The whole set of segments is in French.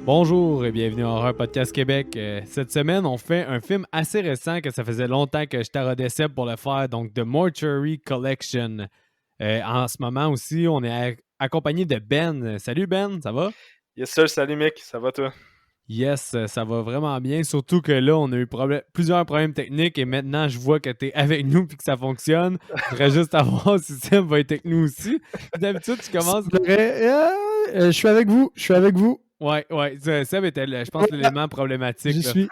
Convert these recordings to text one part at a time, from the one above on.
Bonjour et bienvenue à Horreur Podcast Québec. Cette semaine, on fait un film assez récent que ça faisait longtemps que je taraudais Seb pour le faire, donc The Mortuary Collection. En ce moment aussi, on est accompagné de Ben. Salut Ben, ça va? Yes sir, salut mec, ça va toi? Yes, ça va vraiment bien. Surtout que là, on a eu plusieurs problèmes techniques et maintenant, je vois que tu es avec nous et que ça fonctionne. Je voudrais juste savoir si Seb va être avec nous aussi. D'habitude, tu commences. Je suis avec vous. Ouais, Seb était, je pense, l'élément problématique. J'y Là. suis.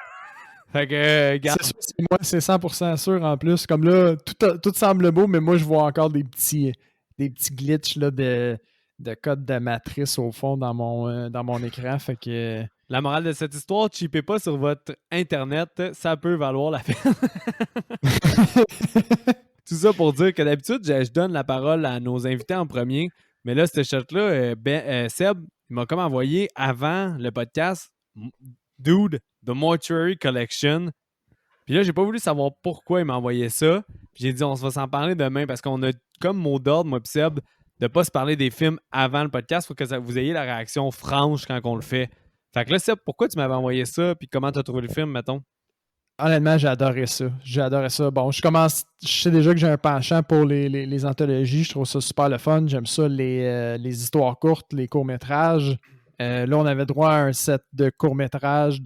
Fait que, C'est sûr, c'est moi, c'est 100% sûr en plus. Comme là, tout semble beau, mais moi, je vois encore des petits glitches là, de code de matrice au fond dans mon écran. Fait que. La morale de cette histoire, cheapez pas sur votre Internet, ça peut valoir la peine. Tout ça pour dire que d'habitude, je donne la parole à nos invités en premier, mais là, cette shot-là, Seb, il m'a comme envoyé avant le podcast, Dude, The Mortuary Collection. Puis là, j'ai pas voulu savoir pourquoi il m'a envoyé ça. Puis j'ai dit, on va s'en parler demain parce qu'on a comme mot d'ordre, moi et Seb, de pas se parler des films avant le podcast. Faut que vous ayez la réaction franche quand on le fait. Fait que là, Seb, pourquoi tu m'avais envoyé ça? Puis comment t'as trouvé le film, mettons? Honnêtement, j'ai adoré ça. Bon, je sais déjà que j'ai un penchant pour les anthologies. Je trouve ça super le fun. J'aime ça, les histoires courtes, les courts-métrages. Là, on avait droit à un set de courts-métrages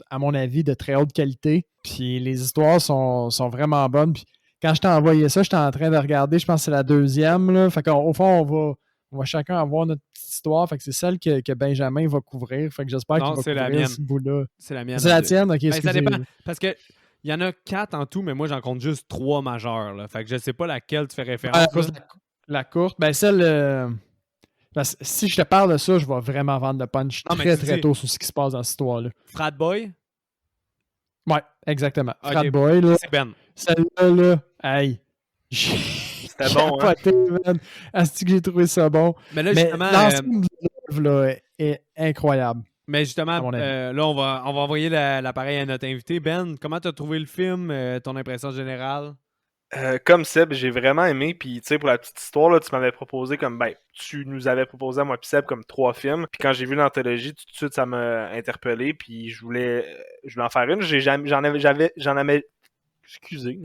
à mon avis, de très haute qualité. Puis les histoires sont vraiment bonnes. Puis quand je t'ai envoyé ça, j'étais en train de regarder, je pense que c'est la deuxième. Là. Fait qu'au fond, on va chacun avoir notre petite histoire. Fait que c'est celle que Benjamin va couvrir. Fait que j'espère qu'il va couvrir ce bout-là. C'est la mienne. C'est la tienne? Ok, ben, ça dépend. Parce que il y en a 4 en tout, mais moi, j'en compte juste 3 majeures. Là. Fait que je sais pas laquelle tu fais référence. La courte. Ben, celle... si je te parle de ça, je vais vraiment vendre le punch très tôt sur ce qui se passe dans cette histoire-là. Frat Boy? Ouais, exactement. Okay. Frat Boy, là. C'est Ben. Celle-là, là, hey. C'était bon, hein? Est-ce que j'ai trouvé ça bon? Mais là, justement. L'ensemble de l'œuvre, là, est incroyable. Mais justement, là, on va envoyer l'appareil à notre invité. Ben, comment tu as trouvé le film? Ton impression générale? Comme Seb, j'ai vraiment aimé, puis tu sais, pour la petite histoire, là, tu m'avais proposé tu nous avais proposé à moi et Seb comme 3 films, puis quand j'ai vu l'anthologie, tout de suite, ça m'a interpellé, puis je voulais en faire une. J'en avais excusez.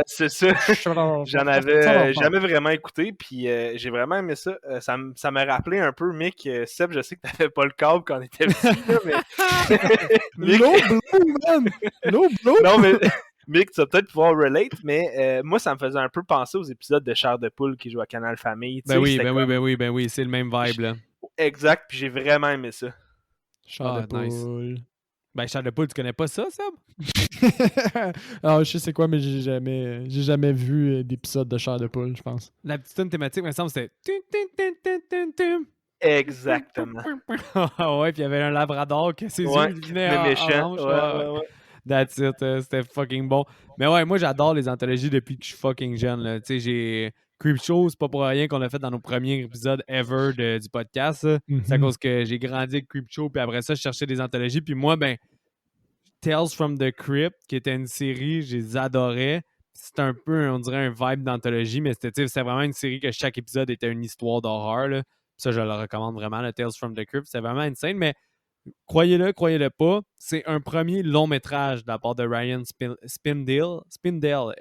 C'est ça. J'en avais jamais vraiment écouté, puis j'ai vraiment aimé ça. Ça m'a rappelé un peu, Mick. Seb, je sais que t'avais pas le câble quand on était petit, là, mais. Low blow, man! Low blow! Non, mais. Mick, tu vas peut-être pouvoir relate, mais moi, ça me faisait un peu penser aux épisodes de Chair de Poule qui jouent à Canal Famille. Ben oui, c'est le même vibe, là. Exact, puis j'ai vraiment aimé ça. Chair de Poule. Nice. Ben, Chair de Poule, tu connais pas ça, Seb? Alors, je sais quoi, mais j'ai jamais vu d'épisode de Chair de Poule, je pense. La petite thématique, il me semble, c'était... Exactement. Ouais, puis il y avait un labrador que ses yeux venaient en orange. Ouais. That's it, c'était fucking bon. Mais ouais, moi j'adore les anthologies depuis que je suis fucking jeune. Tu sais, j'ai Creepshow, c'est pas pour rien qu'on l'a fait dans nos premiers épisodes ever du podcast. C'est à cause que j'ai grandi avec Creepshow, puis après ça, je cherchais des anthologies. Puis moi, ben, Tales from the Crypt, qui était une série, je les adorais. C'était un peu, on dirait, un vibe d'anthologie, mais c'était vraiment une série que chaque épisode était une histoire d'horreur. Là. Ça, je le recommande vraiment, le Tales from the Crypt. C'est vraiment insane, mais croyez-le pas, c'est un premier long métrage de la part de Ryan Spindell, Spindell.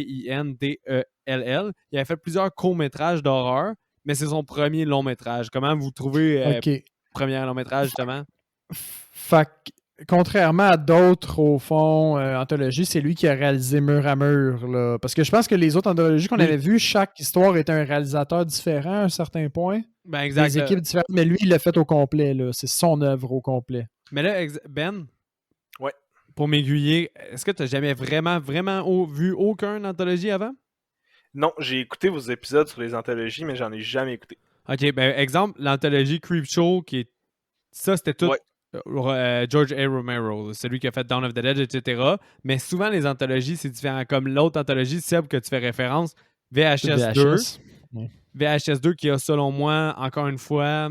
Il a fait plusieurs courts métrages d'horreur, mais c'est son premier long métrage. Comment vous trouvez le premier long métrage, justement? Fait que, contrairement à d'autres, au fond, anthologies, c'est lui qui a réalisé Mur à Mur. Là. Parce que je pense que les autres anthologies qu'on avait vues, chaque histoire était un réalisateur différent à un certain point. Ben, exact. Des équipes différentes, mais lui, il l'a fait au complet. Là. C'est son œuvre au complet. Mais là, Ben, ouais. Pour m'aiguiller, est-ce que tu n'as jamais vraiment vu aucune anthologie avant? Non, j'ai écouté vos épisodes sur les anthologies, mais j'en ai jamais écouté. OK, ben exemple, l'anthologie Creepshow, ça, c'était tout George A. Romero, celui qui a fait Dawn of the Dead, etc. Mais souvent, les anthologies, c'est différent. Comme l'autre anthologie, Seb, que tu fais référence, VHS 2. VHS 2 qui a, selon moi, encore une fois,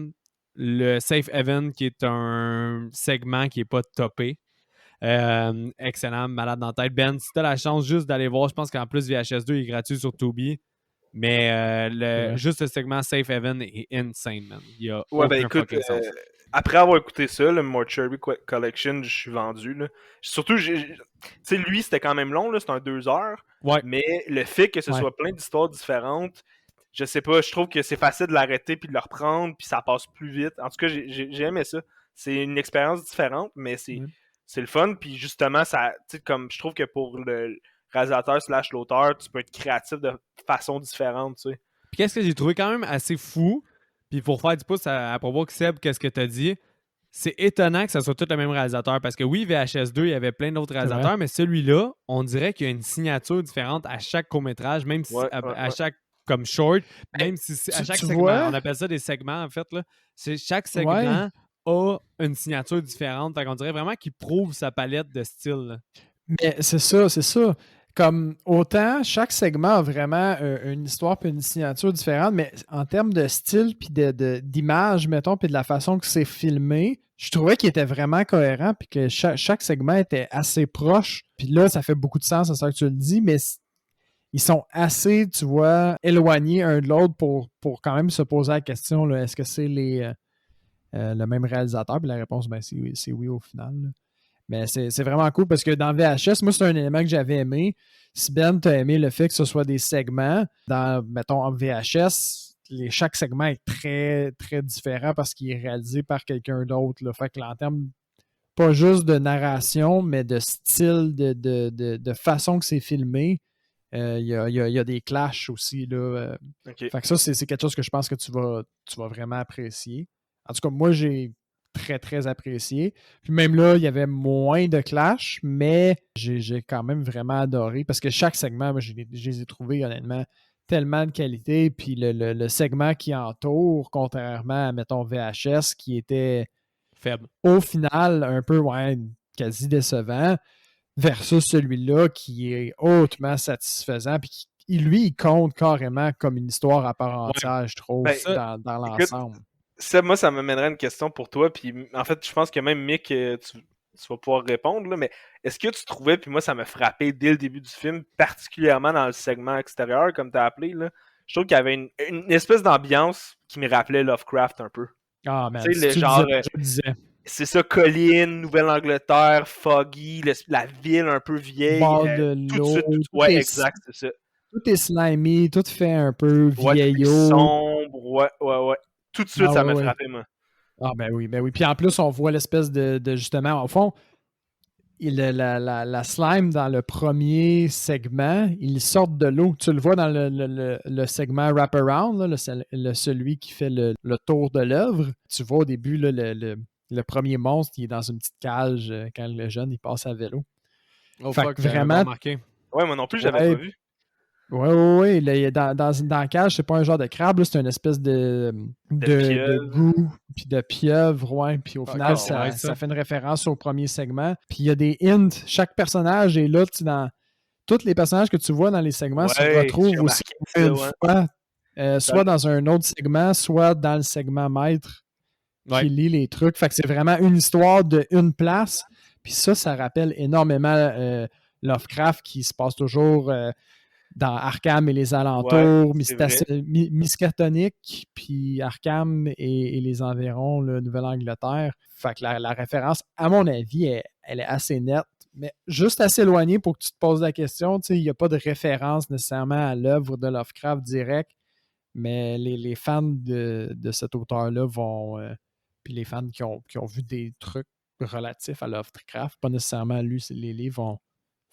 le Safe Haven, qui est un segment qui n'est pas topé. Excellent, malade dans la tête. Ben, si tu as la chance juste d'aller voir, je pense qu'en plus, VHS 2 est gratuit sur Tubi. Mais Ouais. juste le segment Safe Haven est insane, man. Il y a Ouais, ben aucun écoute, fucking sens. après avoir écouté ça, le Mortuary Collection, je suis vendu. Là. Surtout, tu sais, lui, c'était quand même long, là, c'était un 2 heures. Ouais. Mais le fait que ce Ouais. soit plein d'histoires différentes, je sais pas, je trouve que c'est facile de l'arrêter puis de le reprendre, puis ça passe plus vite. En tout cas, j'ai aimé ça. C'est une expérience différente, mais c'est le fun. Puis justement, ça, tu sais, comme je trouve que pour le réalisateur / l'auteur, tu peux être créatif de façon différente, tu sais. Puis qu'est-ce que j'ai trouvé quand même assez fou, puis pour faire du pouce à propos de Seb, qu'est-ce que t'as dit? C'est étonnant que ça soit tout le même réalisateur, parce que oui, VHS2, il y avait plein d'autres réalisateurs, mais celui-là, on dirait qu'il y a une signature différente à chaque court-métrage, même si à chaque comme short, même si à chaque segment, on appelle ça des segments en fait, là. Chaque segment a une signature différente, fait qu'on dirait vraiment qu'il prouve sa palette de style. Là. Mais c'est ça. Comme autant, chaque segment a vraiment une histoire puis une signature différente, mais en termes de style puis d'image, mettons, puis de la façon que c'est filmé, je trouvais qu'il était vraiment cohérent puis que chaque segment était assez proche. Puis là, ça fait beaucoup de sens, c'est ça que tu le dis, mais ils sont assez, tu vois, éloignés un de l'autre pour quand même se poser la question, là, est-ce que c'est le même réalisateur? Puis la réponse, ben, c'est oui au final. Là. Mais c'est vraiment cool parce que dans VHS, moi, c'est un élément que j'avais aimé. Si Ben, t'as aimé le fait que ce soit des segments, mettons, en VHS, chaque segment est très, très différent parce qu'il est réalisé par quelqu'un d'autre. Là. Fait que là, en termes, pas juste de narration, mais de style, de façon que c'est filmé, il y a des clashs aussi. Là. Okay. Fait que ça, c'est quelque chose que je pense que tu vas vraiment apprécier. En tout cas, moi, j'ai très, très apprécié. Puis même là, il y avait moins de clash, mais j'ai quand même vraiment adoré parce que chaque segment, moi, je les ai trouvés honnêtement tellement de qualité. Puis le segment qui entoure, contrairement à, mettons, VHS, qui était faible. Au final, un peu quasi décevant, versus celui-là qui est hautement satisfaisant. Puis lui, il compte carrément comme une histoire à part entière, je trouve, dans l'ensemble. Ça, moi, ça m'amènerait une question pour toi. Puis en fait, je pense que même Mick, tu vas pouvoir répondre. Là, mais est-ce que tu trouvais, puis moi, ça m'a frappé dès le début du film, particulièrement dans le segment extérieur, comme tu as appelé, là, je trouve qu'il y avait une espèce d'ambiance qui me rappelait Lovecraft un peu. Ah, man, tu sais, je disais. C'est ça, colline, Nouvelle-Angleterre, foggy, la ville un peu vieille. Bord de l'eau. Ouais, exact, c'est ça. Tout est slimy, tout fait un peu vieillot. Sombre, ouais. Tout de suite, ça m'a frappé, moi. Ah, ben oui. Puis en plus, on voit l'espèce de justement, au fond, la slime dans le premier segment, ils sortent de l'eau. Tu le vois dans le segment Wraparound, là, celui qui fait le tour de l'œuvre. Tu vois au début là, le premier monstre qui est dans une petite cage quand le jeune il passe à vélo. Oh fait fuck, vraiment remarqué. Ouais, moi non plus, j'avais pas vu. Oui. Dans la cage, c'est pas un genre de crabe, c'est une espèce de goût, puis de pieuvre, ouais. Puis au final, ça fait une référence au premier segment. Puis il y a des hints. Chaque personnage est là, dans tous les personnages que tu vois dans les segments se retrouvent aussi une fois, soit dans un autre segment, soit dans le segment maître qui lit les trucs. Fait que c'est vraiment une histoire d'une place. Puis ça rappelle énormément Lovecraft qui se passe toujours dans Arkham et les alentours, Miskatonic, puis Arkham et les environs, la Nouvelle-Angleterre. Fait que la référence, à mon avis, elle est assez nette, mais juste assez éloignée pour que tu te poses la question. Il n'y a pas de référence nécessairement à l'œuvre de Lovecraft direct, mais les fans de cet auteur-là vont... puis les fans qui ont vu des trucs relatifs à Lovecraft, pas nécessairement lu les livres,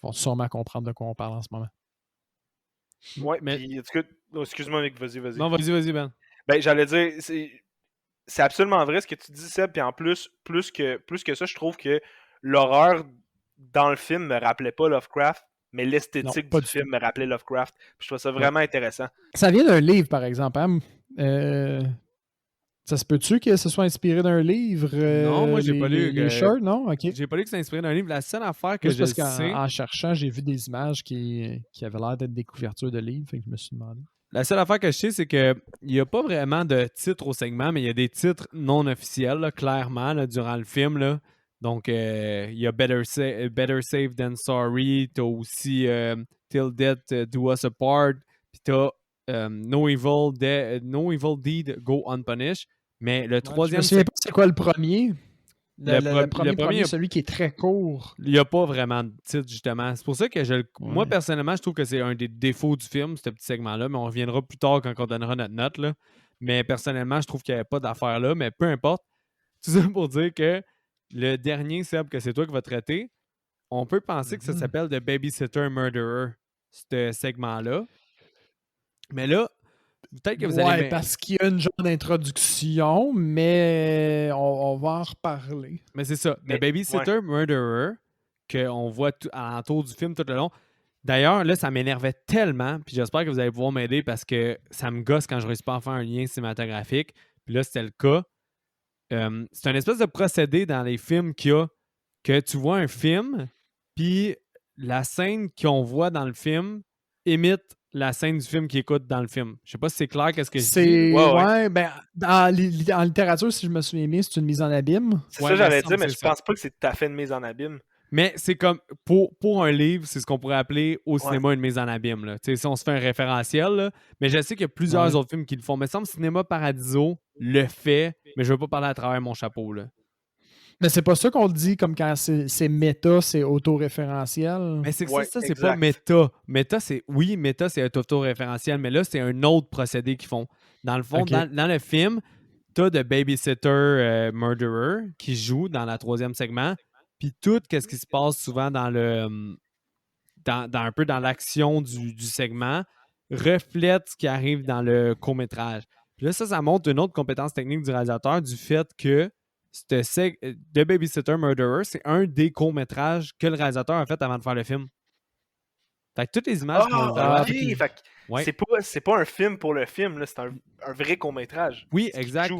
vont sûrement comprendre de quoi on parle en ce moment. Ouais, mais excuse-moi, mec, vas-y. Non, vas-y, Ben. Ben, j'allais dire, c'est absolument vrai ce que tu dis, Seb, puis en plus que ça, je trouve que l'horreur dans le film me rappelait pas Lovecraft, mais l'esthétique du film me rappelait Lovecraft. Puis je trouve ça vraiment intéressant. Ça vient d'un livre, par exemple, hein? Ça se peut-tu que ce soit inspiré d'un livre? Non, moi, j'ai pas lu. Les shorts, non? OK. J'ai pas lu que c'est inspiré d'un livre. La seule affaire que je sais... En cherchant, j'ai vu des images qui avaient l'air d'être des couvertures de livres, fait que je me suis demandé. La seule affaire que je sais, c'est qu'il n'y a pas vraiment de titre au segment, mais il y a des titres non officiels, là, clairement, là, durant le film. Là. Donc, il y a Better Safe Than Sorry. T'as aussi Till Death Do Us Apart. Puis t'as No Evil Deed Go Unpunished. Mais le Je me troisième... souviens pas c'est quoi le premier. Le premier, premier, celui qui est très court. il n'y a pas vraiment de titre, justement. C'est pour ça que moi, personnellement, je trouve que c'est un des défauts du film, ce petit segment-là, mais on reviendra plus tard quand on donnera notre note. Là. Mais personnellement, je trouve qu'il n'y avait pas d'affaire là, mais peu importe. Tout ça pour dire que le dernier, Seb, que c'est toi qui vas traiter, on peut penser que ça s'appelle The Babysitter Murderer, ce segment-là. Mais là, peut-être que vous allez... Ouais, parce qu'il y a une genre d'introduction, mais on va en reparler. Mais c'est ça, The Babysitter Murderer, qu'on voit alentour du film tout le long. D'ailleurs, là, ça m'énervait tellement, puis j'espère que vous allez pouvoir m'aider parce que ça me gosse quand je ne réussis pas à faire un lien cinématographique. Puis là, c'était le cas. C'est un espèce de procédé dans les films qu'il y a que tu vois un film, puis la scène qu'on voit dans le film imite la scène du film qu'il écoute dans le film. Je sais pas si c'est clair qu'est-ce que je dis. Ouais, ben, en littérature, si je me souviens bien, c'est une mise en abîme. C'est ça j'allais dire, mais je pense pas que c'est tout à fait une mise en abîme. Mais c'est comme, pour un livre, c'est ce qu'on pourrait appeler au cinéma une mise en abîme. Là. Si on se fait un référentiel, là. Mais je sais qu'il y a plusieurs autres films qui le font. Mais ça me semble Cinéma Paradiso le fait, mais je veux pas parler à travers mon chapeau. Là. Mais c'est pas ça qu'on dit comme quand c'est méta, c'est autoréférentiel. Mais c'est que ça, c'est pas méta. Méta, c'est autoréférentiel, mais là, c'est un autre procédé qu'ils font. Dans le fond, dans le film, t'as The Babysitter Murderer qui joue dans la troisième segment. Puis tout ce qui se passe souvent dans un peu dans l'action du segment reflète ce qui arrive dans le court-métrage. Puis là, ça montre une autre compétence technique du réalisateur du fait que The Babysitter Murderer, c'est un des courts-métrages que le réalisateur a fait avant de faire le film. Fait que toutes les images qu'on voit... C'est pas un film pour le film, là, c'est un vrai court-métrage. Oui, exact.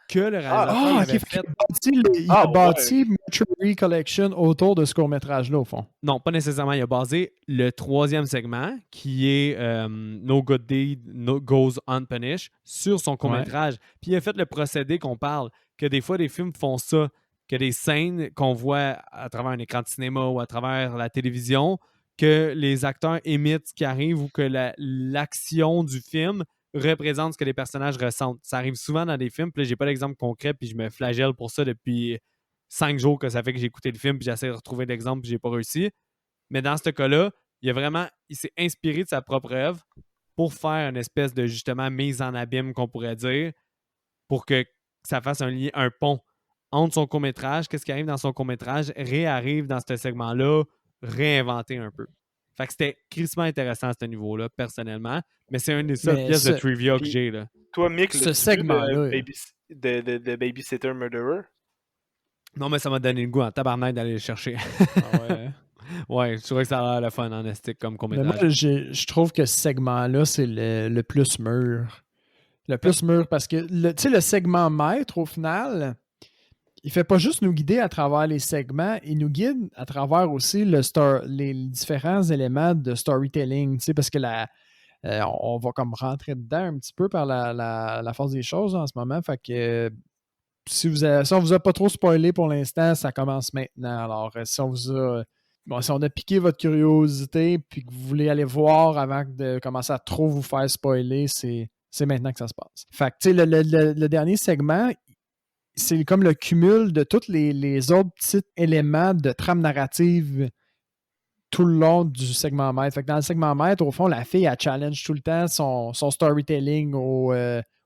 Que le réalisateur avait fait. Il a bâti Mercury Collection autour de ce court-métrage-là, au fond. Non, pas nécessairement. Il a basé le troisième segment, qui est No Good Deed Goes Unpunished, sur son court-métrage. Puis il a fait le procédé qu'on parle, que des fois, des films font ça, que des scènes qu'on voit à travers un écran de cinéma ou à travers la télévision, que les acteurs imitent ce qui arrive ou que l'action du film représente ce que les personnages ressentent. Ça arrive souvent dans des films, puis là, j'ai pas d'exemple concret, puis je me flagelle pour ça depuis 5 jours que ça fait que j'ai écouté le film, puis j'essaie de retrouver l'exemple, puis j'ai pas réussi. Mais dans ce cas-là, il s'est inspiré de sa propre œuvre pour faire une espèce de, justement, mise en abîme, qu'on pourrait dire, pour que ça fasse un pont entre son court-métrage, qu'est-ce qui arrive dans son court-métrage, réarrive dans ce segment-là, réinventer un peu. Fait que c'était crissement intéressant à ce niveau-là, personnellement. Mais c'est une des seules pièces de trivia que j'ai. Là. Toi, Mick, ce segment-là de Babysitter Murderer? Non, mais ça m'a donné le goût en tabarnak d'aller le chercher. Ouais, je trouvais que ça a l'air le fun en estique comme court-métrage. Mais moi, je trouve que ce segment-là, c'est le plus mûr. Le plus mûr parce que le segment maître, au final, il fait pas juste nous guider à travers les segments, il nous guide à travers aussi les différents éléments de storytelling, parce que on va comme rentrer dedans un petit peu par la force des choses en ce moment. Fait que si on vous a pas trop spoilé pour l'instant, ça commence maintenant. Alors, si on a piqué votre curiosité puis que vous voulez aller voir avant de commencer à trop vous faire spoiler, c'est maintenant que ça se passe. Fait que, le dernier segment, c'est comme le cumul de tous les autres petits éléments de trame narrative tout le long du segment maître. Fait que dans le segment maître, au fond, la fille, elle challenge tout le temps son storytelling au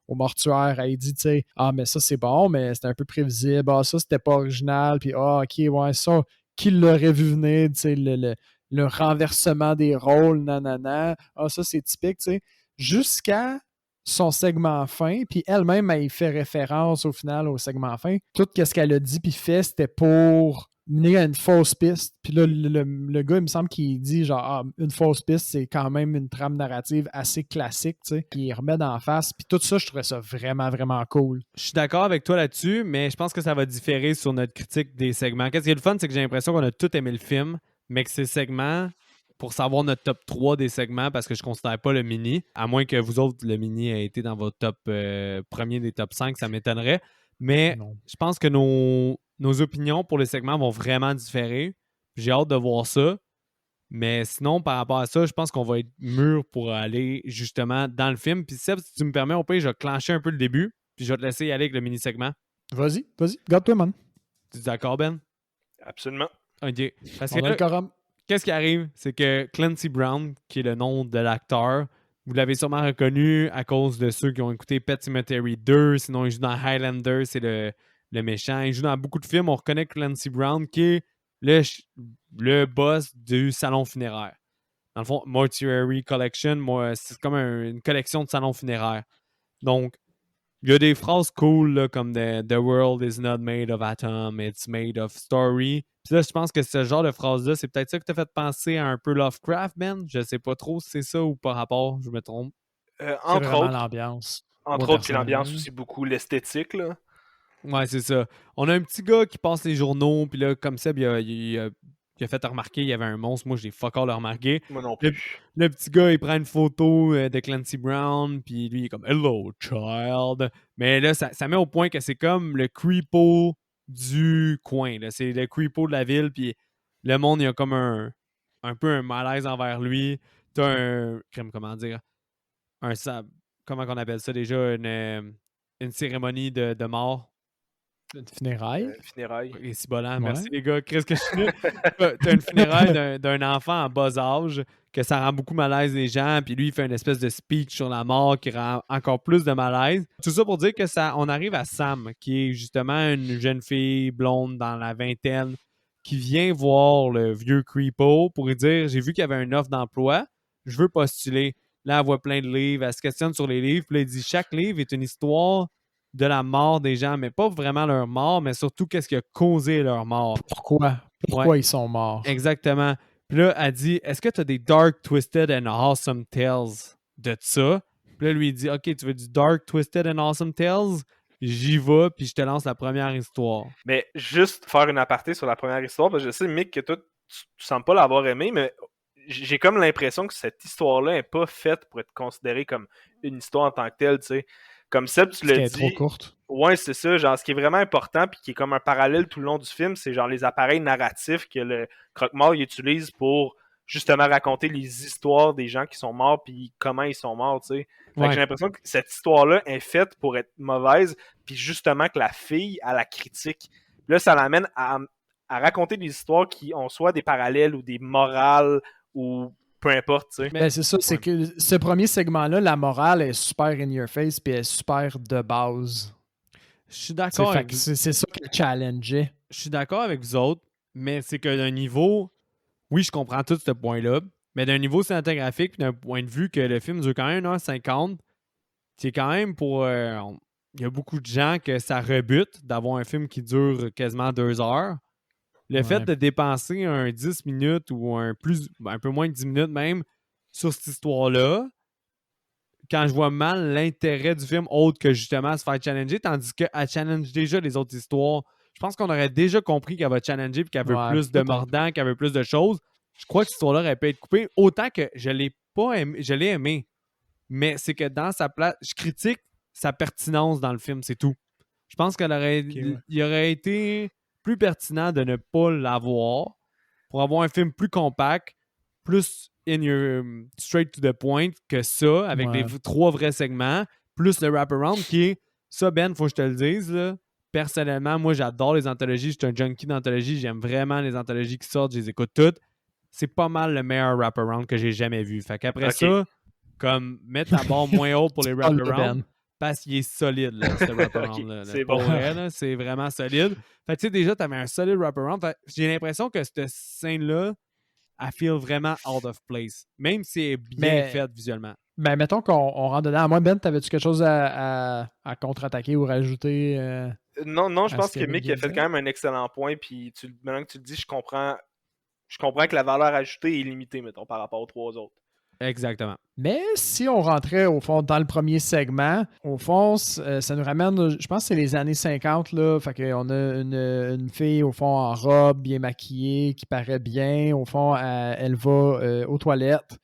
mortuaire. Elle dit, tu sais, mais ça, c'est bon, mais c'était un peu prévisible. Ça, c'était pas original. Puis, OK, ouais, ça, qui l'aurait vu venir, tu sais, le renversement des rôles, nanana. Ça, c'est typique, tu sais. Jusqu'à son segment fin, puis elle-même, elle fait référence au final au segment fin. Tout ce qu'elle a dit puis fait, c'était pour mener à une fausse piste. Puis là, le gars, il me semble qu'il dit genre, une fausse piste, c'est quand même une trame narrative assez classique, tu sais, qui remet d'en face. Puis tout ça, je trouvais ça vraiment, vraiment cool. Je suis d'accord avec toi là-dessus, mais je pense que ça va différer sur notre critique des segments. Qu'est-ce qui est le fun, c'est que j'ai l'impression qu'on a tous aimé le film, mais que ces segments, pour savoir notre top 3 des segments, parce que je ne considère pas le mini, à moins que vous autres, le mini ait été dans votre top premier des top 5, ça m'étonnerait. Mais je pense que nos opinions pour les segments vont vraiment différer. J'ai hâte de voir ça. Mais sinon, par rapport à ça, je pense qu'on va être mûr pour aller justement dans le film. Puis Seb, si tu me permets, au pire, je vais clencher un peu le début, puis je vais te laisser y aller avec le mini-segment. Vas-y. Garde-toi, man. Tu es d'accord, Ben? Absolument. OK. Parce On a que le quorum. qu'est-ce qui arrive? C'est que Clancy Brown, qui est le nom de l'acteur, vous l'avez sûrement reconnu à cause de ceux qui ont écouté Pet Sematary 2, sinon il joue dans Highlander, c'est le méchant. Il joue dans beaucoup de films. On reconnaît Clancy Brown, qui est le boss du salon funéraire. Dans le fond, Mortuary Collection, c'est comme une collection de salons funéraires. Donc, il y a des phrases cool là, comme The world is not made of atom, it's made of story. Puis là, je pense que ce genre de phrase-là, c'est peut-être ça qui t'a fait penser à un peu Lovecraft, Ben. Je sais pas trop si c'est ça ou par rapport, je me trompe. C'est Entre vraiment autres, l'ambiance. entre Moi, autres, puis l'ambiance personnellement. aussi beaucoup, l'esthétique, là. Ouais, c'est ça. On a un petit gars qui passe les journaux, puis là, comme ça, il a fait remarquer il y avait un monstre. Moi, j'ai fuck all le remarqué. Moi non Le, plus. le petit gars, il prend une photo de Clancy Brown, puis lui, il est comme « Hello, child ». Mais là, ça met au point que c'est comme le creepo du coin. Là. C'est le creepo de la ville, puis le monde, il y a comme un peu un malaise envers lui. T'as comment dire, comment qu'on appelle ça déjà, une cérémonie de mort. Une funéraille. Funérailles. Et si bolant, Ouais. merci les gars. Qu'est-ce que je suis nul? T'as une funéraille d'un enfant en bas âge que ça rend beaucoup malaise les gens, puis lui, il fait une espèce de speech sur la mort qui rend encore plus de malaise. Tout ça pour dire que on arrive à Sam, qui est justement une jeune fille blonde dans la vingtaine, qui vient voir le vieux creepo pour lui dire « J'ai vu qu'il y avait une offre d'emploi, je veux postuler. » Là, elle voit plein de livres, elle se questionne sur les livres, puis là, elle dit « Chaque livre est une histoire de la mort des gens, mais pas vraiment leur mort, mais surtout qu'est-ce qui a causé leur mort. » Pourquoi Ouais. ils sont morts? Exactement. Puis là, elle dit, est-ce que tu as des dark, twisted and awesome tales de ça? Puis là, lui, il dit, OK, tu veux du dark, twisted and awesome tales? J'y vais, puis je te lance la première histoire. Mais juste faire une aparté sur la première histoire, parce que je sais, Mick, que toi, tu sembles pas l'avoir aimé, mais j'ai comme l'impression que cette histoire-là n'est pas faite pour être considérée comme une histoire en tant que telle, tu sais. Comme Seb, tu l'as dit. Elle est trop courte. Ouais, c'est ça. Genre, ce qui est vraiment important, puis qui est comme un parallèle tout le long du film, c'est genre les appareils narratifs que le croque-mort utilise pour justement raconter les histoires des gens qui sont morts, puis comment ils sont morts, tu sais. Fait que j'ai l'impression que cette histoire-là est faite pour être mauvaise, puis justement que la fille, a la critique. Puis là, ça l'amène à raconter des histoires qui ont soit des parallèles ou des morales ou peu importe, tu sais. Ben, c'est ça, c'est que ce premier segment-là, la morale est super in your face, puis elle est super de base. Je suis d'accord avec vous. C'est ça qui est challengé. Je suis d'accord avec vous autres, mais c'est que d'un niveau, oui, je comprends tout ce point-là, mais d'un niveau cinématographique, puis d'un point de vue que le film dure quand même 1h50, c'est quand même pour... il y a beaucoup de gens que ça rebute d'avoir un film qui dure quasiment 2 heures. Le fait de dépenser un 10 minutes ou un peu moins de 10 minutes même sur cette histoire-là, quand je vois mal l'intérêt du film autre que justement se faire challenger, tandis qu'elle challenge déjà les autres histoires, je pense qu'on aurait déjà compris qu'elle va challenger et qu'elle veut plus de mordant, qu'elle veut plus de choses. Je crois que cette histoire-là aurait pu être coupée. Autant que je l'ai pas aimé, je l'ai aimé. Mais c'est que dans sa place, je critique sa pertinence dans le film, c'est tout. Je pense qu'il aurait été plus pertinent de ne pas l'avoir pour avoir un film plus compact, plus straight to the point que ça, avec les 3 vrais segments, plus le wraparound qui est ça, Ben, faut que je te le dise, là. Personnellement, moi, j'adore les anthologies. Je suis un junkie d'anthologies. J'aime vraiment les anthologies qui sortent. Je les écoute toutes. C'est pas mal le meilleur wraparound que j'ai jamais vu. Fait qu'après ça, comme mettre la barre moins haute pour les wraparounds, parce qu'il est solide, là, ce wraparound-là. C'est bon. bon. C'est vraiment solide. Fait que tu sais, déjà, t'avais un solide wraparound. Fait j'ai l'impression que cette scène-là, elle feel vraiment out of place. Même si elle est bien faite visuellement. Ben, mettons qu'on rentre dedans. Moi, Ben, t'avais-tu quelque chose à contre-attaquer ou rajouter? Non, je pense que Mick a fait quand même un excellent point. Puis maintenant que tu le dis, je comprends que la valeur ajoutée est limitée, mettons, par rapport aux 3 autres. Exactement. Mais si on rentrait, au fond, dans le premier segment, au fond, ça nous ramène, je pense que c'est les années 50, là. Fait qu'on a une fille, au fond, en robe, bien maquillée, qui paraît bien. Au fond, elle va aux toilettes.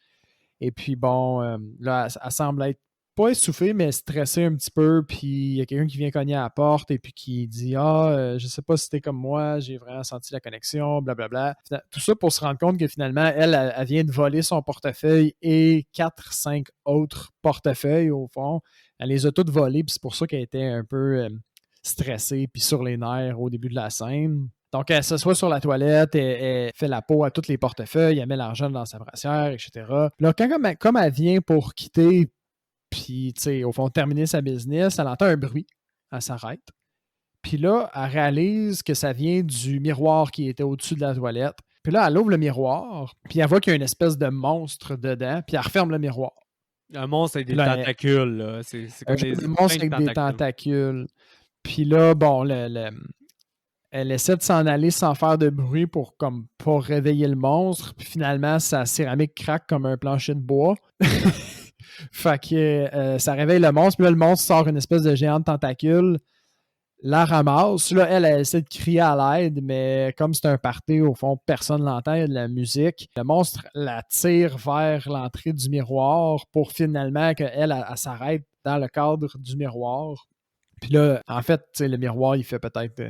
Et puis, bon, là, elle semble être pas essoufflé, mais stressé un petit peu, puis il y a quelqu'un qui vient cogner à la porte et puis qui dit « Ah, je sais pas si t'es comme moi, j'ai vraiment senti la connexion, blablabla. » Tout ça pour se rendre compte que finalement, elle vient de voler son portefeuille et 4-5 autres portefeuilles, au fond. Elle les a toutes volées, puis c'est pour ça qu'elle était un peu stressée puis sur les nerfs au début de la scène. Donc, elle s'assoit sur la toilette, elle fait la peau à tous les portefeuilles, elle met l'argent dans sa brassière, etc. Là, comme elle vient pour quitter, puis, tu sais, au fond, terminer sa business, elle entend un bruit, elle s'arrête. Puis là, elle réalise que ça vient du miroir qui était au-dessus de la toilette. Puis là, elle ouvre le miroir, puis elle voit qu'il y a une espèce de monstre dedans, puis elle referme le miroir. Un monstre avec des Là, tentacules, là. C'est comme un monstre avec des tentacules. Puis là, bon, elle essaie de s'en aller sans faire de bruit pour comme pas réveiller le monstre. Puis finalement, sa céramique craque comme un plancher de bois. Fait que ça réveille le monstre. Puis là, le monstre sort une espèce de géante tentacule, la ramasse. Là, elle essaie de crier à l'aide, mais comme c'est un party, au fond, personne l'entend, il y a de la musique. Le monstre la tire vers l'entrée du miroir pour finalement qu'elle s'arrête dans le cadre du miroir. Puis là, en fait, le miroir, il fait peut-être,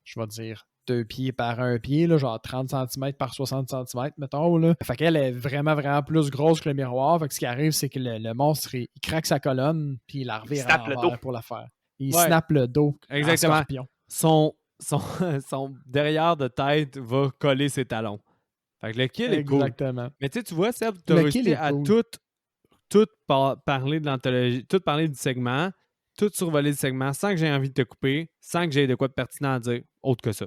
je vais dire, 2 pieds par 1 pied, là, genre 30 cm par 60 cm, mettons. Là. Fait qu'elle est vraiment, vraiment plus grosse que le miroir. Fait que ce qui arrive, c'est que le monstre, il craque sa colonne, puis il la revire à l'envers pour la faire. Il snappe le dos. Exactement. Son derrière de tête va coller ses talons. Fait que le kill est cool. Exactement. Mais tu vois, Seb, tu as réussi à tout parler de l'anthologie, tout parler du segment, tout survoler le segment sans que j'ai envie de te couper, sans que j'aie de quoi de pertinent à dire, autre que ça.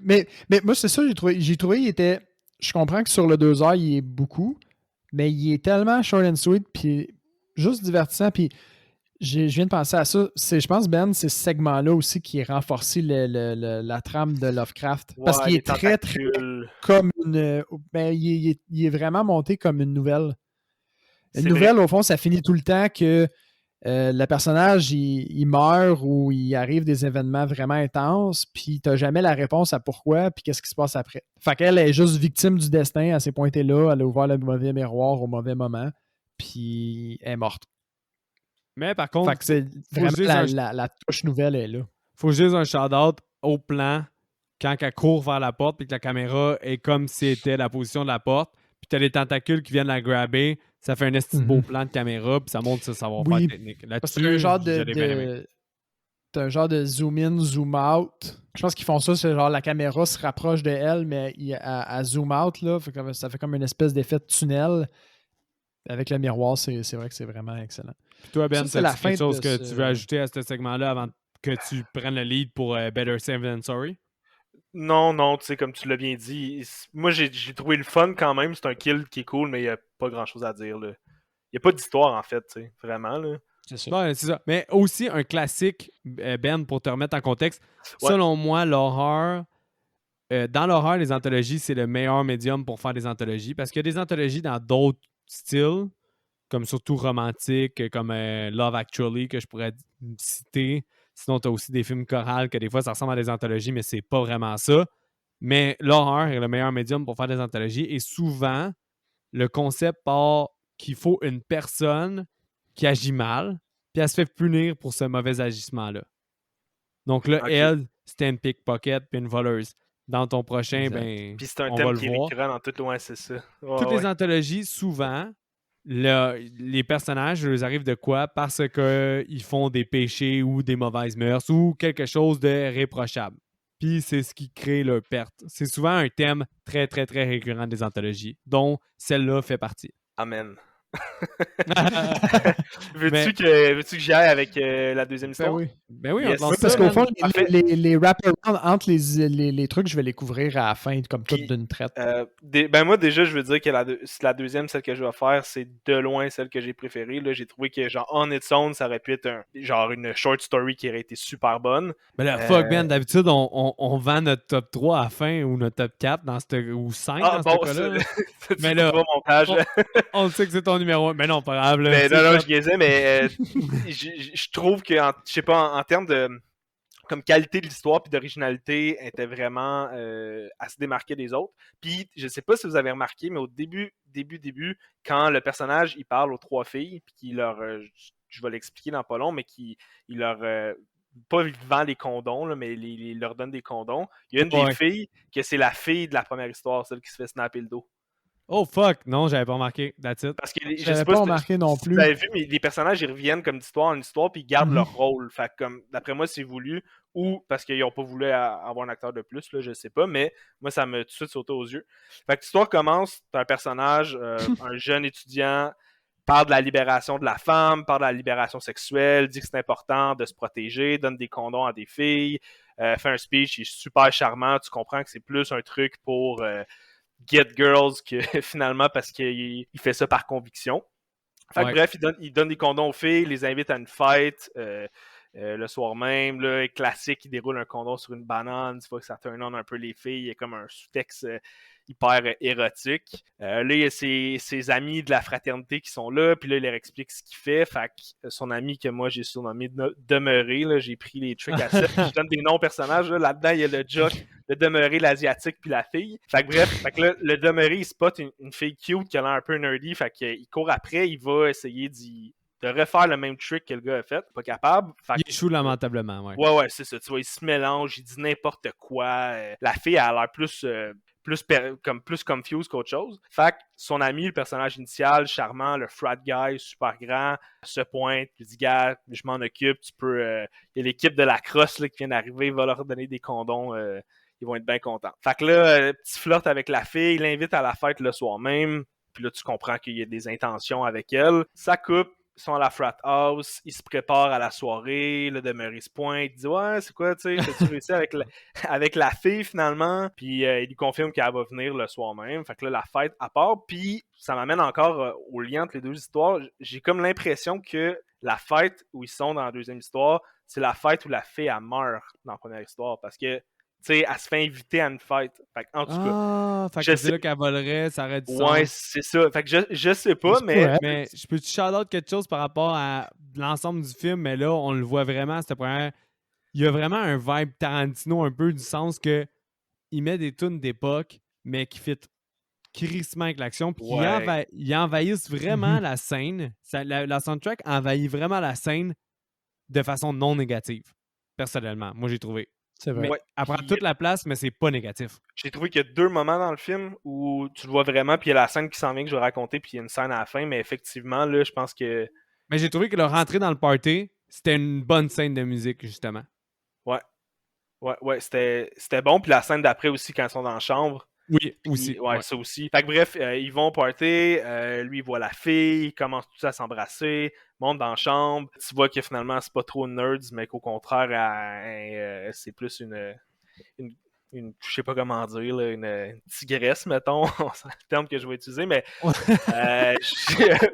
Mais moi, c'est ça, j'ai trouvé il était. Je comprends que sur le 2 heures, il est beaucoup, mais il est tellement short and sweet, puis juste divertissant, puis je viens de penser à ça. Je pense, Ben, c'est ce segment-là aussi qui renforce la trame de Lovecraft. Ouais, parce qu'il est très, très comme une. Ben, il est vraiment monté comme une nouvelle. Une nouvelle, au fond, ça finit tout le temps que le personnage, il meurt ou il arrive des événements vraiment intenses, puis t'as jamais la réponse à pourquoi, puis qu'est-ce qui se passe après. Fait qu'elle est juste victime du destin, elle s'est pointée là, elle a ouvert le mauvais miroir au mauvais moment, puis elle est morte. Mais par contre, fait que c'est vraiment la touche nouvelle est là. Faut juste un shout-out au plan quand elle court vers la porte, puis que la caméra est comme si c'était la position de la porte, puis t'as les tentacules qui viennent la grabber. Ça fait un esti beau plan de caméra, puis ça montre ce savoir-faire technique. C'est un genre de zoom-in, zoom-out. Je pense qu'ils font ça, c'est genre la caméra se rapproche de elle, mais elle zoom-out, là. Ça fait comme une espèce d'effet de tunnel. Avec le miroir, c'est vrai que c'est vraiment excellent. Puis toi, Ben, c'est quelque chose que tu veux ajouter à ce segment-là avant que tu prennes le lead pour Better Safe Than Sorry? Non, tu sais, comme tu l'as bien dit, moi j'ai trouvé le fun quand même, c'est un kill qui est cool, mais il n'y a pas grand-chose à dire, là. Il n'y a pas d'histoire, en fait, tu sais, vraiment, là. C'est ça. Ouais, c'est ça. Mais aussi un classique, Ben, pour te remettre en contexte. Ouais. Selon moi, l'horreur, dans l'horreur, les anthologies, c'est le meilleur médium pour faire des anthologies, parce qu'il y a des anthologies dans d'autres styles, comme surtout romantique, comme Love Actually, que je pourrais citer. Sinon, tu as aussi des films chorales que des fois, ça ressemble à des anthologies, mais c'est pas vraiment ça. Mais l'horreur est le meilleur médium pour faire des anthologies. Et souvent, le concept part qu'il faut une personne qui agit mal, puis elle se fait punir pour ce mauvais agissement-là. Donc là, elle, c'était une pickpocket puis une voleuse. Dans ton prochain, ben, puis c'est un thème qui est récurrent dans tout, ouais, c'est ça. Ouais, toutes les anthologies, souvent, les personnages, ils arrivent de quoi? Parce qu'ils font des péchés ou des mauvaises mœurs ou quelque chose de réprochable. Puis c'est ce qui crée leur perte. C'est souvent un thème très, très, très récurrent des anthologies, dont celle-là fait partie. Amen. Veux-tu que j'y aille avec la deuxième histoire? Ben oui, yes. Parce qu'au fond, les wrap-arounds entre les trucs, je vais les couvrir à la fin, comme toute d'une traite. Moi, déjà, je veux dire que la deuxième, celle que je vais faire, c'est de loin celle que j'ai préférée. Là, j'ai trouvé que, genre, on its own, ça aurait pu être une short story qui aurait été super bonne. Mais là, fuck, Ben, d'habitude, on vend notre top 3 à la fin ou notre top 4 ou 5 dans ce cas-là. Mais là, montage. On sait que c'est ton numéro 1. Mais non, pas grave. Mais non, je niaisais, mais je trouve que, je sais pas, en termes de comme qualité de l'histoire puis d'originalité était vraiment à se démarquer des autres. Puis je sais pas si vous avez remarqué, mais au début, quand le personnage il parle aux 3 filles, puis qu'il leur, je vais l'expliquer dans pas long, mais qu'il leur pas vend les condoms, là, mais il leur donne des condoms. Il y a une des filles que c'est la fille de la première histoire, celle qui se fait snapper le dos. Oh fuck, non, j'avais pas remarqué. That's it. Parce que j'avais pas remarqué non plus. Vous avez vu, mais les personnages ils reviennent comme d'histoire en histoire puis ils gardent leur rôle. Fait que, comme d'après moi, c'est voulu ou parce qu'ils n'ont pas voulu avoir un acteur de plus, là, je sais pas, mais moi ça m'a tout de suite sauté aux yeux. Fait que l'histoire commence, t'as un personnage, un jeune étudiant, parle de la libération de la femme, parle de la libération sexuelle, dit que c'est important de se protéger, donne des condoms à des filles, fait un speech, il est super charmant, tu comprends que c'est plus un truc pour get girls que finalement parce qu'il fait ça par conviction. Fait que, bref, il donne des condoms aux filles, les invite à une fête le soir même. Là, classique, il déroule un condom sur une banane. Tu vois que ça turn on un peu les filles. Il y a comme un sous-texte hyper érotique. Là, il y a ses amis de la fraternité qui sont là. Puis là, il leur explique ce qu'il fait. Fait que son ami que moi, j'ai surnommé Demeuré. Là, j'ai pris les trucs à ça. Je donne des noms aux personnages. Là-dedans, il y a le Jock, le Demeuré, l'Asiatique, puis la fille. Fait que bref, fait que là, le Demeuré, il spot une fille cute qui a l'air un peu nerdy. Fait qu'il court après. Il va essayer de refaire le même trick que le gars a fait. Pas capable. Il échoue lamentablement, ouais. Ouais, c'est ça. Tu vois, il se mélange, il dit n'importe quoi. La fille, elle a l'air plus confused qu'autre chose. Fait que son ami, le personnage initial, charmant, le frat guy, super grand, se pointe, lui dit, gars, je m'en occupe, tu peux... Il y a l'équipe de la crosse là, qui vient d'arriver, il va leur donner des condoms, ils vont être bien contents. Fait que là, petit flirt avec la fille, il l'invite à la fête le soir même, puis là, tu comprends qu'il y a des intentions avec elle. Ça coupe. Ils sont à la frat house, ils se préparent à la soirée, le Demeuré se pointe, il dit « Ouais, c'est quoi, tu sais, j'ai-tu réussi avec la fille, finalement? » Puis il lui confirme qu'elle va venir le soir même. Fait que là, la fête, à part, puis ça m'amène encore au lien entre les deux histoires. J'ai comme l'impression que la fête où ils sont dans la deuxième histoire, c'est la fête où la fille, elle meurt dans la première histoire, parce que tu sais, elle se fait inviter à une fête. Fait en tout cas. Fait que c'est là qu'elle volerait, ça aurait du sens. Ouais, c'est ça. Fait que je sais pas, mais je peux-tu shout-out quelque chose par rapport à l'ensemble du film, mais là, on le voit vraiment, cette première. Il y a vraiment un vibe Tarantino un peu, du sens que il met des tunes d'époque, mais qui fit crissement avec l'action, puis ils envahissent vraiment la scène. La soundtrack envahit vraiment la scène de façon non négative, personnellement. Moi, j'ai trouvé. C'est vrai. Mais elle prend toute la place, mais c'est pas négatif. J'ai trouvé qu'il y a 2 moments dans le film où tu le vois vraiment, puis il y a la scène qui s'en vient que je vais raconter, puis il y a une scène à la fin, mais effectivement, là, je pense que... Mais j'ai trouvé que leur rentrée dans le party, c'était une bonne scène de musique, justement. Ouais, c'était bon, puis la scène d'après aussi, quand ils sont dans la chambre. Oui, aussi. Ouais, ça aussi. Fait que bref, ils vont au party, lui, il voit la fille, ils commencent tous à s'embrasser, montent dans la chambre. Tu vois que finalement, c'est pas trop nerds, mais qu'au contraire, c'est plus une je sais pas comment dire, là, une tigresse, mettons, c'est le terme que je vais utiliser, mais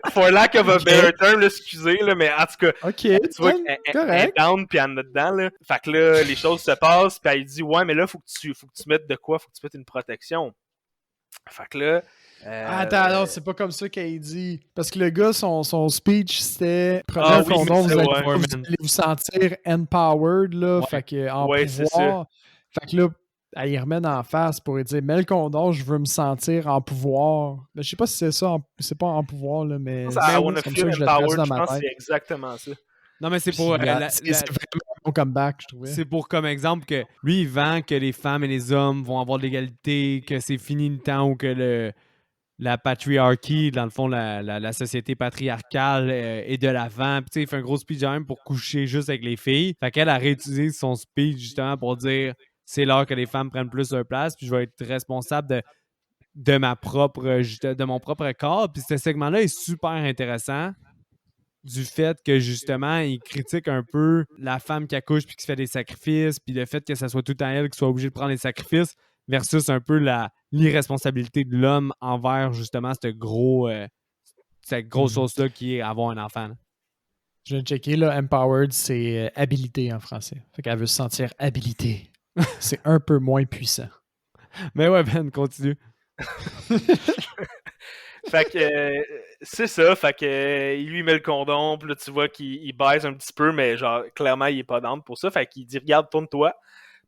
for lack of a better term, excusez, là, mais en tout cas, tu vois qu'elle est down puis elle en a dedans, là. Fait que là, les choses se passent, puis elle dit « Ouais, mais là, faut que tu mettes de quoi? Faut que tu mettes une protection. » Fait que là... Attends, non, c'est pas comme ça qu'elle dit. Parce que le gars, son speech, c'était prenez un condom, vous allez vous sentir empowered, là. Ouais. Fait que en pouvoir. Fait que là, elle y remet en face pour lui dire, mets le condom, je veux me sentir en pouvoir. Mais je sais pas si c'est ça, c'est pas en pouvoir, là, mais c'est comme ça que je le trace dans ma tête. C'est exactement ça. Non, mais c'est pour... c'est vraiment un bon comeback, je trouvais. C'est pour comme exemple que lui, il vend que les femmes et les hommes vont avoir de l'égalité, que c'est fini le temps où que la patriarchie, dans le fond, la société patriarcale est de l'avant. Puis tu sais, il fait un gros speech même pour coucher juste avec les filles. Fait qu'elle a réutilisé son speech justement pour dire c'est l'heure que les femmes prennent plus leur place, puis je vais être responsable de mon propre corps. Puis ce segment-là est super intéressant du fait que justement, il critique un peu la femme qui accouche puis qui se fait des sacrifices, puis le fait que ça soit tout le temps elle qui soit obligée de prendre les sacrifices versus un peu l'irresponsabilité de l'homme envers justement cette grosse chose-là qui est avoir un enfant. Là. Je viens de checker, là, empowered, c'est habilité en français. Fait qu'elle veut se sentir habilitée. C'est un peu moins puissant. Mais ouais, Ben, continue. Fait que c'est ça, fait que il lui met le condom, puis là tu vois qu'il baise un petit peu, mais genre clairement il est pas down pour ça, fait qu'il dit regarde, tourne-toi,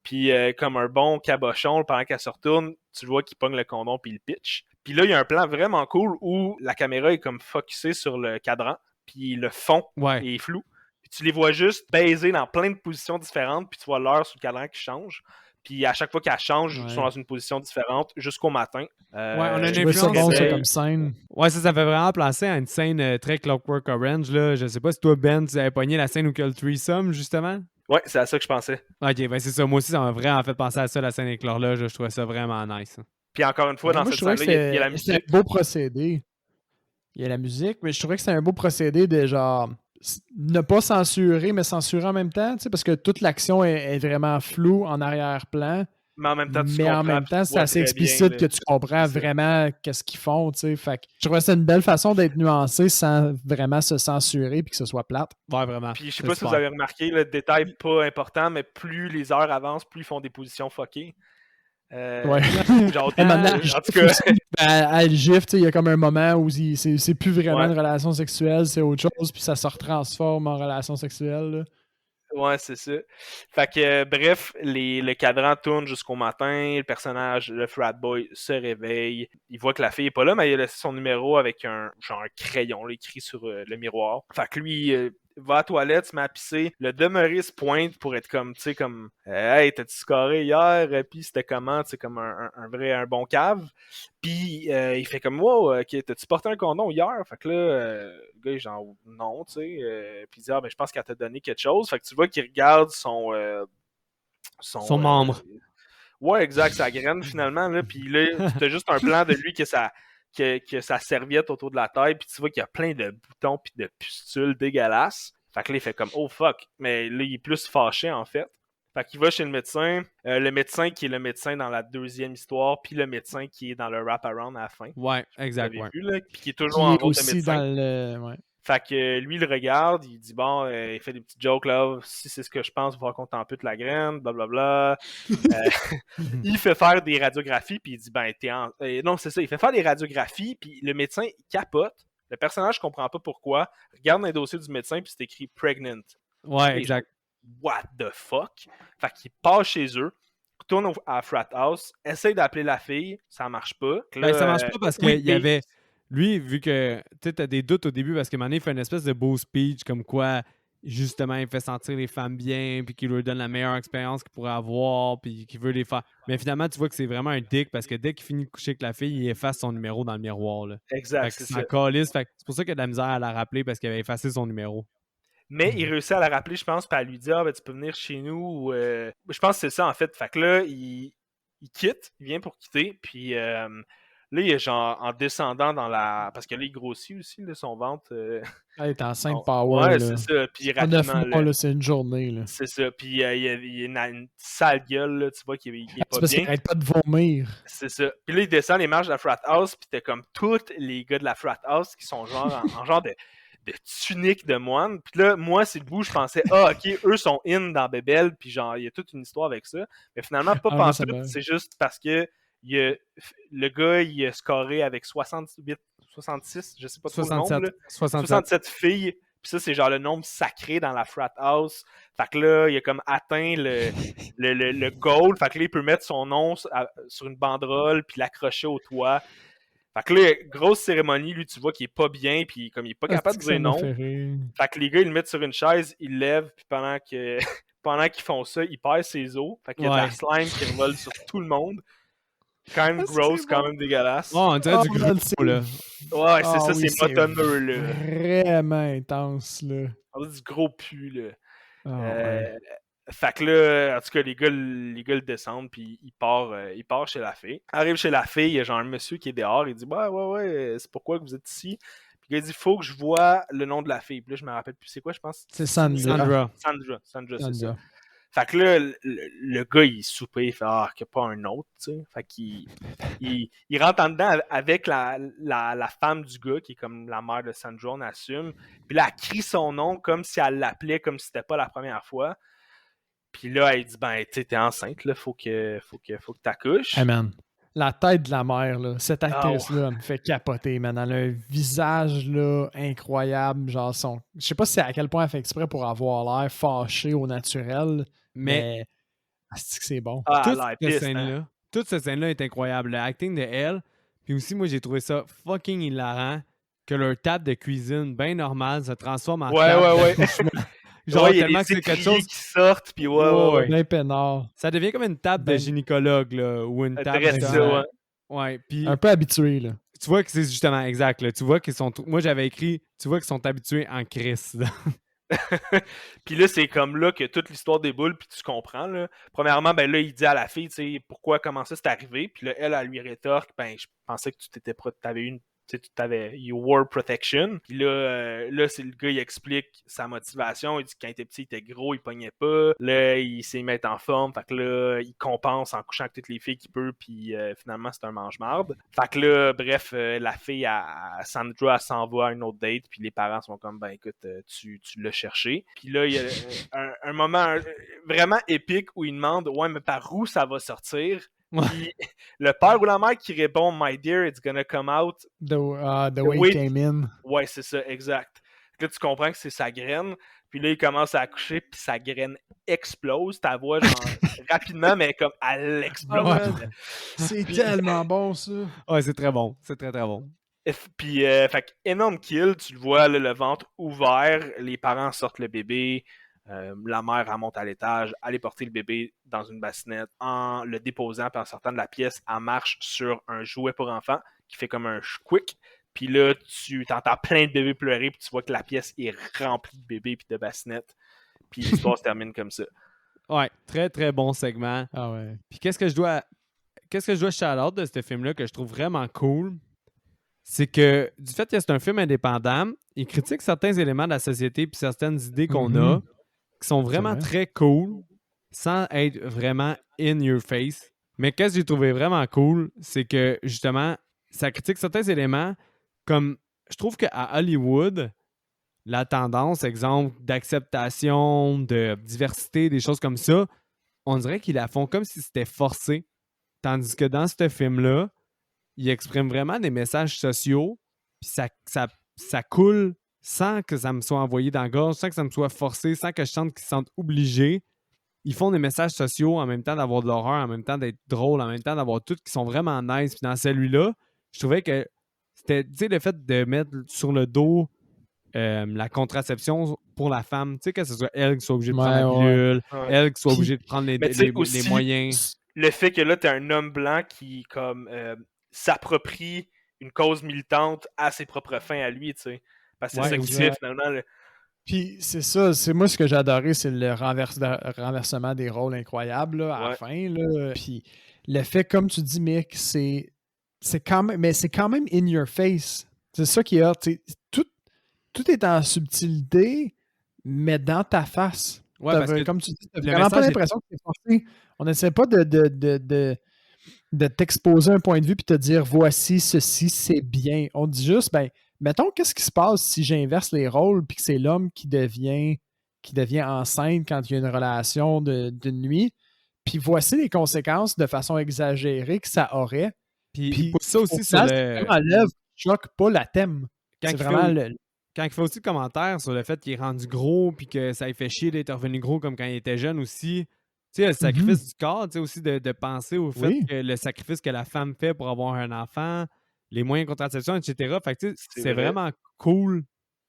puis comme un bon cabochon, pendant qu'elle se retourne, tu vois qu'il pogne le condom puis il pitch. Puis là il y a un plan vraiment cool où la caméra est comme focusée sur le cadran, puis le fond est flou, puis tu les vois juste baiser dans plein de positions différentes, puis tu vois l'heure sur le cadran qui change. Puis à chaque fois qu'elle change, ils sont dans une position différente jusqu'au matin. On a une Je trouvais ça influence. bon, ça, comme scène. Ouais, ça fait vraiment penser à une scène très Clockwork Orange. Là. Je sais pas si toi, Ben, tu avais pogné la scène où il y a le threesome, justement. Ouais, c'est à ça que je pensais. Ok, ben c'est ça. Moi aussi, ça m'a vraiment fait penser à ça, la scène avec l'horloge. Je trouvais ça vraiment nice. Puis encore une fois, dans cette scène-là, il y a la musique. C'est un beau procédé. Il y a la musique, mais je trouvais que c'est un beau procédé de genre ne pas censurer, mais censurer en même temps, tu sais, parce que toute l'action est vraiment floue en arrière-plan. Mais en même temps, c'est assez explicite que tu comprends vraiment qu'est-ce qu'ils font, tu sais. Fait que je trouvais que c'est une belle façon d'être nuancé sans vraiment se censurer puis que ce soit plate. Ouais, vraiment. Puis je sais pas si vous avez remarqué, le détail pas important, mais plus les heures avancent, plus ils font des positions fuckées. Ouais. Genre, maintenant, en tout cas, à le GIF, il y a comme un moment où c'est plus vraiment une relation sexuelle, c'est autre chose, puis ça se retransforme en relation sexuelle. Là. Ouais, c'est ça. Fait que, bref, le cadran tourne jusqu'au matin, le personnage, le frat boy, se réveille, il voit que la fille est pas là, mais il a laissé son numéro avec un crayon là, écrit sur le miroir. Fait que lui va à la toilette, se met à pisser, le demeuré se pointe pour être comme, tu sais, comme hey, t'as-tu scoré hier? Puis c'était comment? Tu sais, comme un bon cave. Puis il fait comme wow, ok, t'as-tu porté un condom hier? Fait que là, le gars est genre non, tu sais. Puis il dit ah ben je pense qu'elle t'a donné quelque chose. Fait que tu vois qu'il regarde son membre. Ouais, exact, sa graine finalement. Là, puis là, t'as juste un plan de lui que sa serviette autour de la taille, puis tu vois qu'il y a plein de boutons puis de pustules dégueulasses. Fait que là, il fait comme oh fuck. Mais là, il est plus fâché en fait. Fait qu'il va chez le médecin qui est le médecin dans la deuxième histoire, puis le médecin qui est dans le wrap-around à la fin. Ouais, exact. Vu, là, puis qui est toujours en rôle de médecin. Dans le... ouais. Fait que lui, il le regarde, il dit bon, il fait des petites jokes là, si c'est ce que je pense, il va falloir qu'on t'ampute la graine, blablabla. Il fait faire des radiographies, puis il dit ben, non, c'est ça, il fait faire des radiographies, puis le médecin il capote. Le personnage comprend pas pourquoi. Regarde dans les dossiers du médecin, puis c'est écrit pregnant. Ouais, exact. What the fuck? Fait qu'il passe chez eux, retourne à Frat House, essaye d'appeler la fille, ça marche pas. Là, ça marche pas parce qu'il y avait. Lui, vu que tu as des doutes au début, parce que Mané fait une espèce de beau speech comme quoi, justement, il fait sentir les femmes bien, puis qu'il leur donne la meilleure expérience qu'il pourrait avoir, puis qu'il veut les faire. Mais finalement, tu vois que c'est vraiment un dick, parce que dès qu'il finit de coucher avec la fille, il efface son numéro dans le miroir. Là. Exact, c'est ça. C'est pour ça qu'il a de la misère à la rappeler, parce qu'il avait effacé son numéro. Mais il réussit à la rappeler, je pense, puis à lui dire ah, ben, tu peux venir chez nous. Je pense que c'est ça, en fait. Fait que là, il quitte, il vient pour quitter, puis là, il est genre en descendant dans la. Parce que là, il grossit aussi, là, son ventre. Il est enceinte power. Ouais, là. c'est ça. Puis rapidement. 9 mois, là, c'est une journée. Là. C'est ça. Puis il a une sale gueule, là, tu vois qu'il est pas parce bien. qu'il arrête pas de vomir. C'est ça. Puis là, il descend les marches de la frat house, puis t'as comme tous les gars de la frat house qui sont genre en genre de tunique de moine. Puis là, moi, c'est le bout, je pensais, ok, eux sont in dans Bébel, puis genre, il y a toute une histoire avec ça. Mais finalement, pas pantoute, c'est juste parce que le gars, il a scoré avec 66, je sais pas trop 67, le nombre. Là. 67 filles. Puis ça, c'est genre le nombre sacré dans la frat house. Fait que là, il a comme atteint le goal. Fait que là, il peut mettre son nom sur une banderole puis l'accrocher au toit. Fait que là, grosse cérémonie, lui, tu vois qu'il est pas bien, puis comme il est pas capable de dire non. Fait que les gars, ils le mettent sur une chaise, ils le lèvent, puis pendant qu'ils font ça, ils perdent ses os. Fait qu'il y a de la slime qui revole sur tout le monde. Quand même gross, quand même dégueulasse. Oh, on dirait du gros, là. Ouais, c'est ça, c'est motonneux, là. Vraiment intense, là. On dirait du gros pu, là. Ouais. Fait que là, en tout cas, les gars le descendent, puis il part chez la fille. Arrive chez la fille, il y a genre un monsieur qui est dehors, il dit ouais, c'est pourquoi que vous êtes ici? Puis il dit faut que je vois le nom de la fille. Puis là, je me rappelle plus, c'est quoi, je pense? C'est Sandra. Sandra, c'est ça. Fait que là, le gars, il est soupé, il fait qu'il n'y a pas un autre, tu sais. Fait qu'il il rentre en dedans avec la femme du gars, qui est comme la mère de Sandra, on assume. Puis là, elle crie son nom comme si elle l'appelait, comme si c'était pas la première fois. Puis là, elle dit, ben, tu sais, t'es enceinte, là, faut que t'accouches. Hey man, La tête de la mère, là, cette actrice-là, elle me fait capoter, man. Elle a un visage là, incroyable. Genre, je sais pas si c'est à quel point elle fait exprès pour avoir l'air fâché au naturel, mais c'est bon. Ah, la piste, hein? Toute cette scène-là est incroyable. Le acting de elle, puis aussi, moi, j'ai trouvé ça fucking hilarant que leur table de cuisine, bien normale, se transforme en table d'accouchement. Genre, ouais, tellement que c'est quelque chose qui sortent, puis ouais. Plein peinard. Ça devient comme une table de gynécologue, là, ou une table de... Ouais, puis un peu habitué, là. Tu vois que c'est justement exact, là. Tu vois qu'ils sont... Moi, j'avais écrit, tu vois qu'ils sont habitués en crise. Puis là, c'est comme là que toute l'histoire déboule, puis tu comprends, là. Premièrement, ben là, il dit à la fille, tu sais, pourquoi, comment ça c'est arrivé, puis là, elle lui rétorque, ben, je pensais que tu t'avais une tu t'avais You wore protection. Puis là, c'est le gars, il explique sa motivation. Il dit que quand il était petit, il était gros, il pognait pas. Là, il s'est mis en forme. Fait que là, il compense en couchant avec toutes les filles qu'il peut. Puis finalement, c'est un mange-marde. Fait que là, bref, la fille, Sandra, elle s'en va à une autre date. Puis les parents sont comme, ben écoute, tu l'as cherché. Puis là, il y a un moment vraiment épique où il demande, ouais, mais par où ça va sortir? Puis le père ou la mère qui répond My dear, it's gonna come out the way it came in. Ouais, c'est ça, exact. Là, tu comprends que c'est sa graine. Puis là, il commence à accoucher, puis sa graine explose. Ta voix, genre, rapidement, mais comme elle explose. C'est tellement bon, ça. Ouais, c'est très bon. C'est très, très bon. Puis, fait énorme kill. Tu le vois, là, le ventre ouvert. Les parents sortent le bébé. La mère remonte à l'étage, aller porter le bébé dans une bassinette en le déposant, puis en sortant de la pièce, elle marche sur un jouet pour enfants qui fait comme un quick. Puis là, tu t'entends plein de bébés pleurer, puis tu vois que la pièce est remplie de bébés puis de bassinettes. Puis l'histoire se termine comme ça. Ouais, très très bon segment. Ah ouais. Puis qu'est-ce que je dois shout-out de ce film-là que je trouve vraiment cool, c'est que du fait que c'est un film indépendant, il critique certains éléments de la société puis certaines idées qu'on a qui sont vraiment très cool sans être vraiment in your face. Mais qu'est-ce que j'ai trouvé vraiment cool, c'est que justement, ça critique certains éléments comme je trouve qu'à Hollywood, la tendance, exemple, d'acceptation, de diversité, des choses comme ça, on dirait qu'ils la font comme si c'était forcé. Tandis que dans ce film-là, il exprime vraiment des messages sociaux, puis ça coule sans que ça me soit envoyé dans la gorge, sans que ça me soit forcé, sans que je sente qu'ils se sentent obligés. Ils font des messages sociaux en même temps d'avoir de l'horreur, en même temps d'être drôle, en même temps d'avoir tout qui sont vraiment nice. Puis dans celui-là, je trouvais que c'était, tu sais, le fait de mettre sur le dos la contraception pour la femme, tu sais, que ce soit elle qui soit obligée de prendre la pilule, elle qui soit obligée de prendre les moyens. Le fait que là, t'es un homme blanc qui, comme, s'approprie une cause militante à ses propres fins à lui, tu sais. Parce que c'est ça qui fait, finalement. Puis c'est ça, c'est moi ce que j'ai adoré, c'est le renversement des rôles incroyable là, à la fin. Là. Puis le fait, comme tu dis, Mick, c'est quand même, mais c'est quand même in your face. C'est ça qui est tout est en subtilité, mais dans ta face. Ouais, parce que comme tu dis, t'as vraiment pas l'impression que c'est forcé. On n'essaie pas de t'exposer un point de vue puis te dire voici ceci, c'est bien. On dit juste, ben, mettons, qu'est-ce qui se passe si j'inverse les rôles puis que c'est l'homme qui devient enceinte quand il y a une relation d'une nuit. Puis voici les conséquences de façon exagérée que ça aurait. Puis ça aussi sur c'est vraiment l'œuvre qui choque pas la thème. C'est vraiment quand il fait aussi le commentaire sur le fait qu'il est rendu gros puis que ça lui fait chier d'être revenu gros comme quand il était jeune aussi. Tu sais, le sacrifice du corps, tu sais, aussi de penser au fait que le sacrifice que la femme fait pour avoir un enfant, les moyens de contraception, etc. Fait que, tu sais, c'est vraiment cool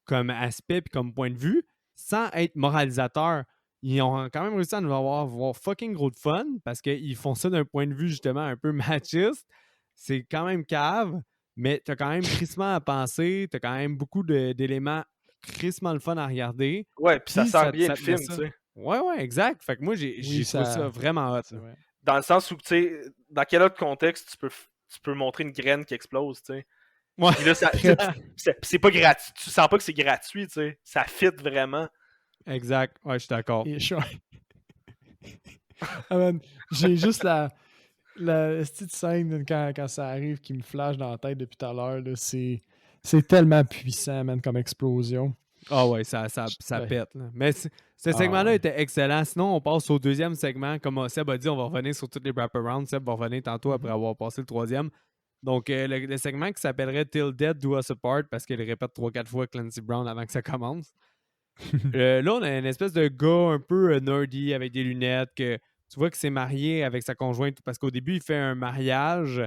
comme aspect puis comme point de vue, sans être moralisateur. Ils ont quand même réussi à nous avoir fucking gros de fun parce qu'ils font ça d'un point de vue justement un peu machiste. C'est quand même cave, mais t'as quand même crissement à penser, t'as quand même beaucoup d'éléments crissement le fun à regarder. Ouais, puis ça sert bien le film, tu sais. Ouais, exact. Fait que moi, j'ai trouvé ça vraiment hot. Dans le sens où, tu sais, dans quel autre contexte tu peux montrer une graine qui explose, tu sais. Ouais. Puis là, c'est pas gratuit. Tu sens pas que c'est gratuit, tu sais. Ça fit vraiment. Exact. Ouais, je suis d'accord. J'ai juste la petite scène quand ça arrive qui me flash dans la tête depuis tout à l'heure. C'est tellement puissant, man, comme explosion. Ah ouais, ça Ouais. pète. Là. Mais ce segment-là ouais. était excellent. Sinon, on passe au deuxième segment. Comme Seb a dit, on va revenir sur tous les wraparounds. Seb va revenir tantôt après avoir passé le troisième. Donc, le segment qui s'appellerait Till Death Do Us Apart, parce qu'il répète 3-4 fois Clancy Brown avant que ça commence. Là, on a une espèce de gars un peu nerdy avec des lunettes que tu vois qu'il s'est marié avec sa conjointe parce qu'au début, il fait un mariage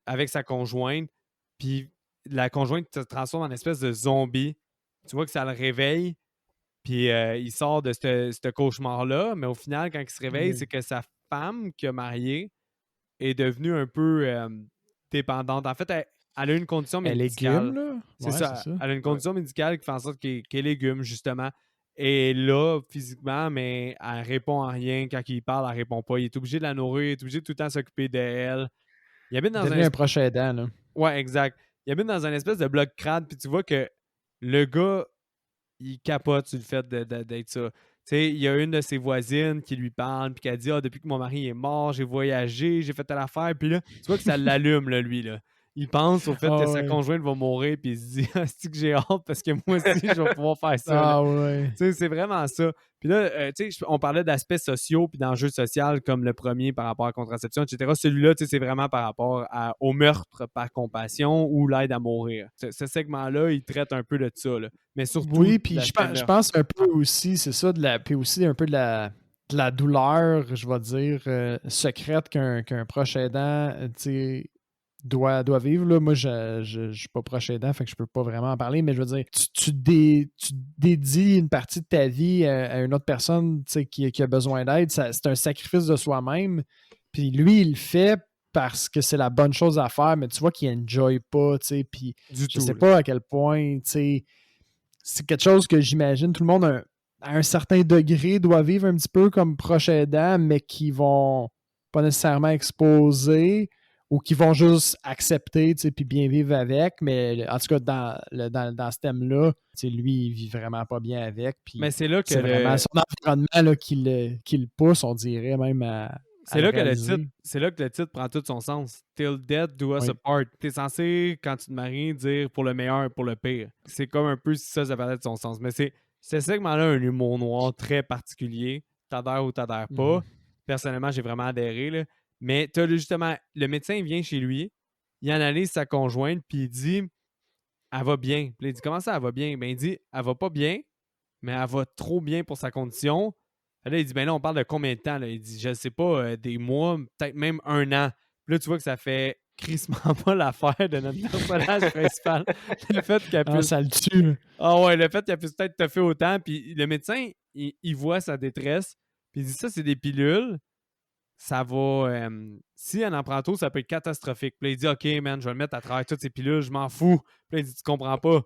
avec sa conjointe, puis la conjointe se transforme en espèce de zombie. Tu vois que ça le réveille, puis il sort de ce cauchemar-là, mais au final, quand il se réveille, c'est que sa femme qu'il a mariée est devenue un peu dépendante. En fait, elle a une condition Elle médicale. légume, là? C'est Ouais, ça. c'est ça. Elle a une condition médicale qui fait en sorte qu'elle est légume, justement. Et là, physiquement, mais elle répond à rien. Quand il parle, elle répond pas. Il est obligé de la nourrir, il est obligé de tout le temps s'occuper d'elle. Il habite dans Devenu un proche aidant, là. Ouais, exact. Il habite dans un espèce de bloc crade, puis tu vois que le gars, il capote sur le fait d'être ça. Tu sais, il y a une de ses voisines qui lui parle, puis qui a dit depuis que mon mari est mort, j'ai voyagé, j'ai fait telle affaire. Puis là, tu vois que ça l'allume, là, lui. Là. Il pense au fait que sa conjointe va mourir, puis il se dit c'est que j'ai hâte parce que moi aussi, je vais pouvoir faire ça. Là. ouais. Tu sais, c'est vraiment ça. Puis là, tu sais, on parlait d'aspects sociaux puis d'enjeux sociaux comme le premier par rapport à la contraception, etc. Celui-là, tu sais, c'est vraiment par rapport au meurtre par compassion ou l'aide à mourir. Ce segment-là, il traite un peu de ça, là. Mais surtout. Oui, puis je pense un peu aussi, c'est ça, puis aussi un peu de la douleur, je vais dire, secrète qu'un proche aidant, tu sais, doit vivre. Là. Moi, je suis pas proche aidant, fait que je peux pas vraiment en parler, mais je veux dire, tu dédies une partie de ta vie à une autre personne qui a besoin d'aide. C'est un sacrifice de soi-même. Puis lui, il le fait parce que c'est la bonne chose à faire, mais tu vois qu'il enjoy pas, tu sais, puis je sais pas à quel point, tu sais, c'est quelque chose que j'imagine tout le monde à un certain degré doit vivre un petit peu comme proche aidant, mais qui vont pas nécessairement exposer ou qui vont juste accepter puis bien vivre avec. Mais en tout cas, dans ce thème-là, lui, il vit vraiment pas bien avec. Mais c'est là que c'est vraiment son environnement là, qui le pousse, on dirait même à. C'est là que le titre prend tout son sens. Till death do us apart. T'es censé, quand tu te maries, dire pour le meilleur et pour le pire. C'est comme un peu si ça parlait de son sens. Mais c'est ce segment-là un humour noir très particulier. T'adhères ou t'adhères pas. Personnellement, j'ai vraiment adhéré. Là. Mais t'as justement, le médecin vient chez lui, il analyse sa conjointe, puis il dit elle va bien. Puis il dit comment ça, elle va bien? Ben, il dit elle va pas bien, mais elle va trop bien pour sa condition. Là, il dit, ben là, on parle de combien de temps? Là? Il dit, je ne sais pas, des mois, peut-être même 1 an. Puis là, tu vois que ça fait crissement pas l'affaire de notre personnage principal. Le fait qu'elle puisse... ça le tue. Ah ouais, le fait qu'elle puisse peut-être te faire autant. Puis le médecin, il voit sa détresse. Puis il dit, ça, c'est des pilules. Ça va... si elle en prend trop, ça peut être catastrophique. Puis là, il dit, OK, man, je vais le mettre à travers toutes ces pilules, je m'en fous. Puis là, il dit, tu comprends pas.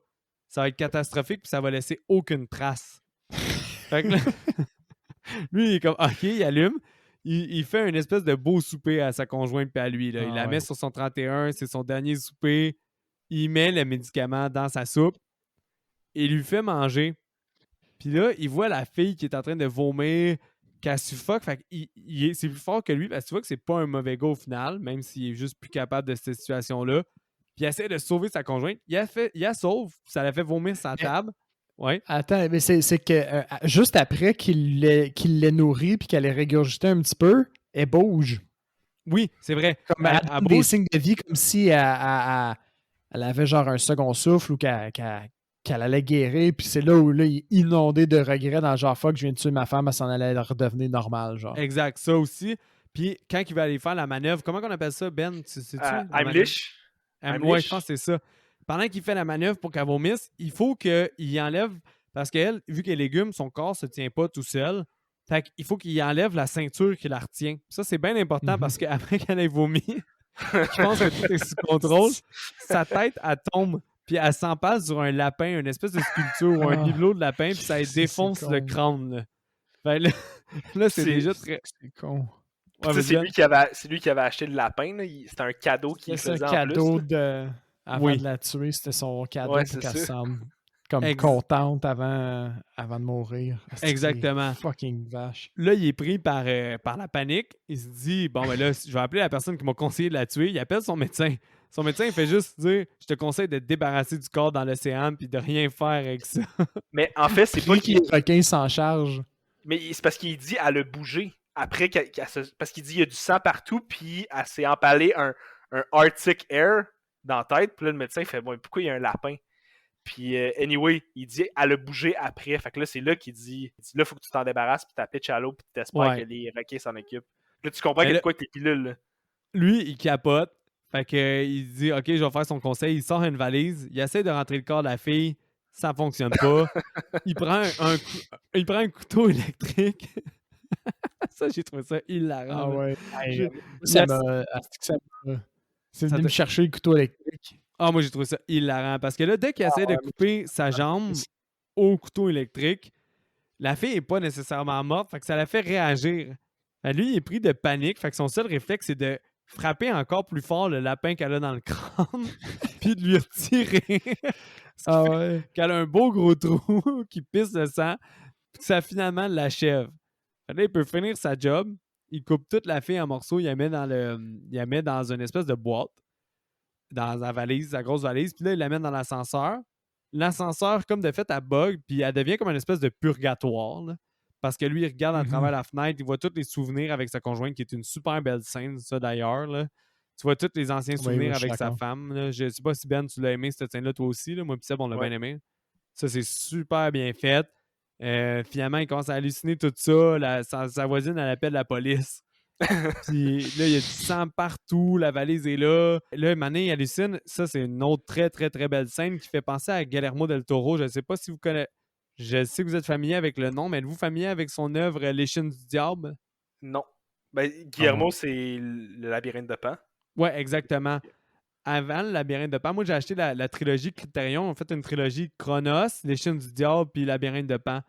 Ça va être catastrophique, puis ça va laisser aucune trace. Fait que là... Lui, il est comme, OK, il allume. Il fait une espèce de beau souper à sa conjointe et à lui. Là. Il la met sur son 31, c'est son dernier souper. Il met le médicament dans sa soupe et lui fait manger. Puis là, il voit la fille qui est en train de vomir, qu'elle suffoque. Fait c'est plus fort que lui parce que tu vois que c'est pas un mauvais gars au final, même s'il est juste plus capable de cette situation-là. Puis il essaie de sauver sa conjointe. Il la sauve, ça la fait vomir sa table. Ouais. Attends, mais c'est que juste après qu'il l'ait nourri puis qu'elle ait régurgité un petit peu, elle bouge. Oui, c'est vrai. Comme elle donne des signes de vie comme si elle avait genre un second souffle ou qu'elle allait guérir. Puis c'est là où là, il est inondé de regrets dans le genre fuck, je viens de tuer ma femme, elle s'en allait redevenir normale. Genre. Exact, ça aussi. Puis quand il va aller faire la manœuvre, comment on appelle ça, Ben? Heimlich. Ouais, je pense que c'est ça. Pendant qu'il fait la manœuvre pour qu'elle vomisse, il faut qu'il enlève, parce qu'elle, vu qu'elle est légume, son corps se tient pas tout seul. Fait qu'il faut qu'il enlève la ceinture qui la retient. Ça, c'est bien important parce qu'après qu'elle ait vomi, je pense que tout est sous contrôle. Sa tête, elle tombe, puis elle s'empale sur un lapin, une espèce de sculpture ou un bibelot de lapin, puis ça défonce le crâne. Là. Fait là c'est déjà très... C'est con. Ouais, c'est lui qui avait acheté le lapin. C'était un cadeau qu'il faisait en plus. C'est un cadeau avant de la tuer. C'était son cadeau pour qu'elle se sente comme contente avant de mourir. Exactement. Fucking vache. Là, il est pris par la panique. Il se dit, bon, ben là, je vais appeler la personne qui m'a conseillé de la tuer. Il appelle son médecin. Son médecin, il fait juste dire, je te conseille de te débarrasser du corps dans l'océan puis de rien faire avec ça. Mais en fait, c'est pas qu'il les requins s'en charge. Mais c'est parce qu'il dit elle a bougé. Après, parce qu'il dit il y a du sang partout, puis elle s'est empalée un Arctic Air dans la tête. Puis là, le médecin, il fait, bon, pourquoi il y a un lapin? Puis, anyway, il dit elle a bougé après. Fait que là, c'est là qu'il dit là, il faut que tu t'en débarrasses, puis t'appelles à l'eau, puis t'espères que les requins s'en occupent. Là, tu comprends qu'il y a quoi avec les pilules, là. Lui, il capote. Fait que il dit OK, je vais faire son conseil. Il sort une valise. Il essaie de rentrer le corps de la fille. Ça fonctionne pas. Il prend un couteau électrique. Ça, j'ai trouvé ça hilarant. Ah ouais. C'est Ça venu me chercher le couteau électrique. Ah, moi, j'ai trouvé ça hilarant. Parce que là, dès qu'il essaie de couper sa jambe au couteau électrique, la fille n'est pas nécessairement morte. Fait que ça la fait réagir. Lui, il est pris de panique. Fait que son seul réflexe, c'est de frapper encore plus fort le lapin qu'elle a dans le crâne puis de lui retirer. Ah ouais. Qu'elle a un beau gros trou qui pisse le sang puis que ça finalement l'achève. Là, il peut finir sa job. Il coupe toute la fille en morceaux. Il la met dans une espèce de boîte. Dans la valise, la grosse valise. Puis là, il l'amène dans l'ascenseur. L'ascenseur, comme de fait, elle bug. Puis elle devient comme une espèce de purgatoire. Là. Parce que lui, il regarde à travers la fenêtre. Il voit tous les souvenirs avec sa conjointe, qui est une super belle scène, ça d'ailleurs. Là. Tu vois tous les anciens souvenirs avec sa femme. Là. Je sais pas si Ben, tu l'as aimé cette scène-là toi aussi. Là. Moi et Seb, on l'a bien aimé. Ça, c'est super bien fait. Finalement, il commence à halluciner tout ça. Sa voisine, elle appelle la police. Puis là, il y a du sang partout. La valise est là. Là, Mané, il hallucine. Ça, c'est une autre très, très, très belle scène qui fait penser à Guillermo del Toro. Je ne sais pas si vous connaissez. Je sais que vous êtes familier avec le nom, mais êtes-vous familier avec son œuvre Les Chines du Diable? Non. Ben, Guillermo, c'est le labyrinthe de Pan. Ouais, exactement. Avant le labyrinthe de Pan, moi j'ai acheté la trilogie Criterion. On fait une trilogie Chronos, Les Chines du Diable, puis Labyrinthe de Pan.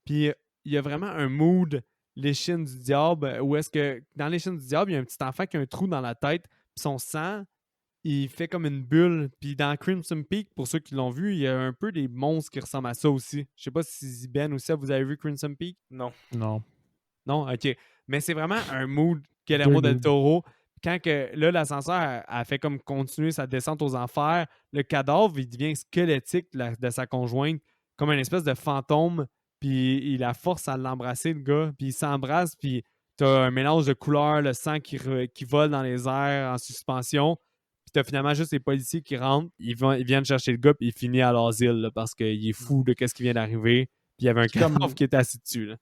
Puis il y a vraiment un mood Les Chines du Diable où est-ce que dans Les Chines du Diable, il y a un petit enfant qui a un trou dans la tête, puis son sang, il fait comme une bulle. Puis dans Crimson Peak, pour ceux qui l'ont vu, il y a un peu des monstres qui ressemblent à ça aussi. Je sais pas si Ben ou ça, vous avez vu Crimson Peak? Non. Non. Non? OK. Mais c'est vraiment un mood Guillermo del Toro. Quand là, l'ascenseur a fait comme continuer sa descente aux enfers, le cadavre, il devient squelettique de sa conjointe, comme une espèce de fantôme, puis il la force à l'embrasser, le gars, puis il s'embrasse, puis t'as un mélange de couleurs, le sang qui vole dans les airs en suspension, puis t'as finalement juste les policiers qui rentrent, ils viennent chercher le gars, puis il finit à l'asile, là, parce qu'il est fou de ce qui vient d'arriver, puis il y avait un cadavre qui était assis dessus, là.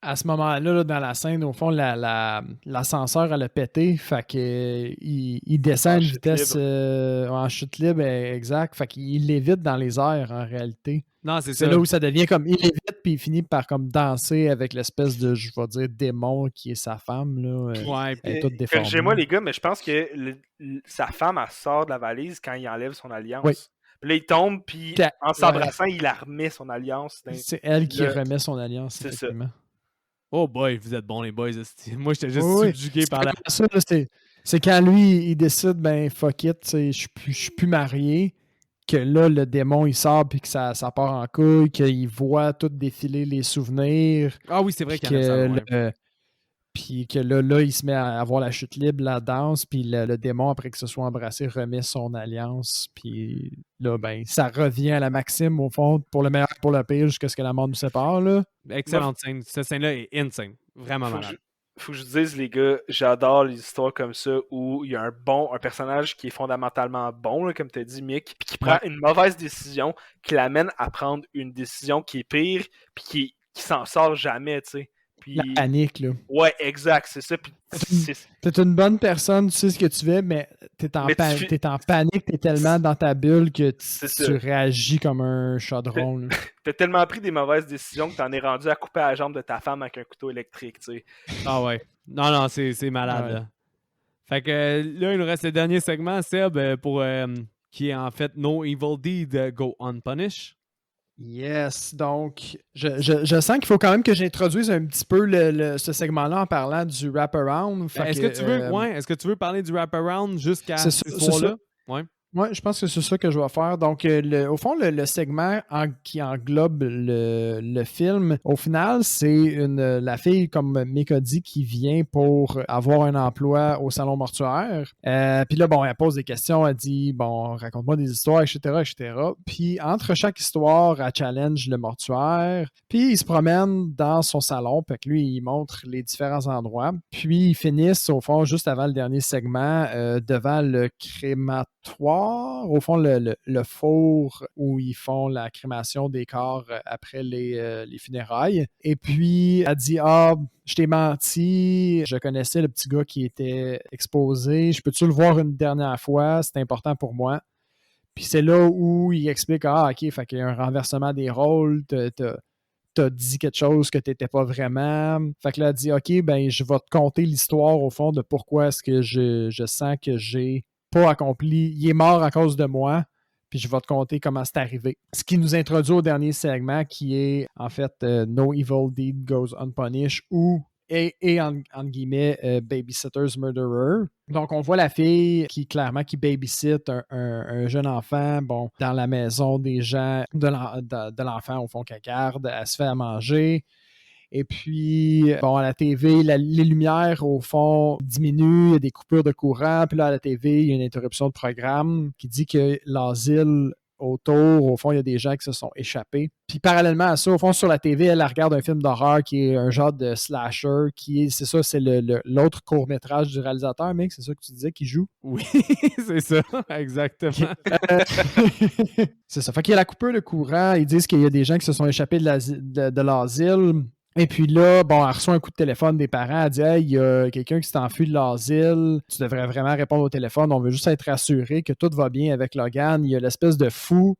À ce moment-là, là, dans la scène, au fond, l'ascenseur, elle a pété. Fait qu'il descend à une vitesse en chute libre, exact. Fait qu'il l'évite dans les airs, en réalité. Non, c'est ça. là où ça devient comme il l'évite, puis il finit par comme danser avec l'espèce de, je vais dire, démon qui est sa femme. Là. Ouais, elle est toute déformée. Corrigez-moi, les gars, mais je pense que sa femme, elle sort de la valise quand il enlève son alliance. Oui. Puis là, il tombe, puis en s'embrassant, il la remet son alliance. C'est elle qui remet son alliance, c'est effectivement. Ça. Oh boy, vous êtes bons les boys. Moi, j'étais juste subjugué par la... Ça, c'est quand lui, il décide, ben fuck it, je suis plus marié, que là, le démon, il sort puis que ça part en couille, qu'il voit tout défiler les souvenirs. Ah oui, c'est vrai qu'il y en a ça. Puis que là, il se met à avoir la chute libre, la danse, puis le démon, après que ce soit embrassé, remet son alliance. Puis là, ben, ça revient à la maxime, au fond, pour le meilleur, pour le pire, jusqu'à ce que la mort nous sépare. Là. Excellente scène. Cette scène-là est insane. Vraiment malade. Faut que je vous dise, les gars, j'adore les histoires comme ça où il y a un personnage qui est fondamentalement bon, là, comme tu as dit, Mick, puis qui prend une mauvaise décision, qui l'amène à prendre une décision qui est pire, puis qui s'en sort jamais, tu sais. Puis... La panique, là. Ouais, exact, c'est ça. Puis t'es une bonne personne, tu sais ce que tu fais, mais t'es en panique, t'es tellement dans ta bulle que tu réagis comme un chaudron. T'as tellement pris des mauvaises décisions que t'en es rendu à couper la jambe de ta femme avec un couteau électrique, tu sais. Ah ouais. Non, c'est malade, là. Fait que là, il nous reste le dernier segment, Seb, qui est en fait No Evil Deed Go Unpunished. Yes, donc je sens qu'il faut quand même que j'introduise un petit peu ce segment-là en parlant du wraparound. Est-ce que tu veux parler du wraparound jusqu'à ce soir-là? Ouais. Oui, je pense que c'est ça que je vais faire. Donc, au fond, le segment qui englobe le film, au final, c'est la fille, comme Mick a dit, qui vient pour avoir un emploi au salon mortuaire. Puis là, bon, elle pose des questions, elle dit, bon, raconte-moi des histoires, etc., etc. Puis, entre chaque histoire, elle challenge le mortuaire. Puis, il se promène dans son salon, puis lui, il montre les différents endroits. Puis, ils finissent, au fond, juste avant le dernier segment, devant le crématoire. Au fond, le four où ils font la crémation des corps après les funérailles. Et puis, elle dit, ah, je t'ai menti, je connaissais le petit gars qui était exposé, je peux-tu le voir une dernière fois, c'est important pour moi. Puis c'est là où il explique, ah, ok, fait qu'il y a un renversement des rôles, t'as dit quelque chose que t'étais pas vraiment. Fait que là, elle dit, ok, ben, je vais te conter l'histoire, au fond, de pourquoi est-ce que je sens que j'ai pas accompli. Il est mort à cause de moi, puis je vais te conter comment c'est arrivé. Ce qui nous introduit au dernier segment, qui est, en fait, No Evil Deed Goes Unpunished, ou entre guillemets, Babysitter's Murderer. Donc, on voit la fille qui babysit un jeune enfant, bon, dans la maison des gens, de l'enfant, au fond, qu'elle garde. Elle se fait à manger. Et puis, bon, à la TV, les lumières, au fond, diminuent, il y a des coupures de courant. Puis là, à la TV, il y a une interruption de programme qui dit que l'asile autour, au fond, il y a des gens qui se sont échappés. Puis parallèlement à ça, au fond, sur la TV, elle regarde un film d'horreur qui est un genre de slasher, c'est ça, c'est l'autre court-métrage du réalisateur, mec, c'est ça que tu disais, qui joue? Oui, c'est ça, exactement. C'est ça. Fait qu'il y a la coupure de courant, ils disent qu'il y a des gens qui se sont échappés de l'asile. Et puis là, bon, elle reçoit un coup de téléphone des parents. Elle dit, hey, il y a quelqu'un qui s'est enfui de l'asile. Tu devrais vraiment répondre au téléphone. On veut juste être assuré que tout va bien avec Logan. Il y a l'espèce de fou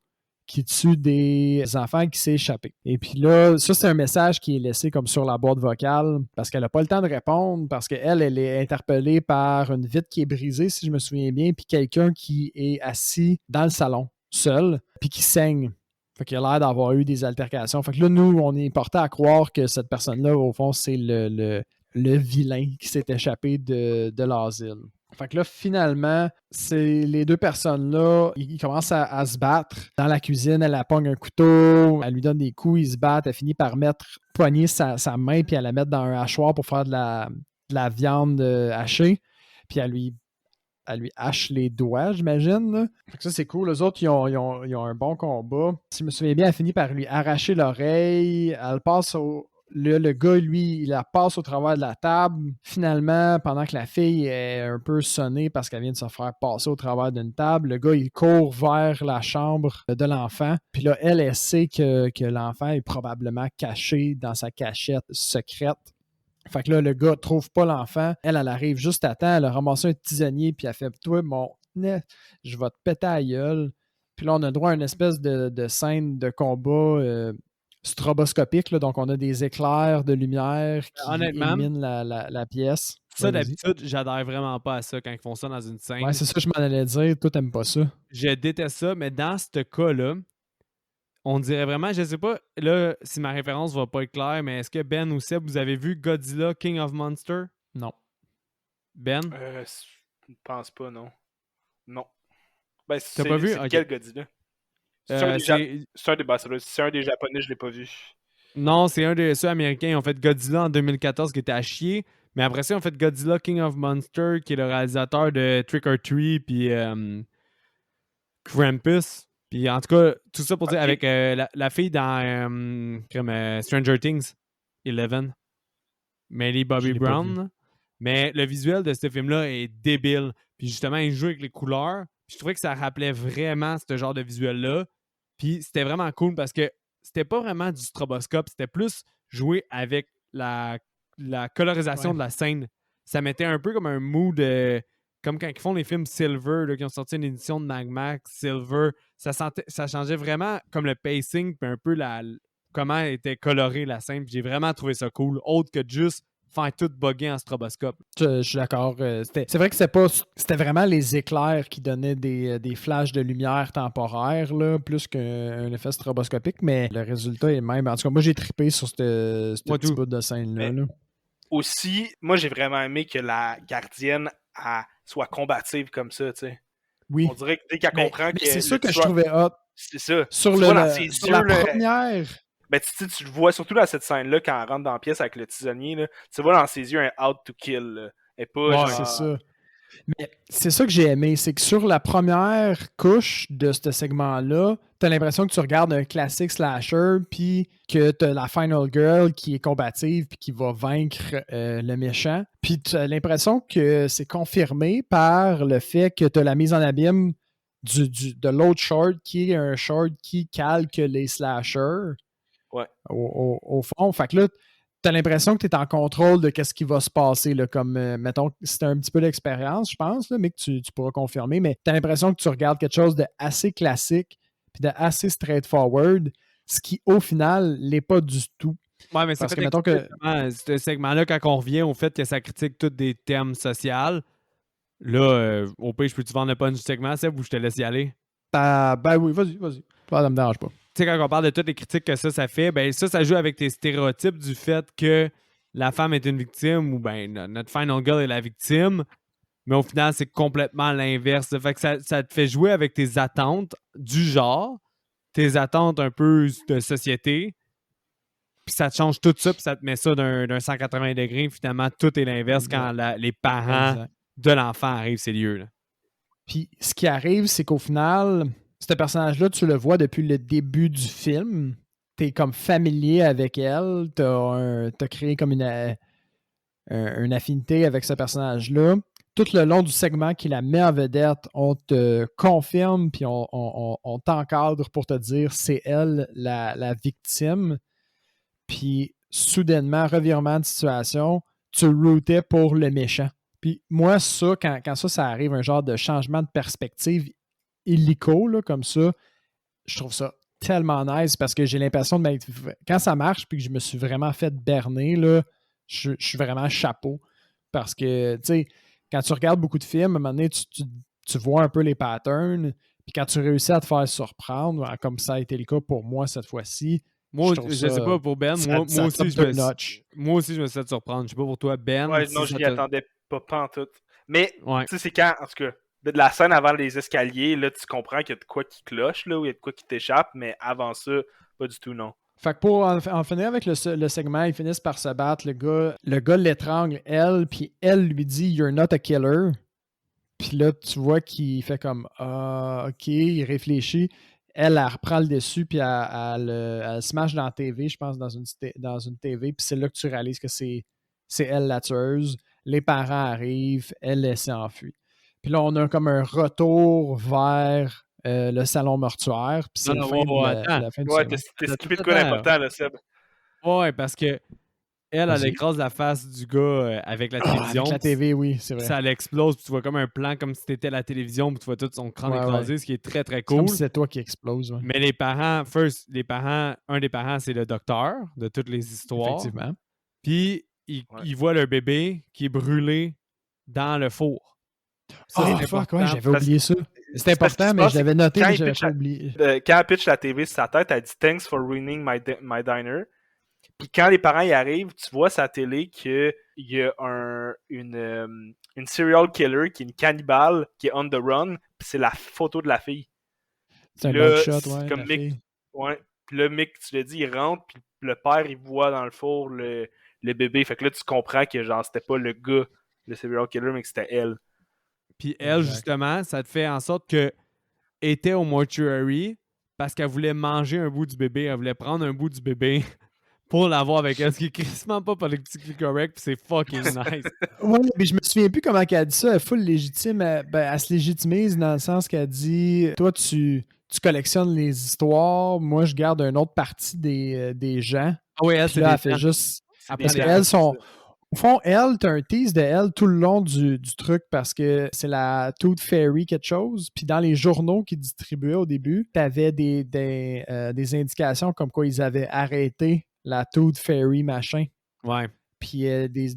qui tue des enfants qui s'est échappé. Et puis là, ça, c'est un message qui est laissé comme sur la boîte vocale parce qu'elle n'a pas le temps de répondre, parce qu'elle est interpellée par une vitre qui est brisée, si je me souviens bien, puis quelqu'un qui est assis dans le salon, seul, puis qui saigne. Fait qu'il a l'air d'avoir eu des altercations. Fait que là, nous, on est porté à croire que cette personne-là, au fond, c'est le vilain qui s'est échappé de l'asile. Fait que là, finalement, c'est les deux personnes-là, ils commencent à se battre. Dans la cuisine, elle pogne un couteau, elle lui donne des coups, ils se battent, elle finit par poigner sa main, puis elle la met dans un hachoir pour faire de la viande hachée. Puis elle lui hache les doigts, j'imagine. Là. Fait que ça, c'est cool. Les autres, ils ont un bon combat. Si je me souviens bien, elle finit par lui arracher l'oreille. Elle passe le gars, lui, il la passe au travers de la table. Finalement, pendant que la fille est un peu sonnée parce qu'elle vient de se faire passer au travers d'une table, le gars, il court vers la chambre de l'enfant. Puis là, elle sait que l'enfant est probablement caché dans sa cachette secrète. Fait que là, le gars trouve pas l'enfant. Elle arrive juste à temps. Elle a ramassé un tisonnier, puis elle fait « Toi, je vais te péter à la gueule. » Puis là, on a droit à une espèce de scène de combat stroboscopique. Là. Donc, on a des éclairs de lumière qui illuminent la pièce. Ça, ouais, d'habitude, j'adhère vraiment pas à ça quand ils font ça dans une scène. Ouais, c'est ça que je m'en allais dire. Toi, t'aimes pas ça. Je déteste ça, mais dans ce cas-là, on dirait vraiment, je sais pas, là, si ma référence va pas être claire, mais est-ce que Ben ou Seb, vous avez vu Godzilla King of Monsters? Non. Ben? Je pense pas, non. Non. Ben, t'as pas vu? C'est quel Godzilla? C'est un des Japonais, je l'ai pas vu. Non, c'est un de ceux américains. Ils ont fait Godzilla en 2014 qui était à chier. Mais après ça, ils ont fait Godzilla King of Monsters, qui est le réalisateur de Trick or Treat, puis Krampus. Puis en tout cas, tout ça pour dire avec la fille dans Stranger Things, Eleven, Millie Bobby Brown. Mais le visuel de ce film-là est débile. Puis justement, il joue avec les couleurs. Puis je trouvais que ça rappelait vraiment ce genre de visuel-là. Puis c'était vraiment cool parce que c'était pas vraiment du stroboscope, c'était plus jouer avec la colorisation de la scène. Ça mettait un peu comme un mood comme quand ils font les films Silver, là, qui ont sorti une édition de Mad Max, Silver. Ça changeait vraiment comme le pacing puis un peu comment était colorée la scène. Puis j'ai vraiment trouvé ça cool, autre que juste faire tout bugger en stroboscope. Je suis d'accord. C'est vrai que c'était vraiment les éclairs qui donnaient des flashs de lumière temporaires, là, plus qu'un effet stroboscopique, mais le résultat est le même. En tout cas, moi, j'ai trippé sur ce petit bout de scène-là. Là. Aussi, moi, j'ai vraiment aimé que la gardienne soit combative comme ça, tu sais. Oui. On dirait que dès qu'elle comprend que c'est ça le que je tueur- trouvais hot. C'est ça. Sur, Tu le, vois dans le- ses sur yeux, la là, première... ben, tu le vois surtout dans cette scène-là, quand elle rentre dans la pièce avec le tisonnier, là, tu vois dans ses yeux un out to kill. Là. Elle est pas Ouais, genre... C'est ça. Mais c'est ça que j'ai aimé, c'est que sur la première couche de ce segment-là, t'as l'impression que tu regardes un classique slasher, puis que t'as la final girl qui est combative, puis qui va vaincre le méchant. Puis t'as l'impression que c'est confirmé par le fait que t'as la mise en abîme de l'autre short, qui est un short qui calque les slashers Ouais. au fond. Fait que là, t'as l'impression que tu es en contrôle de ce qui va se passer. Là, comme, mettons, c'est un petit peu d'expérience, je pense, là, mais que tu pourras confirmer. Mais tu as l'impression que tu regardes quelque chose de assez classique puis de assez straightforward, ce qui, au final, l'est pas du tout. Ouais, mais c'est Parce fait que, mettons que. ce segment-là, quand on revient au fait que ça critique tous des thèmes sociaux, là, au pire, je peux-tu vendre le punch du segment, Seb, ou je te laisse y aller? Ben oui, vas-y. Ça me dérange pas. Tu sais, quand on parle de toutes les critiques que ça fait, ben ça joue avec tes stéréotypes du fait que la femme est une victime ou ben notre final girl est la victime, mais au final, c'est complètement l'inverse. Fait que ça te fait jouer avec tes attentes du genre, tes attentes un peu de société, puis ça te change tout ça, puis ça te met ça d'un 180 degrés. Finalement, tout est l'inverse quand les parents Exact. de l'enfant arrivent ces lieux-là. Puis ce qui arrive, c'est qu'au final, ce personnage-là, tu le vois depuis le début du film. T'es comme familier avec elle. T'as créé comme une affinité avec ce personnage-là. Tout le long du segment qui la met en vedette, on te confirme puis on t'encadre pour te dire c'est elle la victime. Puis soudainement, revirement de situation, tu rootais pour le méchant. Puis moi, ça, quand ça arrive, un genre de changement de perspective illico, là, comme ça, je trouve ça tellement nice parce que j'ai l'impression de m'être... Quand ça marche puis que je me suis vraiment fait berner, là, je suis vraiment chapeau. Parce que, tu sais, quand tu regardes beaucoup de films, à un moment donné, tu vois un peu les patterns. Puis quand tu réussis à te faire surprendre, comme ça a été le cas pour moi cette fois-ci, Moi, je je sais pas pour Ben, moi aussi, je me suis fait surprendre. Je sais pas pour toi, Ben. Ouais, si non, je ça m'y te- attendais pas en tout. Mais, Ouais. tu sais, c'est quand, en tout cas, de la scène avant les escaliers, là, tu comprends qu'il y a de quoi qui cloche, là, ou il y a de quoi qui t'échappe, mais avant ça, pas du tout, non. Fait que pour en finir avec le segment, ils finissent par se battre. Le gars l'étrangle, elle, puis elle lui dit « You're not a killer ». Puis là, tu vois qu'il fait comme « Ah, OK », il réfléchit. Elle reprend le dessus, puis elle smash dans la TV, je pense, dans une TV. Puis c'est là que tu réalises que c'est elle la tueuse. Les parents arrivent, elle s'enfuit. Puis là, on a comme un retour vers le salon mortuaire. Puis c'est la fin du Ouais, segment. t'es skippé de quoi d'important, là, Seb. Ouais, parce que elle écrase la face du gars avec la télévision. Avec la TV, oui, c'est vrai. Ça l'explose, puis tu vois comme un plan comme si c'était la télévision, puis tu vois tout son crâne écrasé, ce qui est très, très cool. C'est comme si c'est toi qui explose. Ouais. Mais les parents, un des parents, c'est le docteur de toutes les histoires. Effectivement. Puis, ils voient leur bébé qui est brûlé dans le four. Ça, c'est important. Ouais, j'avais oublié ça. C'était important, mais je l'avais noté, mais j'avais pas oublié. Quand elle pitch la TV sur sa tête, elle dit « Thanks for ruining my diner ». Puis quand les parents y arrivent, tu vois sur la télé qu'il y a une serial killer qui est une cannibale qui est on the run, puis c'est la photo de la fille. C'est un bon shot, ouais. Comme Mick, ouais. Puis là, Mick, tu l'as dit, il rentre, puis le père, il voit dans le four le bébé. Fait que là, tu comprends que genre c'était pas le gars, le serial killer, mais que c'était elle. Puis elle, justement, ça te fait en sorte que était au mortuary parce qu'elle voulait manger un bout du bébé, elle voulait prendre un bout du bébé pour l'avoir avec elle, ce qui est quasiment pas politiquement correct, puis c'est fucking nice. Ouais, mais je me souviens plus comment elle a dit ça. Elle est full légitime. Elle se légitimise dans le sens qu'elle dit « Toi, tu collectionnes les histoires. Moi, je garde une autre partie des gens. » Ah oui, elle, c'est là, elle fait juste... Parce qu'elles sont... Au fond, elle, t'as un tease de elle tout le long du truc parce que c'est la Tooth Fairy quelque chose. Puis dans les journaux qu'ils distribuaient au début, t'avais des indications comme quoi ils avaient arrêté la Tooth Fairy machin. Ouais. Puis des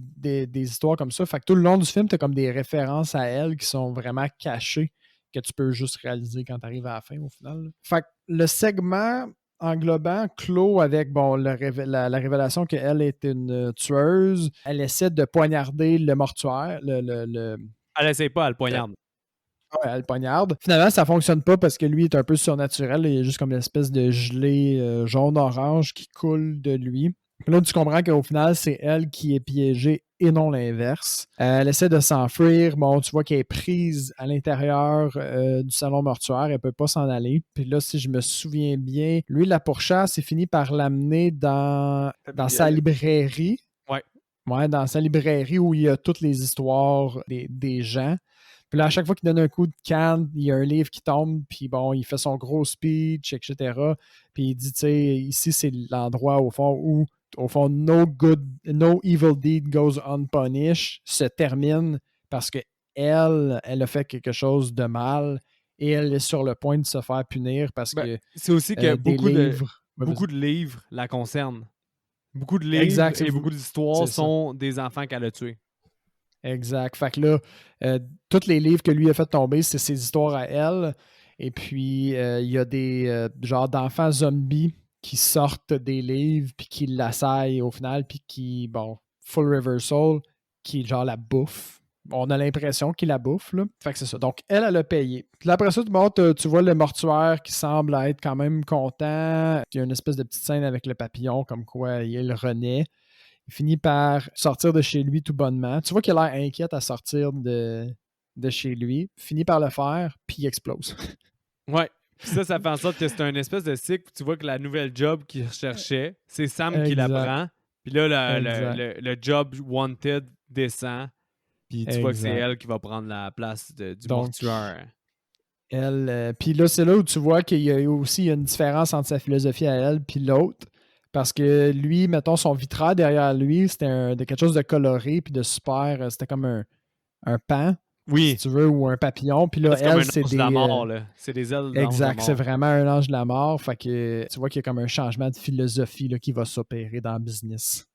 histoires comme ça. Fait que tout le long du film, t'as comme des références à elle qui sont vraiment cachées que tu peux juste réaliser quand t'arrives à la fin au final. Fait que le segment englobant clos avec la révélation qu'elle est une tueuse. Elle essaie de poignarder le mortuaire. Elle essaie pas, elle poignarde. Ouais, elle le poignarde. Finalement, ça fonctionne pas parce que lui est un peu surnaturel. Il y a juste comme une espèce de gelée jaune-orange qui coule de lui. Puis là, tu comprends qu'au final, c'est elle qui est piégée et non l'inverse. Elle essaie de s'enfuir. Bon, tu vois qu'elle est prise à l'intérieur du salon mortuaire. Elle peut pas s'en aller. Puis là, si je me souviens bien, lui, la pourchasse, c'est fini par l'amener dans sa librairie. Ouais, dans sa librairie où il y a toutes les histoires des gens. Puis là, à chaque fois qu'il donne un coup de canne, il y a un livre qui tombe, puis bon, il fait son gros speech, etc. Puis il dit, tu sais, ici, c'est l'endroit, au fond, no evil deed goes unpunished se termine parce que elle a fait quelque chose de mal et elle est sur le point de se faire punir parce que c'est aussi que beaucoup livres... de livres la concernent. Beaucoup de livres exact, et beaucoup d'histoires sont des enfants qu'elle a tués. Exact. Fait que là, tous les livres que lui a fait tomber, c'est ses histoires à elle. Et puis, il y a des genres d'enfants zombies qui sortent des livres puis qui l'assaillent au final, puis qui, bon, full reversal, qui genre la bouffe. On a l'impression qu'il la bouffe, là. Fait que c'est ça. Donc, elle a payé. Puis après ça, bon, tu vois le mortuaire qui semble être quand même content. Il y a une espèce de petite scène avec le papillon, comme quoi il renaît. Il finit par sortir de chez lui tout bonnement. Tu vois qu'il a l'air inquiète à sortir de chez lui. Finit par le faire, puis il explose. Ouais. Puis ça fait en sorte que c'est un espèce de cycle. Tu vois que la nouvelle job qu'il recherchait, c'est Sam qui la prend. Puis là, le job wanted descend. Puis tu vois que c'est elle qui va prendre la place du mortuaire. Puis là, c'est là où tu vois qu'il y a aussi une différence entre sa philosophie à elle puis l'autre. Parce que lui, mettons, son vitrail derrière lui, c'était quelque chose de coloré puis de super. C'était comme un pan, si tu veux, ou un papillon. Puis là, c'est comme un ange de la mort, là. C'est des ailes d'ange de la mort. Exact, c'est vraiment un ange de la mort. Fait que tu vois qu'il y a comme un changement de philosophie là, qui va s'opérer dans le business.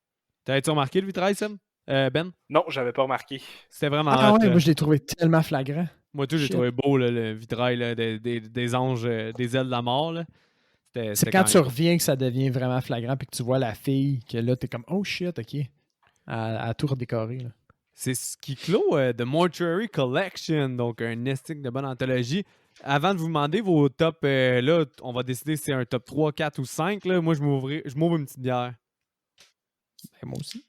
T'avais-tu remarqué le vitrail, Sam? Ben? Non, j'avais pas remarqué. C'était vraiment hot, ouais, moi, je l'ai trouvé tellement flagrant. Moi, tout, j'ai trouvé beau, là, le vitrail là, des anges, des ailes de la mort, là. C'est quand tu reviens que ça devient vraiment flagrant puis que tu vois la fille, que là, t'es comme « Oh shit, OK ». À tout redécorer. C'est ce qui clôt The Mortuary Collection, donc un nesting de bonne anthologie. Avant de vous demander vos tops, là, on va décider si c'est un top 3, 4 ou 5. Là. Moi, je m'ouvre une petite bière. Ben, moi aussi.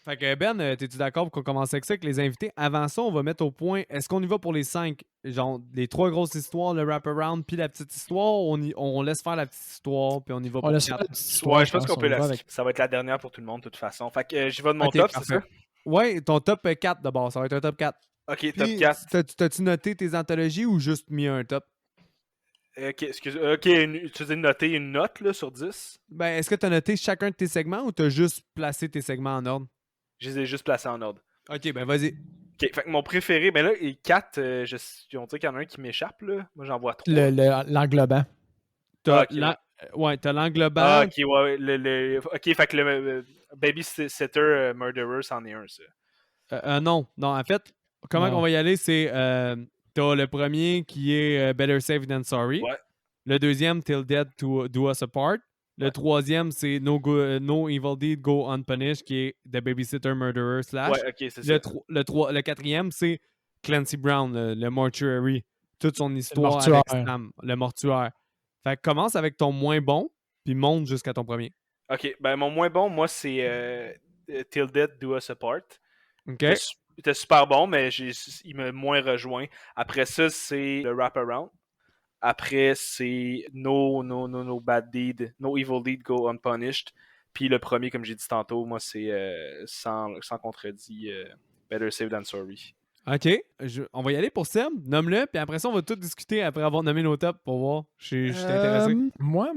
Fait que Ben, t'es-tu d'accord pour qu'on commence avec ça, avec les invités? Avant ça, on va mettre au point, est-ce qu'on y va pour les 5? Genre, les 3 grosses histoires, le wraparound, puis la petite histoire, on laisse faire la petite histoire, puis on y va pour 4? Ouais, je pense qu'on peut ça va être la dernière pour tout le monde, de toute façon. Fait que j'y vais de mon top, c'est ça? Ouais, ton top 4 d'abord, ça va être un top 4. Ok, puis, top 4. T'as-tu noté tes anthologies ou juste mis un top? Ok, excuse. Ok, tu veux noter une note là, sur 10? Ben, est-ce que t'as noté chacun de tes segments ou t'as juste placé tes segments en ordre? Je les ai juste placés en ordre. Ok, ben vas-y. Ok, fait que mon préféré, ben là, les 4, on dirait qu'il y en a un qui m'échappe, là. Moi, j'en vois 3. L'englobant. T'as l'englobant. Ok, ouais, ok, fait que le Babysitter Murderer, c'en est un, ça. Non, en fait, comment on va y aller, c'est t'as le premier qui est Better Safe Than Sorry. Ouais. Le deuxième, Till Death Do Us Apart. Le troisième, c'est No Evil Deed Go Unpunished, qui est The Babysitter Murderer / Ouais, ok, c'est ça. Le quatrième, c'est Clancy Brown, le Mortuary. Toute son histoire avec Sam, le mortuaire. Fait que commence avec ton moins bon, puis monte jusqu'à ton premier. Ok, ben mon moins bon, moi, c'est Till Death Do Us Apart. Ok. Il était super bon, mais il m'a moins rejoint. Après ça, c'est le Wraparound. Après, c'est No Bad Deed, No Evil Deed Go Unpunished. Puis le premier, comme j'ai dit tantôt, moi, c'est sans contredit Better Safe Than Sorry. Ok, on va y aller pour Sam. Nomme-le, puis après ça, on va tout discuter après avoir nommé nos tops pour voir. Je suis intéressé. Moi,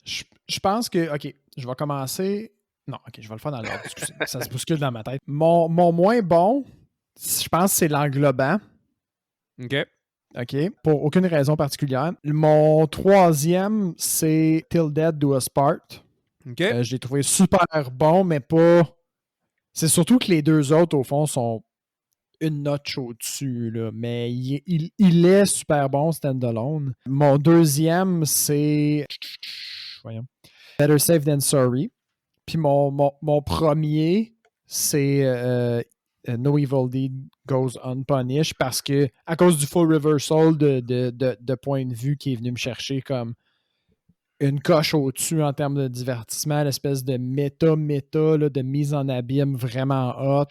je pense que... Ok, je vais commencer... Non, ok, je vais le faire dans l'ordre. Ça se bouscule dans ma tête. Mon moins bon, je pense que c'est l'englobant. Ok. OK, pour aucune raison particulière. Mon troisième, c'est Till Death Do Us Part. OK. Je l'ai trouvé super bon, mais pas... C'est surtout que les deux autres, au fond, sont une notch au-dessus, là. Mais il est super bon, stand-alone. Mon deuxième, c'est... Voyons. Better Safe Than Sorry. Puis mon premier, c'est No Evil Deed Goes Unpunished parce que, à cause du full reversal de point de vue qui est venu me chercher comme une coche au-dessus en termes de divertissement, l'espèce de méta là, de mise en abîme vraiment hot.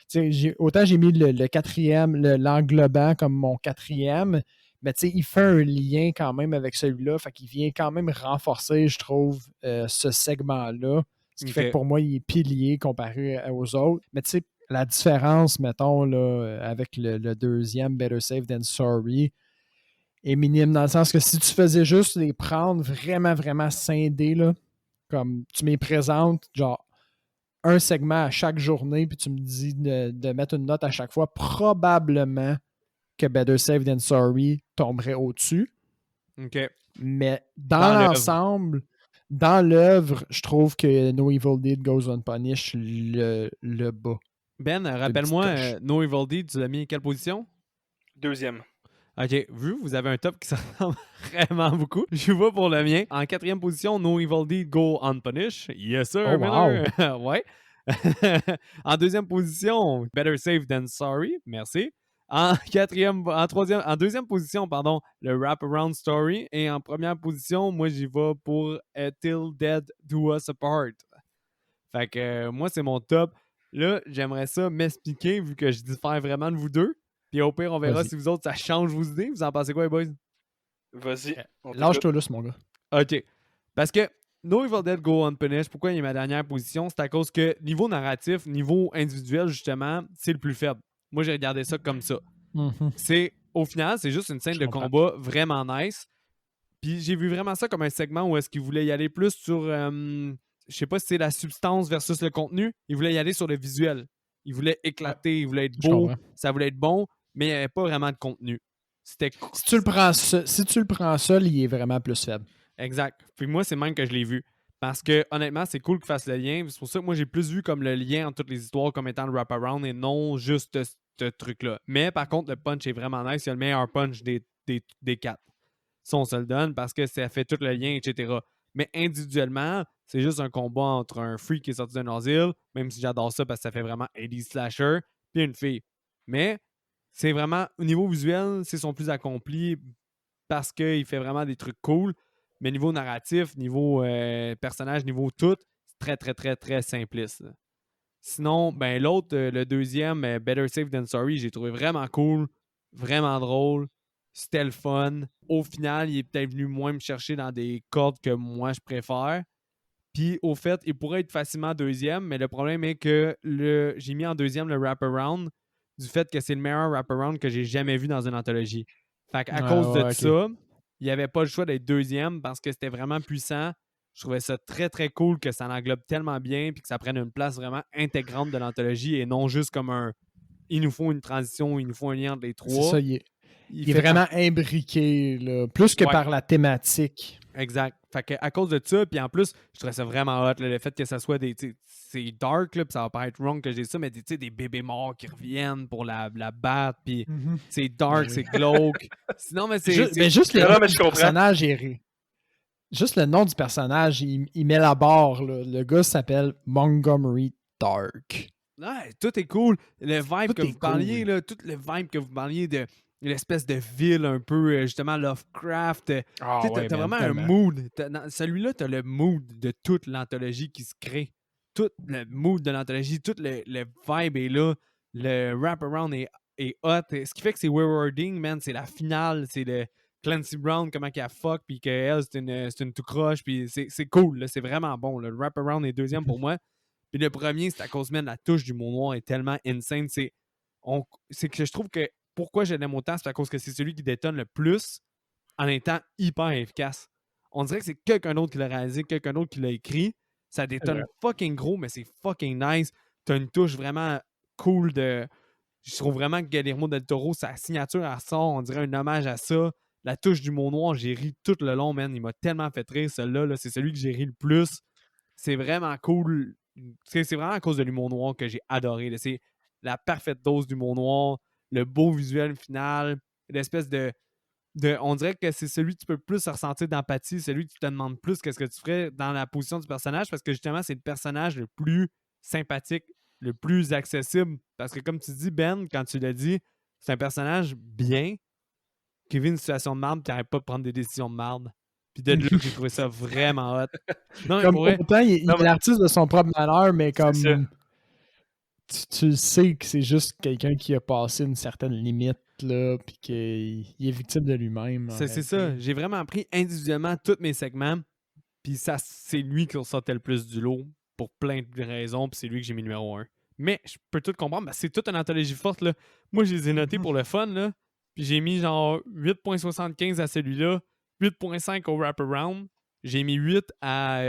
Autant j'ai mis le quatrième, l'englobant comme mon quatrième, mais il fait un lien quand même avec celui-là, fait qu'il vient quand même renforcer, je trouve, ce segment-là. Ce qui fait que pour moi, il est pilier comparé aux autres. Mais la différence, mettons, là, avec le deuxième, Better Safe Than Sorry, est minime dans le sens que si tu faisais juste les prendre vraiment, vraiment scindés, là, comme tu m'y présentes, genre un segment à chaque journée, puis tu me dis de mettre une note à chaque fois, probablement que Better Safe Than Sorry tomberait au-dessus. OK. Mais dans l'ensemble, dans l'œuvre, je trouve que No Evil Deed Goes Unpunished le bas. Ben, rappelle-moi, No Evil Deed, tu l'as mis en quelle position? 2e. OK, vous avez un top qui s'en ressemble vraiment beaucoup. Je vais pour le mien. En 4e position, No Evil Deed Go Unpunished. Yes, sir, oh, Miller. Wow. Ouais. En 2e position, Better Safe Than Sorry. Merci. En 2e position, pardon, le Wraparound Story. Et en 1re position, moi, j'y vais pour Till Dead Do Us Apart. Fait que moi, c'est mon top. Là, j'aimerais ça m'expliquer, vu que je diffère vraiment de vous deux. Puis au pire, on verra si vous autres, ça change vos idées. Vous en pensez quoi, les boys? Vas-y. Lâche-toi là, mon gars. OK. Parce que No Evil Dead Go Unpunished, pourquoi il est ma dernière position? C'est à cause que niveau narratif, niveau individuel, justement, c'est le plus faible. Moi, j'ai regardé ça comme ça. Au final, c'est juste une scène de combat vraiment nice. Puis j'ai vu vraiment ça comme un segment où est-ce qu'il voulait y aller plus sur... je sais pas si c'est la substance versus le contenu. Il voulait y aller sur le visuel. Il voulait éclater, il voulait être beau, ça voulait être bon, mais il n'y avait pas vraiment de contenu. Si tu le prends seul, il est vraiment plus faible. Exact. Puis moi, c'est même que je l'ai vu. Parce que honnêtement, c'est cool qu'il fasse le lien. C'est pour ça que moi, j'ai plus vu comme le lien entre toutes les histoires comme étant le wraparound et non juste ce truc-là. Mais par contre, le punch est vraiment nice. Il y a le meilleur punch des 4. Ça, on se le donne parce que ça fait tout le lien, etc. Mais individuellement, c'est juste un combat entre un freak qui est sorti d'un asile, même si j'adore ça parce que ça fait vraiment 80 slasher, puis une fille. Mais c'est vraiment, au niveau visuel, c'est son plus accompli parce qu'il fait vraiment des trucs cool. Mais niveau narratif, niveau personnage, niveau tout, c'est très, très, très, très simpliste. Là. Sinon, ben l'autre, le deuxième, Better Safe Than Sorry, j'ai trouvé vraiment cool, vraiment drôle. C'était le fun. Au final, il est peut-être venu moins me chercher dans des cordes que moi je préfère. Puis au fait, il pourrait être facilement deuxième, mais le problème est que j'ai mis en deuxième le wraparound du fait que c'est le meilleur wraparound que j'ai jamais vu dans une anthologie. Fait qu'à cause de ça, il n'y avait pas le choix d'être deuxième parce que c'était vraiment puissant. Je trouvais ça très très cool que ça l'englobe tellement bien puis que ça prenne une place vraiment intégrante de l'anthologie et non juste comme un il nous faut une transition, il nous faut un lien entre les trois. C'est ça, il est vraiment imbriqué, là, plus que par la thématique. Exact. Fait que à cause de ça, puis en plus, je trouvais ça vraiment hot, là, le fait que ça soit des. C'est dark, là, puis ça va paraître wrong que j'ai ça, mais des bébés morts qui reviennent pour la battre, puis c'est dark, c'est glauque. Sinon, mais c'est. Juste le nom du personnage est. Juste le nom du personnage, il met la barre. Là. Le gars s'appelle Montgomery Dark. Ouais, tout est cool. Le vibe que vous parliez, là, tout le vibe que vous parliez de l'espèce de ville un peu, justement, Lovecraft. T'as vraiment un mood. Celui-là, t'as le mood de toute l'anthologie qui se crée. Tout le mood de l'anthologie, tout le vibe est là. Le wraparound est hot. Ce qui fait que c'est rewarding, man. C'est la finale. C'est le Clancy Brown, comment qu'elle fuck, puis qu'elle, c'est une tout croche. Puis c'est cool. Là, c'est vraiment bon. Là. Le wraparound est deuxième pour moi. Puis le premier, c'est à cause même la touche du mot noir est tellement insane. C'est que je trouve que pourquoi je l'aime autant, c'est à cause que c'est celui qui détonne le plus en étant hyper efficace. On dirait que c'est quelqu'un d'autre qui l'a réalisé, quelqu'un d'autre qui l'a écrit. Ça détonne fucking gros, mais c'est fucking nice. T'as une touche vraiment cool de... Je trouve vraiment que Guillermo del Toro, sa signature, elle sort, on dirait un hommage à ça. La touche du mot noir, j'ai ri tout le long, man. Il m'a tellement fait rire, celui-là. Là. C'est celui que j'ai ri le plus. C'est vraiment cool. C'est vraiment à cause de l'humour noir que j'ai adoré. Là. C'est la parfaite dose d'humour noir, le beau visuel final, l'espèce de on dirait que c'est celui que tu peux plus ressentir d'empathie, celui que tu te demandes plus qu'est-ce que tu ferais dans la position du personnage parce que justement, c'est le personnage le plus sympathique, le plus accessible. Parce que comme tu dis, Ben, quand tu l'as dit, c'est un personnage bien qui vit une situation de marde qui n'arrête pas de prendre des décisions de marde. Puis de là, j'ai trouvé ça vraiment hot. Non, mais Comme pour vrai, autant, il est l'artiste de son propre malheur, mais comme ça. tu sais que c'est juste quelqu'un qui a passé une certaine limite, là, puis qu'il est victime de lui-même. en c'est réalité. ça. J'ai vraiment pris individuellement tous mes segments. Puis ça, c'est lui qui ressortait le plus du lot pour plein de raisons. Puis c'est lui que j'ai mis numéro 1. Mais je peux tout comprendre. C'est toute une anthologie forte. Là. Moi, je les ai notés pour le fun. Là. Puis j'ai mis genre 8.75 à celui-là, 8.5 au Wraparound. J'ai mis 8 à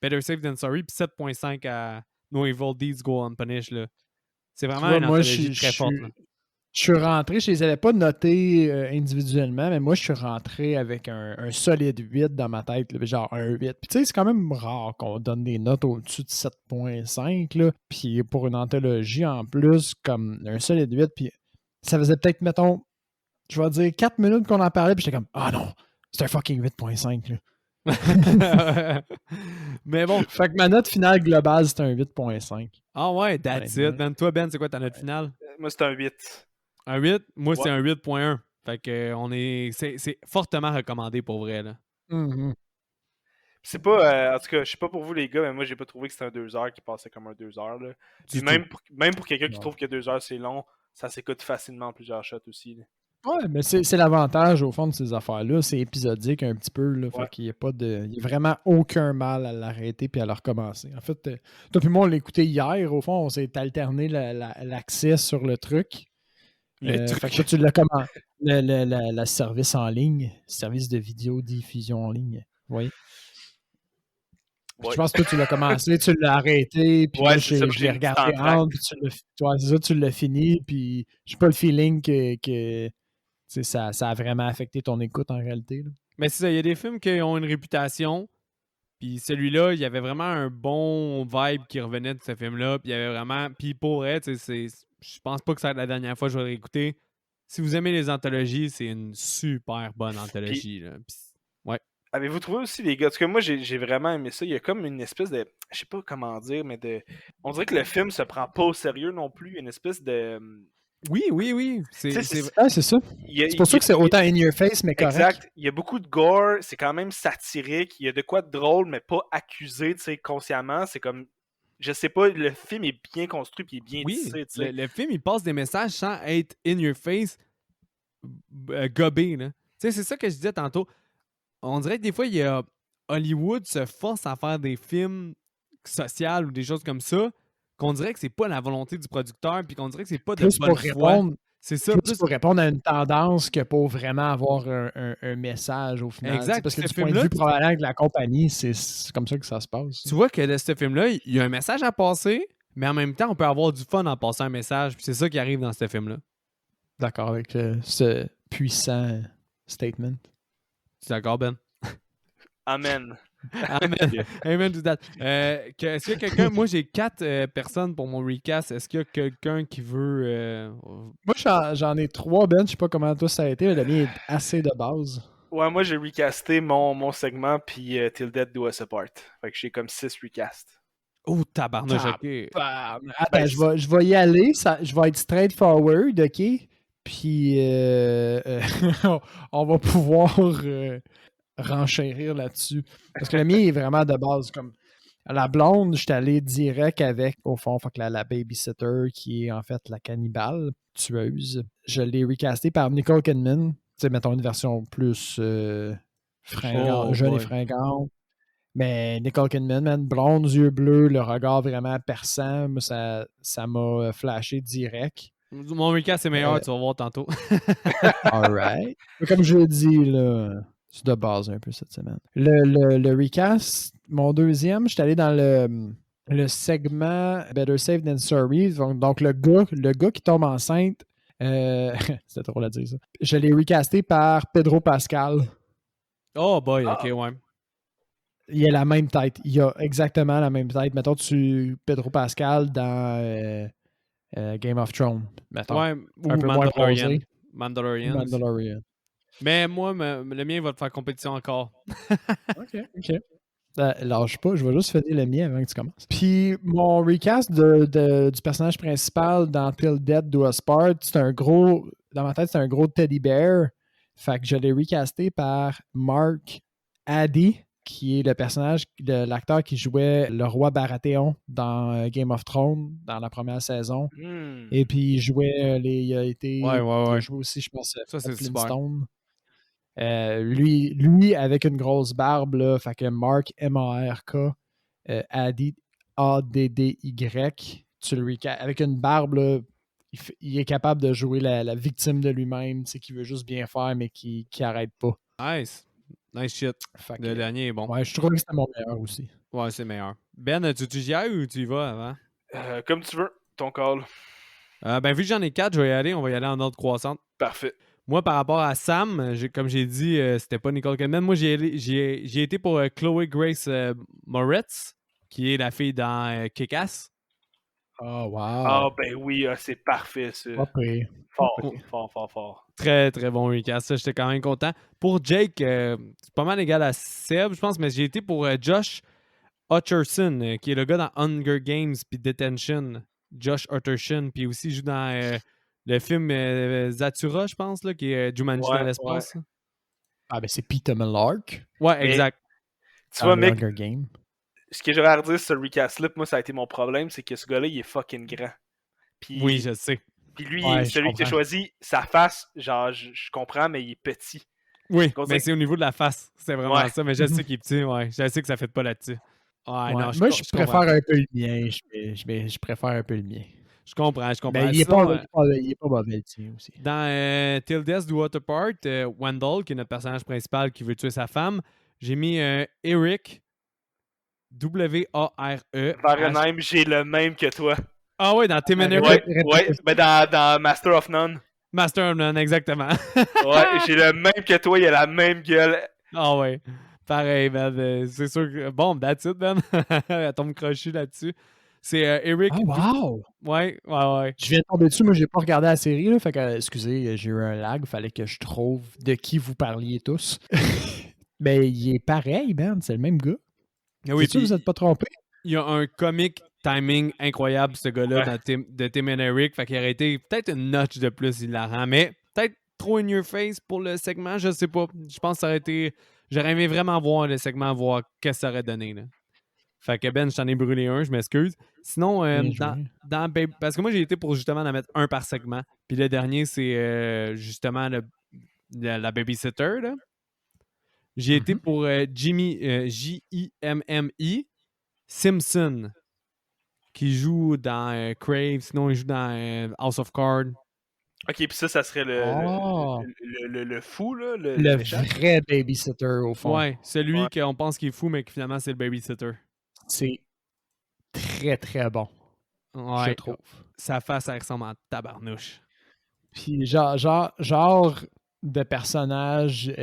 Better Safe Than Sorry, puis 7.5 à No Evil Deeds Go Unpunished. Là. C'est Tu vraiment vois, une moi, anthologie très forte. Là. je suis rentré, je les avais pas notés individuellement, mais moi, je suis rentré avec un solide 8 dans ma tête, là, genre un 8. Puis tu sais, c'est quand même rare qu'on donne des notes au-dessus de 7.5, là. Puis pour une anthologie, en plus, comme un solide 8, puis ça faisait peut-être, mettons, je vais dire 4 minutes qu'on en parlait, puis j'étais comme, ah non, c'est un fucking 8.5, là. Mais bon. Fait que ma note finale globale, c'est un 8.5. Ah ouais, that's it. Ben, toi, Ben, c'est quoi ta note finale? Moi, c'est un 8. Un 8? Moi, c'est Ouais. un 8.1. Fait que c'est fortement recommandé pour vrai. Là. Mhm. C'est pas. En tout cas, je sais pas pour vous, les gars, mais moi, j'ai pas trouvé que c'était un 2 heures qui passait comme un 2 heures. Là. Puis même pour quelqu'un qui Non. trouve que 2 heures, c'est long, ça s'écoute facilement en plusieurs shots aussi. Là. Ouais, mais c'est l'avantage, au fond, de ces affaires-là. C'est épisodique un petit peu. Là, Ouais. Fait qu'il n'y a pas de. Il y a vraiment aucun mal à l'arrêter puis à le recommencer. En fait, toi puis moi, on l'a écouté hier. Au fond, on s'est alterné l'accès sur le truc. Fait que toi, tu l'as comment? Le service en ligne, service de vidéo diffusion en ligne. Oui. Ouais. Je pense que toi, tu l'as commencé, tu l'as arrêté, puis Ouais, moi, c'est ça, je l'ai j'ai mis regardé en track. entre, puis tu l'as fini, puis j'ai pas le feeling que ça a vraiment affecté ton écoute en réalité. Là. Mais c'est ça, il y a des films qui ont une réputation. Puis celui-là, il y avait vraiment un bon vibe qui revenait de ce film-là. Puis il y avait vraiment. Puis pour vrai, je pense pas que ça va être la dernière fois que je vais le réécouter. Si vous aimez les anthologies, c'est une super bonne anthologie. Là. Puis, ouais. Avez-vous trouvé aussi, les gars? Parce que moi, j'ai vraiment aimé ça. Il y a comme une espèce de. Je sais pas comment dire, mais de. On dirait que le film se prend pas au sérieux non plus. Il y a une espèce de. Oui. Tu sais, C'est C'est ça. C'est pour ça que c'est autant in your face, mais correct. Exact. Il y a beaucoup de gore. C'est quand même satirique. Il y a de quoi de drôle, mais pas accusé, tu sais, consciemment. C'est comme. Je sais pas, le film est bien construit puis il est bien oui, tissé, tu sais. le film, il passe des messages sans être in your face, gobé. Là. Tu sais, c'est ça que je disais tantôt. On dirait que des fois, il y a Hollywood se force à faire des films sociaux ou des choses comme ça, qu'on dirait que c'est pas la volonté du producteur, puis qu'on dirait que c'est pas de Plus bonne pour foi. répondre. C'est ça. Plus pour répondre à une tendance que pour vraiment avoir un message au final. Exact. Parce que Ce du point de film-là, vue probablement de la compagnie, c'est comme ça que ça se passe. Tu vois que de ce film-là, il y a un message à passer, mais en même temps, on peut avoir du fun en passant un message. Puis c'est ça qui arrive dans ce film-là. D'accord avec ce puissant statement. Tu es d'accord, Ben? Amen. Amen. Amen to that. Est-ce qu'il y a quelqu'un... Moi, j'ai 4 personnes pour mon recast. Est-ce qu'il y a quelqu'un qui veut... Moi, j'en ai 3, Ben. Je sais pas comment toi ça a été, mais le mien est assez de base. Ouais, moi j'ai recasté mon segment puis Till Death Do Us Apart. Fait que j'ai comme 6 recasts. Oh, tabarnouche, ok. Attends, je vais y aller. Je vais être straightforward, OK? Puis on va pouvoir renchérir là-dessus. Parce que le mien est vraiment de base. Comme la blonde, je suis allé direct avec, au fond, fait que la babysitter qui est en fait la cannibale tueuse. Je l'ai recasté par Nicole Kidman. Tu sais, mettons une version plus fringante, jeune et fringante. Mais Nicole Kidman, man, blonde, yeux bleus, le regard vraiment perçant, moi, ça m'a flashé direct. Mon recast est meilleur, tu vas voir tantôt. Alright. Comme je l'ai dit, là, c'est de base un peu cette semaine. Le recast, mon deuxième, j'étais allé dans le segment Better Safe Than Sorry. Donc le gars qui tombe enceinte, c'était drôle à dire ça. Je l'ai recasté par Pedro Pascal. Oh boy, ok, ouais. Il a la même tête. Il a exactement la même tête. Mettons, Pedro Pascal dans Game of Thrones. Mettons. Ouais, ou un peu moins posé. Mandalorian. Mais moi, le mien va te faire compétition encore. OK. Lâche pas, je vais juste finir le mien avant que tu commences. Puis mon recast du personnage principal dans Till Death Do Us Part, dans ma tête, c'est un gros teddy bear. Fait que je l'ai recasté par Mark Addy, qui est le personnage de l'acteur qui jouait le roi Baratheon dans Game of Thrones dans la première saison. Et puis il jouait il a joué aussi, je pense, Ça, c'est Flintstone. Lui, avec une grosse barbe, là, fait que Mark, M-A-R-K, Addy, A-D-D-Y, avec une barbe, là, il est capable de jouer la victime de lui-même, qui veut juste bien faire, mais qui arrête pas. Nice. Nice shit. Le dernier est bon. Ouais, je trouve que c'était mon meilleur aussi. Ouais, c'est meilleur. Ben, tu y ailles ou tu y vas avant? Comme tu veux, ton call. Ben, vu que j'en ai 4, je vais y aller. On va y aller en ordre croissante. Parfait. Moi, par rapport à Sam, comme j'ai dit, c'était pas Nicole Kidman. Moi, j'ai été pour Chloe Grace Moretz, qui est la fille dans Kick-Ass. Oh, wow. Ah, ben oui, c'est parfait, ça. Fort. Très, très bon recast. Ça, j'étais quand même content. Pour Jake, c'est pas mal égal à Seb, je pense, mais j'ai été pour Josh Hutcherson, qui est le gars dans Hunger Games puis Detention. Josh Hutcherson, puis aussi il joue dans le film Zathura, je pense, là, qui est Jumanji dans l'espace. Ouais. Ah, ben c'est Peter Millark. Ouais, exact. Tu vois, mec, Hunger Games. Ce que j'aurais à redire sur ce recast-là, moi, ça a été mon problème, c'est que ce gars-là, il est fucking grand. Puis, oui, je sais. Puis lui, celui que tu as choisi, sa face, genre, je comprends, mais il est petit. Oui, mais c'est au niveau de la face. C'est vraiment ça, mais je sais qu'il est petit, ouais. Je sais que ça fait pas là-dessus. Ouais, non, moi, je préfère un peu le mien. Je préfère un peu le mien. Je comprends. Mais il est pas mauvais, le tien aussi. Dans Till Death Do Us Part, Wendell, qui est notre personnage principal qui veut tuer sa femme, j'ai mis Eric, W-A-R-E. Varenheim, j'ai le même que toi. Ah ouais, dans Tim and Eric? Ouais, mais dans Master of None. Master of None, exactement. Ouais, j'ai le même que toi, il a la même gueule. Ah ouais, pareil, man. C'est sûr que... Bon, that's it, man. Elle tombe crochue là-dessus. C'est Eric... Ah, wow! Ouais. Je viens de tomber dessus, moi, j'ai pas regardé la série, là, fait que, excusez, j'ai eu un lag, fallait que je trouve de qui vous parliez tous. Mais il est pareil, man, c'est le même gars. Oui, sûr que vous êtes pas trompé? Il y a un comic timing incroyable, ce gars-là, de Tim and Eric. Fait qu'il aurait été peut-être une notch de plus hilarant, mais peut-être trop in your face pour le segment, je sais pas. Je pense que ça aurait été... J'aurais aimé vraiment voir le segment, voir qu'est-ce que ça aurait donné, là. Fait que Ben, je t'en ai brûlé un, je m'excuse. Sinon, parce que moi, j'ai été pour justement en mettre un par segment. Puis le dernier, c'est justement la babysitter, là. J'ai été pour Jimmy, J-I-M-M-I, Simpson, qui joue dans Crave, sinon il joue dans House of Cards. Ok, puis ça serait le fou, là. Le vrai babysitter, au fond. Ouais, celui qu'on pense qu'il est fou, mais que finalement, c'est le babysitter. C'est très, très bon. Ouais, je trouve. Sa face, elle ressemble en tabarnouche. Puis genre de personnage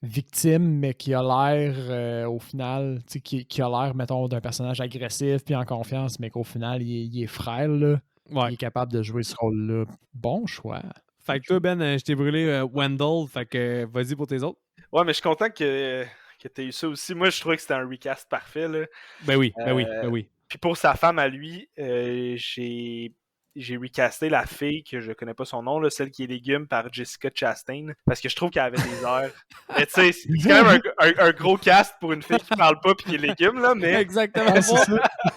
victime, mais qui a l'air, au final, qui a l'air, mettons, d'un personnage agressif puis en confiance, mais qu'au final, il est frêle, là. Ouais. Il est capable de jouer ce rôle-là. Bon choix. Fait que toi, Ben, je t'ai brûlé Wendell, fait que vas-y pour tes autres. Ouais, mais je suis content que tu aies eu ça aussi. Moi, je trouvais que c'était un recast parfait, là. Ben oui. Puis pour sa femme à lui, j'ai recasté la fille, que je connais pas son nom, là, celle qui est légume, par Jessica Chastain, parce que je trouve qu'elle avait des airs. Mais tu sais, c'est quand même un gros cast pour une fille qui parle pas puis qui est légume, là, mais... Exactement.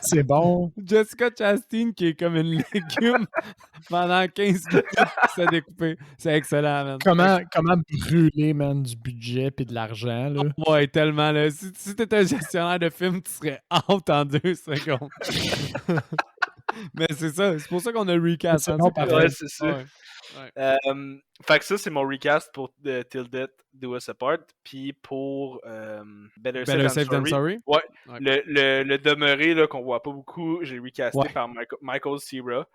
C'est bon. Jessica Chastain qui est comme une légume pendant 15 minutes qui s'est découpée. C'est excellent, man. Comment brûler, man, du budget puis de l'argent, là? Ouais, tellement, là. Si t'étais un gestionnaire de film, tu serais out en 2 secondes. Mais c'est ça, c'est pour ça qu'on a le recast. Ouais, c'est ça. Ouais. Fait que ça, c'est mon recast pour Till Death Do Us Apart. Puis pour Better Safe Than Sorry. Ouais. Le demeuré là, qu'on voit pas beaucoup, j'ai recasté par Michael Cera.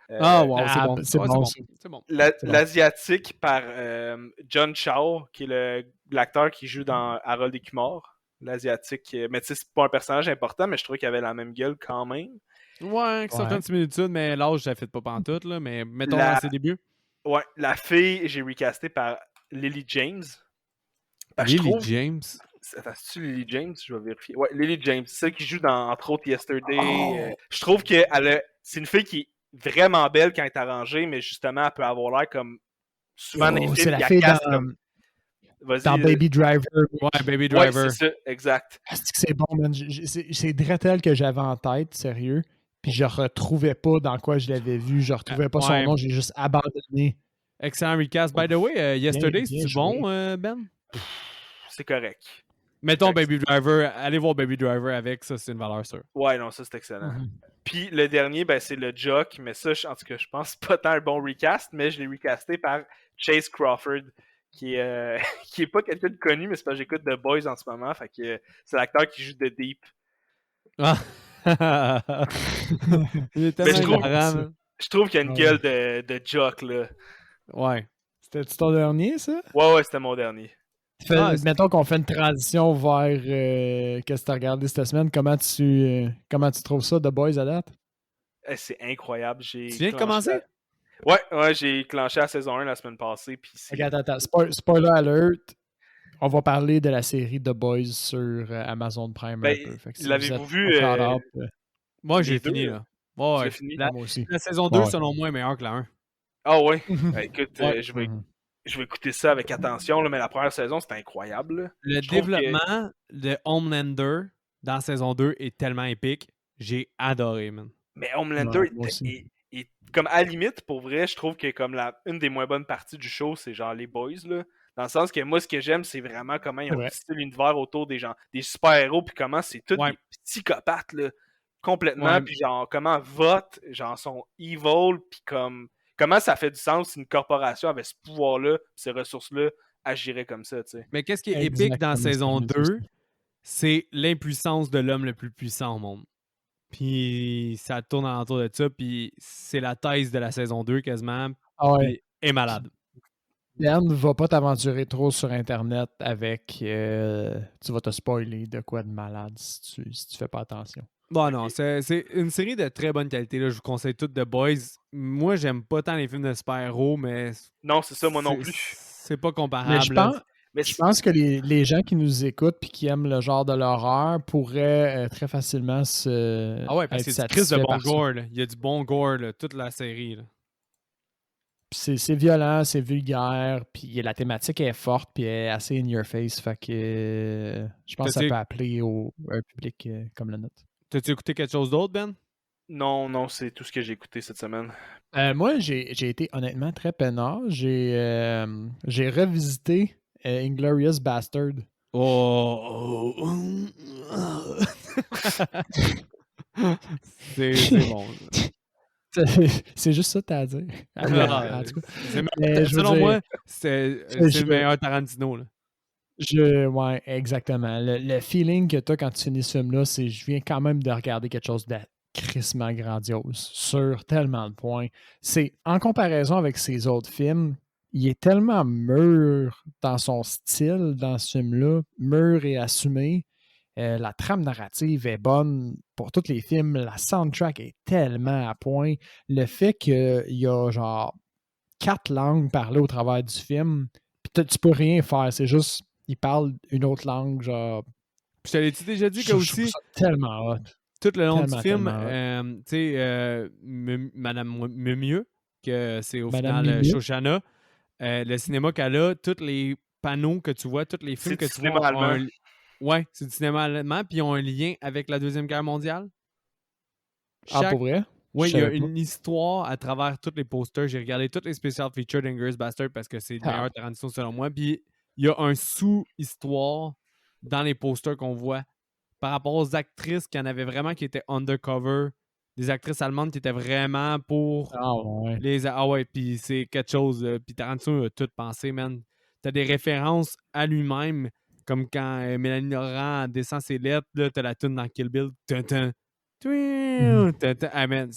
C'est bon. L'asiatique par John Chow, qui est l'acteur qui joue dans Harold et Kumar. L'asiatique. Mais tu sais, c'est pas un personnage important, mais je trouvais qu'il avait la même gueule quand même. Ouais, certaines similitudes, mais l'âge, ça fait pas pantoute, là. Mais mettons dans ses débuts. Ouais, la fille, j'ai recasté par Lily James. Lily James? Attends, c'est-tu Lily James? Je vais vérifier. Ouais, Lily James, c'est celle qui joue dans, entre autres, Yesterday. Oh! Je trouve que c'est une fille qui est vraiment belle quand elle est arrangée, mais justement, elle peut avoir l'air comme souvent dans les C'est films, la puis fille elle casse comme. dans Vas-y. Baby Driver. Ouais, Baby Ouais, Driver. c'est ça, exact. Est-ce que c'est bon, man? C'est Dretel que j'avais en tête, sérieux. Puis je retrouvais pas dans quoi je l'avais vu. Je retrouvais pas son Ouais. nom, j'ai juste abandonné. Excellent recast. By the way, Yesterday, bien c'est-tu joué. bon, Ben? C'est correct. Mettons Baby Driver. Allez voir Baby Driver avec, ça, c'est une valeur sûre. Ouais, non, ça, c'est excellent. Mhm. Puis le dernier, ben, c'est le Jock, mais ça, en tout cas, je pense pas tant un bon recast, mais je l'ai recasté par Chase Crawford, qui est, qui est pas quelqu'un de connu, mais c'est parce que j'écoute The Boys en ce moment, fait que c'est l'acteur qui joue The Deep. Ah! Il est tellement je trouve- hilarant, man. Je trouve qu'il y a une gueule de Jock, là. Ouais. C'était-tu ton dernier, ça? Ouais, c'était mon dernier. Mettons qu'on fait une transition vers qu'est-ce que tu as regardé cette semaine. Comment tu trouves ça, The Boys, à date? C'est incroyable. Tu viens de commencer? Ouais, j'ai clenché la saison 1 la semaine passée. Puis Attends. Spoiler alert. On va parler de la série The Boys sur Amazon Prime un peu. Fait que si l'avez-vous vous vu? êtes pas caught up, Moi, les j'ai deux, fini, là. là. Ouais, Tu l'as fini? moi aussi. La saison 2, Ouais. selon moi, est meilleure que la 1. Ah ouais? Ben, écoute, Ouais. je vais écouter ça avec attention, là, mais la première saison, c'était incroyable. Là. Le Je trouve développement de Homelander dans saison 2 est tellement épique. J'ai adoré, man. Mais Homelander Ouais, moi aussi. est comme à la limite, pour vrai, je trouve que comme une des moins bonnes parties du show, c'est genre les boys, là. Dans le sens que moi, ce que j'aime, c'est vraiment comment ils ont vrai. tissé l'univers autour des gens, des super-héros, puis comment c'est tous Ouais. des psychopathes, là. Complètement, Ouais. puis genre, comment votent, genre, sont evil, puis comme. Comment ça fait du sens si une corporation avait ce pouvoir-là, ces ressources-là, agirait comme ça, tu sais. Mais qu'est-ce qui est épique dans saison 2, c'est l'impuissance de l'homme le plus puissant au monde. Puis ça tourne autour de ça, puis c'est la thèse de la saison 2 quasiment. Ah ouais. Puis est malade. Ben, va pas t'aventurer trop sur Internet avec... tu vas te spoiler de quoi de malade si tu fais pas attention. Bon, non, c'est une série de très bonne qualité. Là. Je vous conseille toutes The Boys. Moi, j'aime pas tant les films de super-héros, mais... Non, c'est ça, moi non plus. C'est pas comparable. Mais je pense que les gens qui nous écoutent et qui aiment le genre de l'horreur pourraient très facilement se Ah ouais, parce être qu'il y a du Chris de satisfaits bon par ça. gore. Là. Il y a du bon gore, là, toute la série. Là. C'est violent, c'est vulgaire, puis la thématique est forte, puis elle est assez in your face. Fait que je pense que ça peut appeler un public comme le nôtre. T'as-tu écouté quelque chose d'autre, Ben? Non, c'est tout ce que j'ai écouté cette semaine. Moi, j'ai été honnêtement très peinard. J'ai revisité Inglourious Bastard. C'est bon. C'est juste ça que t'as à dire. En tout cas. Selon moi, c'est le meilleur Tarantino. Là. Ouais, exactement. Le feeling que t'as quand tu finis ce film-là, c'est je viens quand même de regarder quelque chose de crissement grandiose sur tellement de points. C'est en comparaison avec ses autres films, il est tellement mûr dans son style dans ce film-là, mûr et assumé. La trame narrative est bonne pour tous les films. La soundtrack est tellement à point. Le fait qu'il y a genre 4 langues parlées au travers du film, puis tu peux rien faire. C'est juste, il parle une autre langue, genre. Je te l'ai-tu déjà dit que aussi. Tellement hot. Tout le long du film, tu sais, Madame Mieux, que c'est au final Shoshana, le cinéma qu'elle a, tous les panneaux que tu vois, tous les films que tu vois. Ouais, c'est du cinéma allemand, puis ils ont un lien avec la Deuxième Guerre mondiale. Pour vrai? Oui, il y a une histoire à travers tous les posters. J'ai regardé tous les special features d'Inglourious Bastard parce que c'est le meilleur Tarantino selon moi. Puis il y a un sous-histoire dans les posters qu'on voit par rapport aux actrices qui en avaient vraiment qui étaient undercover. Des actrices allemandes qui étaient vraiment pour les... Ah ouais, puis c'est quelque chose. Puis Tarantino a tout pensé, man. T'as des références à lui-même, comme quand Mélanie Laurent descend ses lettres, là, t'as la tune dans Kill Bill. Ah, man,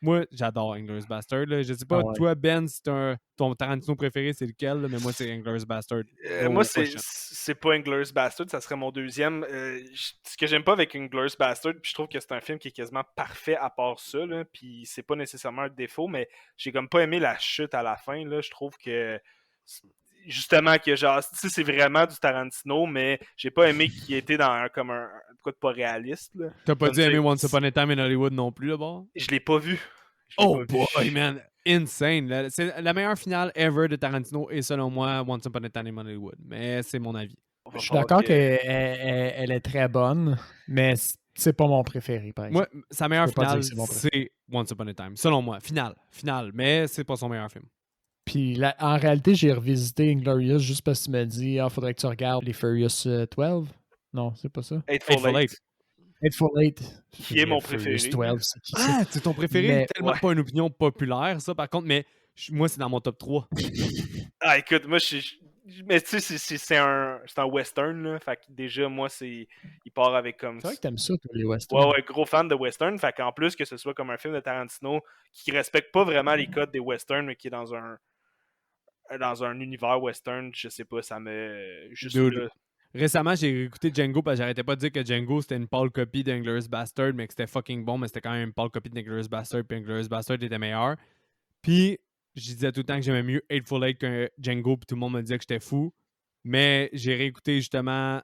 moi, j'adore Inglourious Bastard. Là. Je sais pas, toi, Ben, si ton Tarantino préféré, c'est lequel? Là, mais moi, c'est Inglourious Bastard. Moi, c'est pas Inglourious Bastard, ça serait mon deuxième. Ce que j'aime pas avec Inglourious Bastard, puis je trouve que c'est un film qui est quasiment parfait à part ça, là, puis c'est pas nécessairement un défaut, mais j'ai comme pas aimé la chute à la fin. Là. Je trouve que justement que genre, tu sais, c'est vraiment du Tarantino, mais j'ai pas aimé qu'il était dans comme un quoi de pas réaliste. Là. T'as pas Comme dû tu sais, aimer Once Upon a Time in Hollywood non plus, là, bas je l'ai pas vu. Je l'ai Oh pas vu. boy, man. Insane. C'est la meilleure finale ever de Tarantino et selon moi, Once Upon a Time in Hollywood. Mais c'est mon avis. Je suis d'accord qu'elle est très bonne, mais c'est pas mon préféré, par exemple. Moi, sa meilleure Je peux pas finale, dire que c'est mon préféré. c'est Once Upon a Time. Selon moi. Finale. Mais c'est pas son meilleur film. Puis en réalité, j'ai revisité Inglorious juste parce que tu m'as dit faudrait que tu regardes les Furious 12. Non, c'est pas ça. Hateful Eight. Hateful Eight. Qui est mon préféré. Furious 12, c'est qui ça? Ah, c'est ton préféré? Mais- Tellement pas une opinion populaire, ça, par contre, mais moi, c'est dans mon top 3. Ah, écoute, moi, mais tu sais, c'est un western, là. Fait que déjà, moi, il part avec comme. C'est vrai que t'aimes ça, toi, les westerns. Ouais, gros fan de western. Fait qu'en plus que ce soit comme un film de Tarantino qui respecte pas vraiment les codes des westerns, mais qui est dans un univers western, je sais pas, ça me. Juste Dude. là. Récemment, j'ai écouté Django parce que j'arrêtais pas de dire que Django c'était une pâle copie d'Inglourious Bastard, mais que c'était fucking bon, mais c'était quand même une pâle copie d'Inglourious Bastard, puis Inglourious Bastard était meilleur. Puis, je disais tout le temps que j'aimais mieux Hateful Eight que Django, puis tout le monde me disait que j'étais fou. Mais j'ai réécouté justement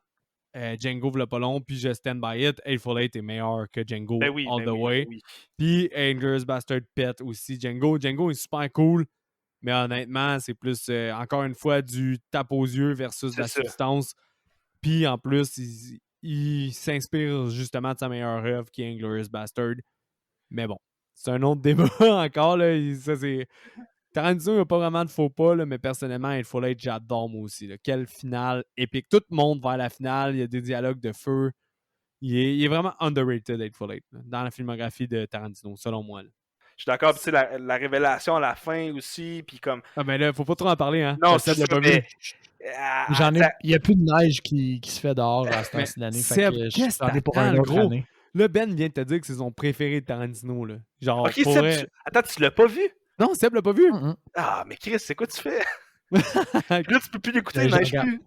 Django v'là pas long, puis je stand by it. Hateful Eight est meilleur que Django all the way. Oui. Puis Inglourious Bastard pète aussi Django. Django est super cool, mais honnêtement, c'est plus, encore une fois, du tape aux yeux versus la substance. Puis en plus, il s'inspire justement de sa meilleure œuvre qui est Inglourious Bastard. Mais bon, c'est un autre débat encore. Là. Ça, c'est... Tarantino, il n'y a pas vraiment de faux pas, là, mais personnellement, Hateful Eight, j'adore moi aussi. Là. Quelle finale épique. Tout monte vers la finale. Il y a des dialogues de feu. Il est vraiment underrated, Hateful Eight, là, dans la filmographie de Tarantino, selon moi. Là. Je suis d'accord, tu sais, la révélation à la fin aussi, puis comme. Ah ben là, faut pas trop en parler, hein. Non, Seb c'est l'a ça, pas vu. Il n'y a plus de neige qui se fait dehors à cette temps-ci d'année. Seb, qu'est-ce que pour un autre gros? année. Là, Ben vient de te dire que c'est son préféré de Tarantino. Là. Genre, ok, Seb, attends, tu l'as pas vu? Non, Seb l'a pas vu. Ah, mais Chris, c'est quoi tu fais? Là, tu peux plus l'écouter, il neige plus.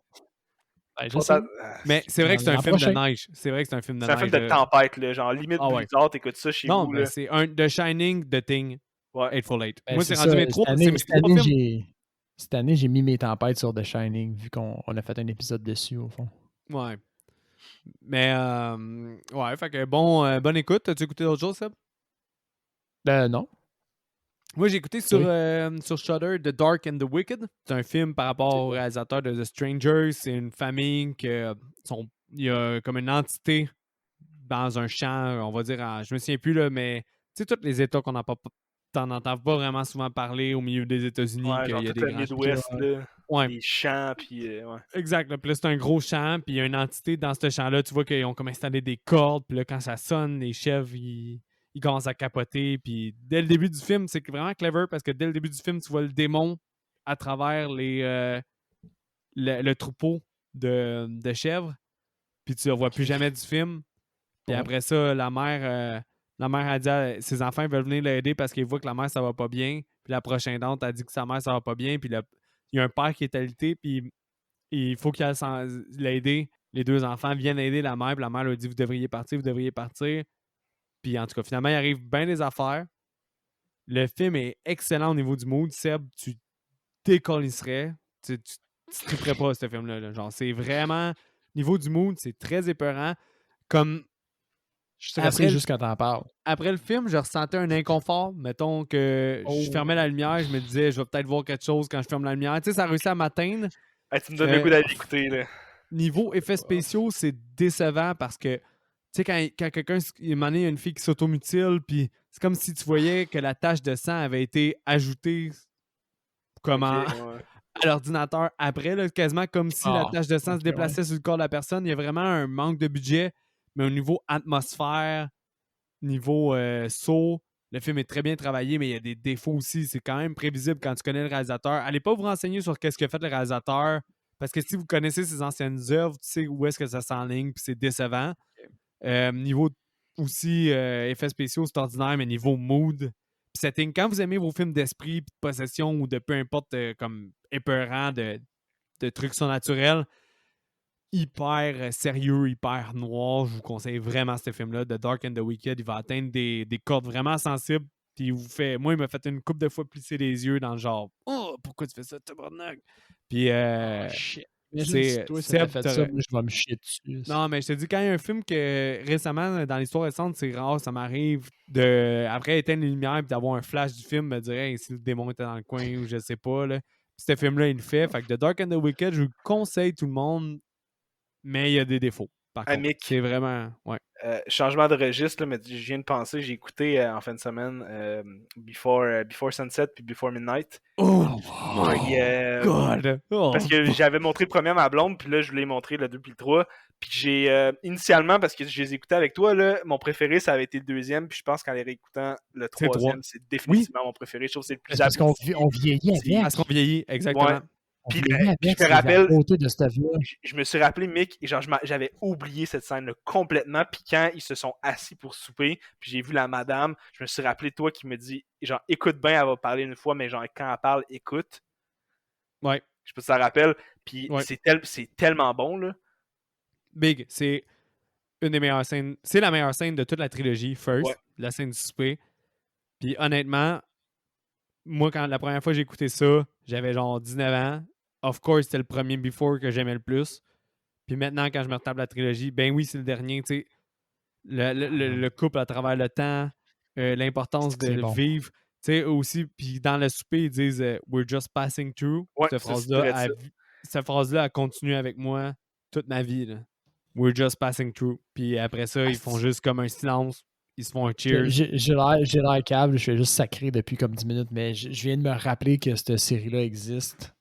Mais c'est vrai que c'est un film de neige. C'est vrai que c'est un film de neige. C'est un film de tempête, là, genre limite blizzard, t'écoutes ça chez vous. Non, mais c'est un The Shining, The Thing, Hateful Eight. Ben, moi, c'est rendu mes trois films. Cette année, j'ai mis mes tempêtes sur The Shining, vu qu'on a fait un épisode dessus, au fond. Ouais. Mais, ouais, fait que bonne écoute. As-tu écouté d'autres choses, Seb? Non. Moi, j'ai écouté sur Shudder The Dark and the Wicked. C'est un film par rapport au réalisateur de The Strangers. C'est une famille il y a comme une entité dans un champ, on va dire, je me souviens plus, là, mais tu sais, tous les États qu'on t'en entends pas vraiment souvent parler au milieu des États-Unis. Ouais, genre y a tout des le Midwest, là, des champs, puis ouais. Exact. Puis là, c'est un gros champ, puis il y a une entité dans ce champ-là. Tu vois qu'ils ont comme installé des cordes, puis là, quand ça sonne, les chèvres, ils commencent à capoter. Puis dès le début du film, c'est vraiment clever parce que dès le début du film, tu vois le démon à travers le troupeau de chèvres, puis tu ne vois plus jamais du film. Puis après ça, la mère a dit à ses enfants veulent venir l'aider parce qu'ils voient que la mère, ça va pas bien. Puis la prochaine dente a dit que sa mère, ça va pas bien. Puis il y a un père qui est alité, puis il faut qu'il aille l'aider. Les deux enfants viennent aider la mère, puis la mère leur dit vous devriez partir. Puis en tout cas, finalement, il arrive bien des affaires. Le film est excellent au niveau du mood. Seb, tu décollisserais. Tu triperais pas ce film-là. Là. Genre, c'est vraiment... Niveau du mood, c'est très épeurant. Comme... Je suis stressé juste quand t'en parles. Après le film, je ressentais un inconfort. Mettons que je fermais la lumière, je me disais, je vais peut-être voir quelque chose quand je ferme la lumière. Tu sais, ça a réussi à m'atteindre. Tu me donnes le goût d'aller l'écouter, là. Niveau effets spéciaux, c'est décevant parce que, tu sais, quand quelqu'un, il y a une fille qui s'automutile, puis c'est comme si tu voyais que la tache de sang avait été ajoutée à l'ordinateur après, là, quasiment comme si la tache de sang se déplaçait sur le corps de la personne. Il y a vraiment un manque de budget. Mais au niveau atmosphère, niveau saut, le film est très bien travaillé, mais il y a des défauts aussi. C'est quand même prévisible quand tu connais le réalisateur. Allez pas vous renseigner sur qu'est-ce qu'a fait le réalisateur, parce que si vous connaissez ses anciennes œuvres, tu sais où est-ce que ça s'enligne, puis c'est décevant. Niveau aussi effets spéciaux, c'est ordinaire, mais niveau mood, puis setting, quand vous aimez vos films d'esprit, puis de possession, ou de peu importe, comme épeurant, de trucs surnaturels, hyper sérieux, hyper noir. Je vous conseille vraiment ce film-là. The Dark and the Wicked. Il va atteindre des cordes vraiment sensibles Puis moi, il m'a fait une couple de fois plisser les yeux dans le genre « Oh, pourquoi tu fais ça, tabarnak? » Puis Shit. Imagine si toi, ça t'a fait ça, moi, je vais me chier dessus. Non, mais je te dis, quand il y a un film que récemment, dans l'histoire récente, c'est rare, ça m'arrive après éteindre les lumières et d'avoir un flash du film, me dire hey, si le démon était dans le coin ou je sais pas. Là. Puis ce film-là, il le fait. Fait que The Dark and the Wicked, je vous le conseille tout le monde, mais il y a des défauts. Par contre, Mick, c'est vraiment. Ouais. Changement de registre, là, mais je viens de penser, j'ai écouté en fin de semaine Before Sunset puis Before Midnight. Oh my God! Parce que j'avais montré le premier à ma blonde, puis là, je voulais montrer le 2 puis le 3. Puis j'ai, initialement, parce que je les écoutais avec toi, là, mon préféré, ça avait été le deuxième, puis je pense qu'en les réécoutant, le troisième, c'est définitivement mon préféré. Je trouve que c'est le plus parce qu'on vieillit avec. Parce qu'on vieillit, exactement. Ouais. Puis je me rappelle, je me suis rappelé, Mick, et genre, j'avais oublié cette scène-là complètement. Puis quand ils se sont assis pour souper, puis j'ai vu la madame, je me suis rappelé toi qui me dit, genre, écoute bien, elle va parler une fois, mais genre, quand elle parle, écoute. Ouais. Je sais pas si ça rappelle. Puis c'est tellement bon, là. Big, c'est une des meilleures scènes. C'est la meilleure scène de toute la trilogie, First, Ouais. la scène du souper. Puis honnêtement, moi, quand la première fois que j'ai écouté ça, j'avais genre 19 ans. Of course, c'était le premier Before que j'aimais le plus. Puis maintenant, quand je me retape la trilogie, ben oui, c'est le dernier, tu sais. Le couple à travers le temps, l'importance de le vivre. Tu sais, aussi, puis dans le souper, ils disent We're just passing through. Ouais, cette phrase-là, elle continue avec moi toute ma vie. Là. We're just passing through. Puis après ça, ils font juste comme un silence. Ils se font un cheers. J'ai l'air câble, je suis juste sacré depuis comme 10 minutes, mais je viens de me rappeler que cette série-là existe.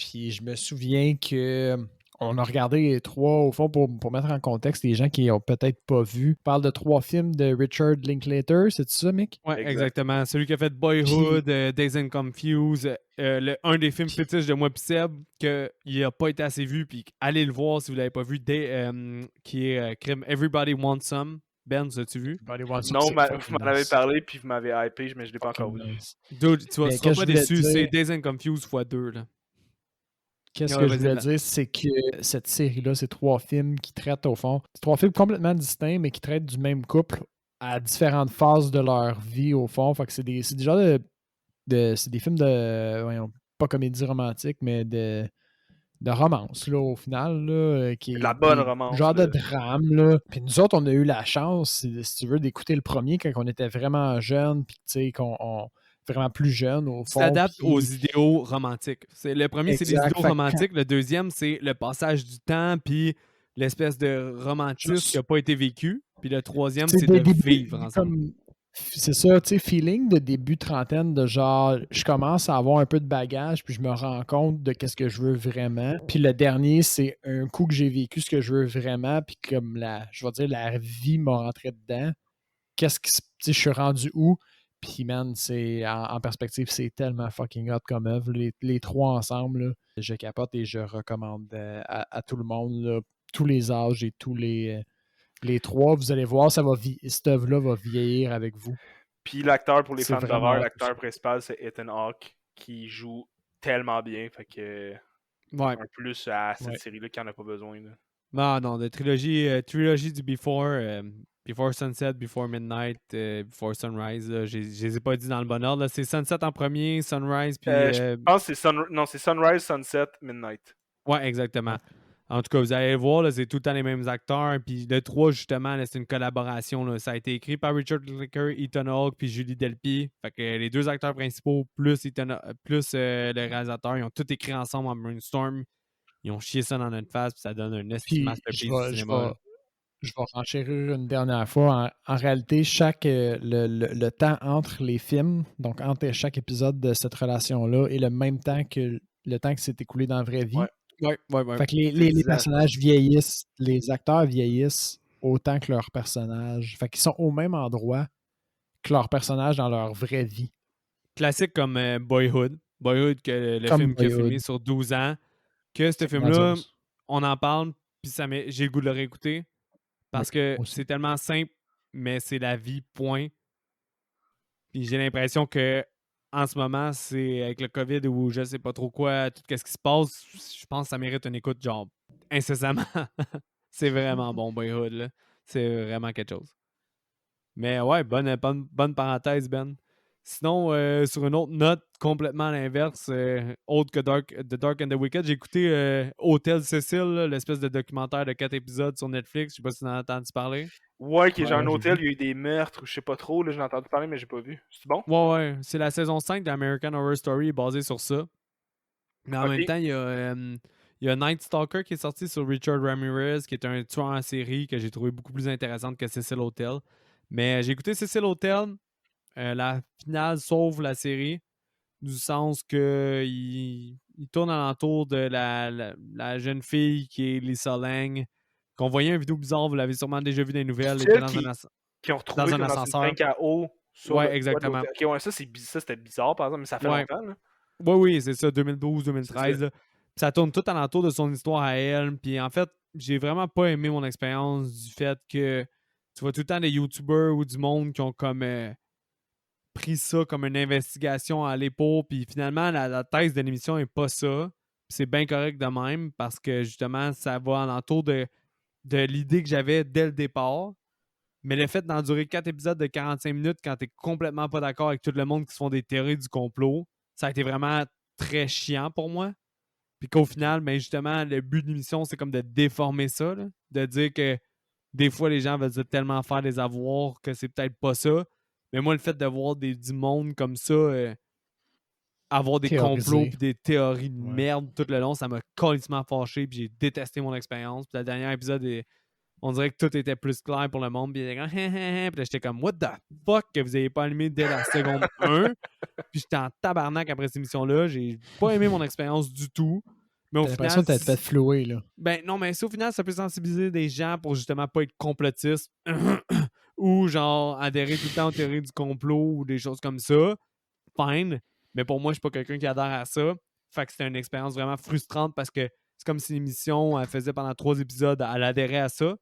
Puis je me souviens que on a regardé les 3, au fond, pour mettre en contexte les gens qui n'ont peut-être pas vu. On parle de 3 films de Richard Linklater, c'est ça, Mick? Oui, exactement. Celui qui a fait Boyhood, Dazed and Confused, un des films fétiches de moi pis Seb, qu'il n'a pas été assez vu, puis allez le voir si vous ne l'avez pas vu, qui est Everybody Wants Some. Ben, as-tu vu? Non, vous m'en avez parlé, puis vous m'avez hypé, mais je ne l'ai pas encore vu. Dude, tu ne seras pas déçu, c'est Dazed and Confused x2, là. Qu'est-ce que je voulais dire, c'est que cette série-là, c'est 3 films qui traitent au fond, c'est 3 films complètement distincts, mais qui traitent du même couple à différentes phases de leur vie au fond. Fait que c'est des genres c'est des films de, voyons, pas comédie romantique, mais de romance, là, au final, là, qui est la bonne romance. Genre de drame, là. Puis nous autres, on a eu la chance, si tu veux, d'écouter le premier quand on était vraiment jeunes, puis tu sais, vraiment plus jeune au fond. S'adapte aux idéaux romantiques. Le premier, c'est les idéaux romantiques. Le deuxième, c'est le passage du temps puis l'espèce de romantisme qui n'a pas été vécu. Puis le troisième, c'est de vivre ensemble. C'est ça, tu sais, feeling de début trentaine, de genre, je commence à avoir un peu de bagage, puis je me rends compte de qu'est-ce que je veux vraiment. Puis le dernier, c'est un coup que j'ai vécu ce que je veux vraiment, puis comme je vais dire, la vie m'a rentré dedans. Je suis rendu où? Puis, man, c'est en perspective, c'est tellement fucking hot comme œuvre. Les 3 ensemble, là, je capote et je recommande à tout le monde, là, tous les âges et tous les 3. Vous allez voir, cette œuvre-là va vieillir avec vous. Puis l'acteur, pour les fans d'horreur, l'acteur principal, c'est Ethan Hawke, qui joue tellement bien. Fait que un plus à cette série-là qui n'en a pas besoin. Là. Non, de trilogie du Before Sunset, Before Midnight, Before Sunrise, je les ai pas dit dans le bon ordre. C'est Sunset en premier, Sunrise, puis... je pense que c'est Sunrise, Sunset, Midnight. Ouais, exactement. En tout cas, vous allez le voir, là, c'est tout le temps les mêmes acteurs. Puis le 3, justement, là, c'est une collaboration. Là. Ça a été écrit par Richard Linklater, Ethan Hawke, puis Julie Delpy. Fait que les 2 acteurs principaux, plus le réalisateur, ils ont tout écrit ensemble en brainstorm. Ils ont chié ça dans notre face, puis ça donne un estime masterpiece du cinéma. Je vais renchérir une dernière fois. En réalité, le temps entre les films, donc entre chaque épisode de cette relation-là, est le même temps que le temps qui s'est écoulé dans la vraie vie. Ouais. Fait que les personnages vieillissent, les acteurs vieillissent autant que leurs personnages. Fait qu'ils sont au même endroit que leurs personnages dans leur vraie vie. Classique comme Boyhood. Boyhood, le film qui a filmé sur 12 ans. Que ce film-là, on en parle, puis j'ai le goût de le réécouter. Parce que c'est tellement simple, mais c'est la vie, point. Puis j'ai l'impression que en ce moment, c'est avec le COVID ou je sais pas trop quoi, tout ce qui se passe, je pense que ça mérite une écoute genre incessamment. C'est vraiment bon, Boyhood, là. C'est vraiment quelque chose. Mais ouais, bonne parenthèse, Ben. Sinon, sur une autre note, complètement à l'inverse, autre que The Dark and the Wicked, j'ai écouté Hôtel Cecil, là, l'espèce de documentaire de 4 épisodes sur Netflix. Je sais pas si tu en as entendu parler. Ouais, qui est genre un j'ai hôtel, vu. il y a eu des meurtres ou je sais pas trop, là, j'en ai entendu parler, mais j'ai pas vu. C'est bon? Ouais, c'est la saison 5 d'American Horror Story basée sur ça. Mais en même Ok. temps, il y a Night Stalker qui est sorti sur Richard Ramirez, qui est un tueur en série que j'ai trouvé beaucoup plus intéressante que Cecil Hotel. Mais j'ai écouté Cecil Hotel. La finale sauve la série, du sens que il tourne alentour de la jeune fille qui est Lisa Lang, qu'on voyait une vidéo bizarre, vous l'avez sûrement déjà vu dans les nouvelles, elle était Celles qui ont retrouvé dans un comme dans une ascenseur. 5 à eau sur le Ouais, toit de exactement. l'hôtel. Ok, ouais, ça, ça c'était bizarre, par exemple, mais ça fait Ouais. longtemps, là. Oui, c'est ça, C'est ça. 2012-2013. Puis ça tourne tout alentour de son histoire à elle. Puis en fait, j'ai vraiment pas aimé mon expérience du fait que tu vois tout le temps des YouTubers ou du monde qui ont comme pris ça comme une investigation à l'épaule. Puis finalement, la thèse de l'émission est pas ça. Puis c'est bien correct de même parce que justement, ça va alentour de l'idée que j'avais dès le départ. Mais le fait d'endurer 4 épisodes de 45 minutes quand t'es complètement pas d'accord avec tout le monde qui se font des théories du complot, ça a été vraiment très chiant pour moi. Puis qu'au final, ben justement, le but de l'émission, c'est comme de déformer ça, là. De dire que des fois, les gens veulent tellement faire des avoirs que c'est peut-être pas ça. Mais moi, le fait de voir du monde comme ça avoir des complots Théorisé. puis des théories de Ouais. merde tout le long, ça m'a complètement fâché puis j'ai détesté mon expérience. Puis le dernier épisode, on dirait que tout était plus clair pour le monde. Puis puis là, j'étais comme, what the fuck que vous avez pas allumé dès la seconde 1. Puis j'étais en tabarnak après cette émission-là. J'ai pas aimé mon expérience du tout. Mais au T'as l'impression final, que t'as fait flouer, là. ben non, mais au final, ça peut sensibiliser des gens pour justement pas être complotistes ou genre adhérer tout le temps aux théories du complot ou des choses comme ça. Fine. Mais pour moi, je suis pas quelqu'un qui adhère à ça. Fait que c'était une expérience vraiment frustrante parce que c'est comme si l'émission, elle faisait pendant 3 épisodes, elle adhérait à ça.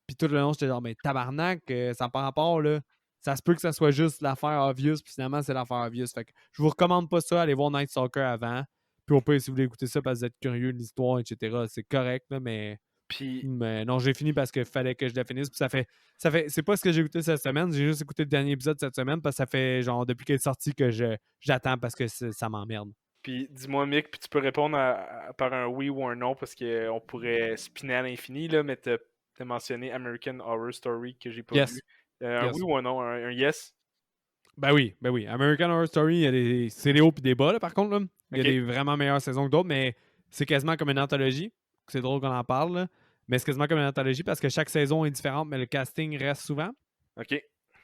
Puis tout le long, j'étais genre, mais tabarnak, ça n'a pas rapport, là. Ça se peut que ça soit juste l'affaire obvious, puis finalement, c'est l'affaire obvious. Fait que je vous recommande pas ça, allez voir Night Stalker avant. Puis au pire, si vous voulez écouter ça parce que vous êtes curieux de l'histoire, etc., c'est correct, là, mais Puis, non, j'ai fini parce qu'il fallait que je le finisse. Puis c'est pas ce que j'ai écouté cette semaine. J'ai juste écouté le dernier épisode cette semaine parce que ça fait genre depuis qu'il est sorti que j'attends parce que ça m'emmerde. puis dis-moi, Mick, puis tu peux répondre par un oui ou un non parce qu'on pourrait spinner à l'infini, là, mais t'as mentionné American Horror Story que j'ai pas Yes. vu. Un Yes. oui ou un non? Un yes? Ben oui. American Horror Story, il y a c'est des hauts et des bas, là, par contre. Là. Il y a Ok. des vraiment meilleures saisons que d'autres, mais c'est quasiment comme une anthologie. C'est drôle qu'on en parle, là. Mais c'est quasiment comme une anthologie parce que chaque saison est différente, mais le casting reste souvent. Ok.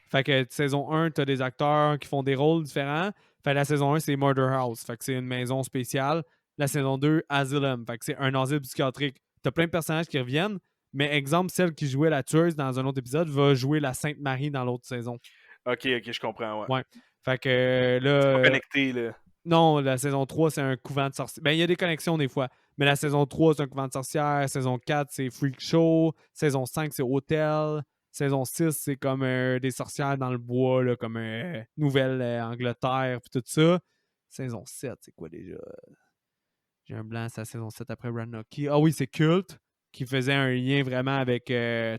Fait que saison 1, t'as des acteurs qui font des rôles différents. Fait que la saison 1, c'est Murder House. Fait que c'est une maison spéciale. La saison 2, Asylum. Fait que c'est un asile psychiatrique. T'as plein de personnages qui reviennent. Mais exemple, celle qui jouait la tueuse dans un autre épisode va jouer la Sainte Marie dans l'autre saison. Ok, je comprends, ouais. Ouais. Fait que C'est pas là. connecté, là. Non, la saison 3, c'est un couvent de sorcières. Ben, il y a des connexions des fois. Mais la saison 3, c'est un couvent de sorcières. Saison 4, c'est Freak Show. Saison 5, c'est Hôtel. Saison 6, c'est comme des sorcières dans le bois, là, comme Nouvelle-Angleterre, puis tout ça. Saison 7, c'est quoi déjà? J'ai un blanc, c'est la saison 7 après Rannoki. Ah oui, c'est Cult, qui faisait un lien vraiment avec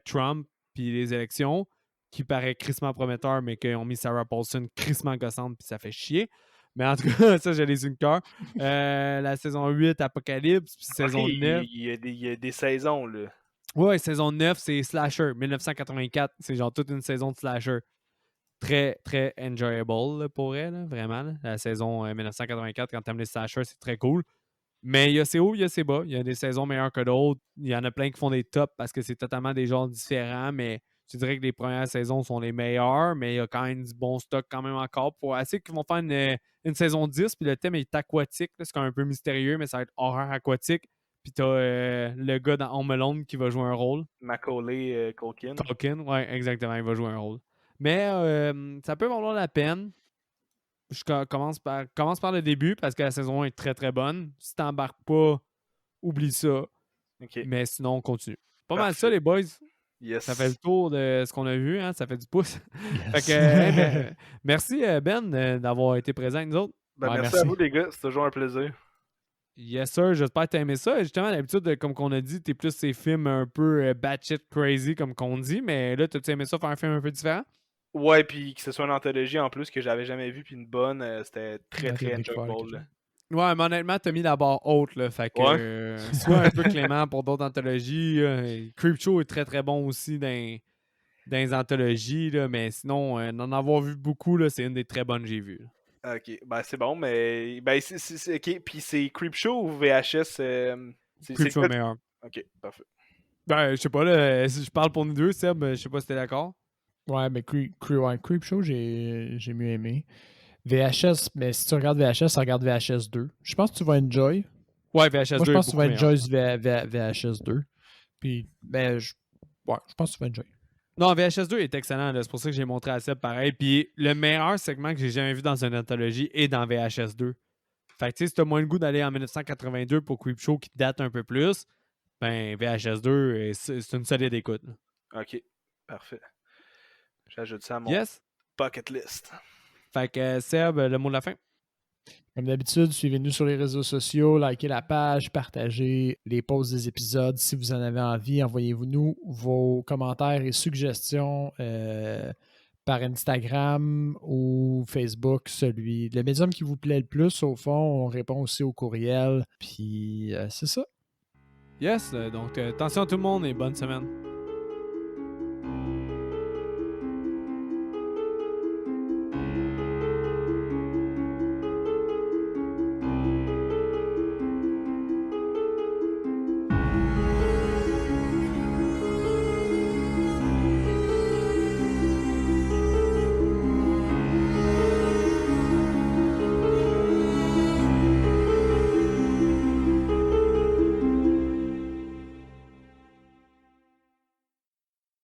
Trump puis les élections, qui paraît crissement prometteur, mais qu'ils ont mis Sarah Paulson crissement gossante, puis ça fait chier. Mais en tout cas, ça, j'ai les une cœur. La saison 8, Apocalypse, puis saison Ok, 9. il y a des saisons, là. Ouais, saison 9, c'est Slasher, 1984. C'est genre toute une saison de Slasher. Très, très enjoyable là, pour elle, là, vraiment. Là. La saison 1984, quand t'aimes les Slashers, c'est très cool. Mais il y a ses hauts, il y a ses bas. Il y a des saisons meilleures que d'autres. Il y en a plein qui font des tops parce que c'est totalement des genres différents. Mais je dirais que les premières saisons sont les meilleures. Mais il y a quand même du bon stock quand même encore. Pour assez qu'ils vont faire une saison 10. Puis le thème est aquatique. Là. C'est quand même un peu mystérieux, mais ça va être horreur aquatique. Puis t'as le gars dans Home Alone qui va jouer un rôle. Macaulay Culkin. Culkin, ouais, exactement. Il va jouer un rôle. Mais ça peut valoir la peine. Je commence par le début parce que la saison 1 est très très bonne. Si t'embarques pas, oublie ça. Ok. Mais sinon, on continue. Pas mal Parfait. ça, les boys. Yes. Ça fait le tour de ce qu'on a vu, hein? Ça fait du pouce. Yes. Fait que, merci Ben d'avoir été présent avec nous autres. Ben, Ouais, merci merci. à vous, les gars. C'est toujours un plaisir. Yes sir, j'espère que t'as aimé ça. Justement, d'habitude, comme qu'on a dit, t'es plus ces films un peu batshit crazy, comme qu'on dit. Mais là, t'as-tu aimé ça faire un film un peu différent? Ouais, puis que ce soit une anthologie en plus que j'avais jamais vue, puis une bonne, c'était très, Ouais, très Big Four, enjoyable. quelque Là. Ouais, mais honnêtement, t'as mis la barre haute, là. Fait que Ouais. sois un peu clément pour d'autres anthologies. Creepshow est très très bon aussi dans les anthologies, là, mais sinon, d'en avoir vu beaucoup, là, c'est une des très bonnes que j'ai vues. Là. Ok, ben c'est bon, mais. Ben, ok, puis c'est Creepshow ou VHS c'est Creepshow quoi? est meilleur. Ok, parfait. Ben, je sais pas, là, si je parle pour nous deux, Seb, je sais pas si t'es d'accord. Ouais, mais Creepshow, j'ai mieux aimé. VHS, mais si tu regardes VHS, regarde VHS 2. Je pense que tu vas enjoy. Ouais, VHS Moi, je 2 est pense que tu beaucoup vas meilleur. enjoy VHS 2. Puis, ben, ouais, je pense que tu vas enjoy. Non, VHS 2 est excellent, là, c'est pour ça que j'ai montré à Seb pareil. Puis le meilleur segment que j'ai jamais vu dans une anthologie est dans VHS 2. Fait que tu sais, si t'as moins le goût d'aller en 1982 pour Creepshow qui date un peu plus, ben VHS 2, c'est une solide écoute. Là. Ok, parfait. J'ajoute ça à mon Yes? bucket list. Fait que Seb, le mot de la fin. Comme d'habitude, suivez-nous sur les réseaux sociaux, likez la page, partagez les posts des épisodes. Si vous en avez envie, envoyez-nous vos commentaires et suggestions par Instagram ou Facebook, le médium qui vous plaît le plus. Au fond, on répond aussi au courriel. Puis c'est ça. Yes, donc attention à tout le monde et bonne semaine.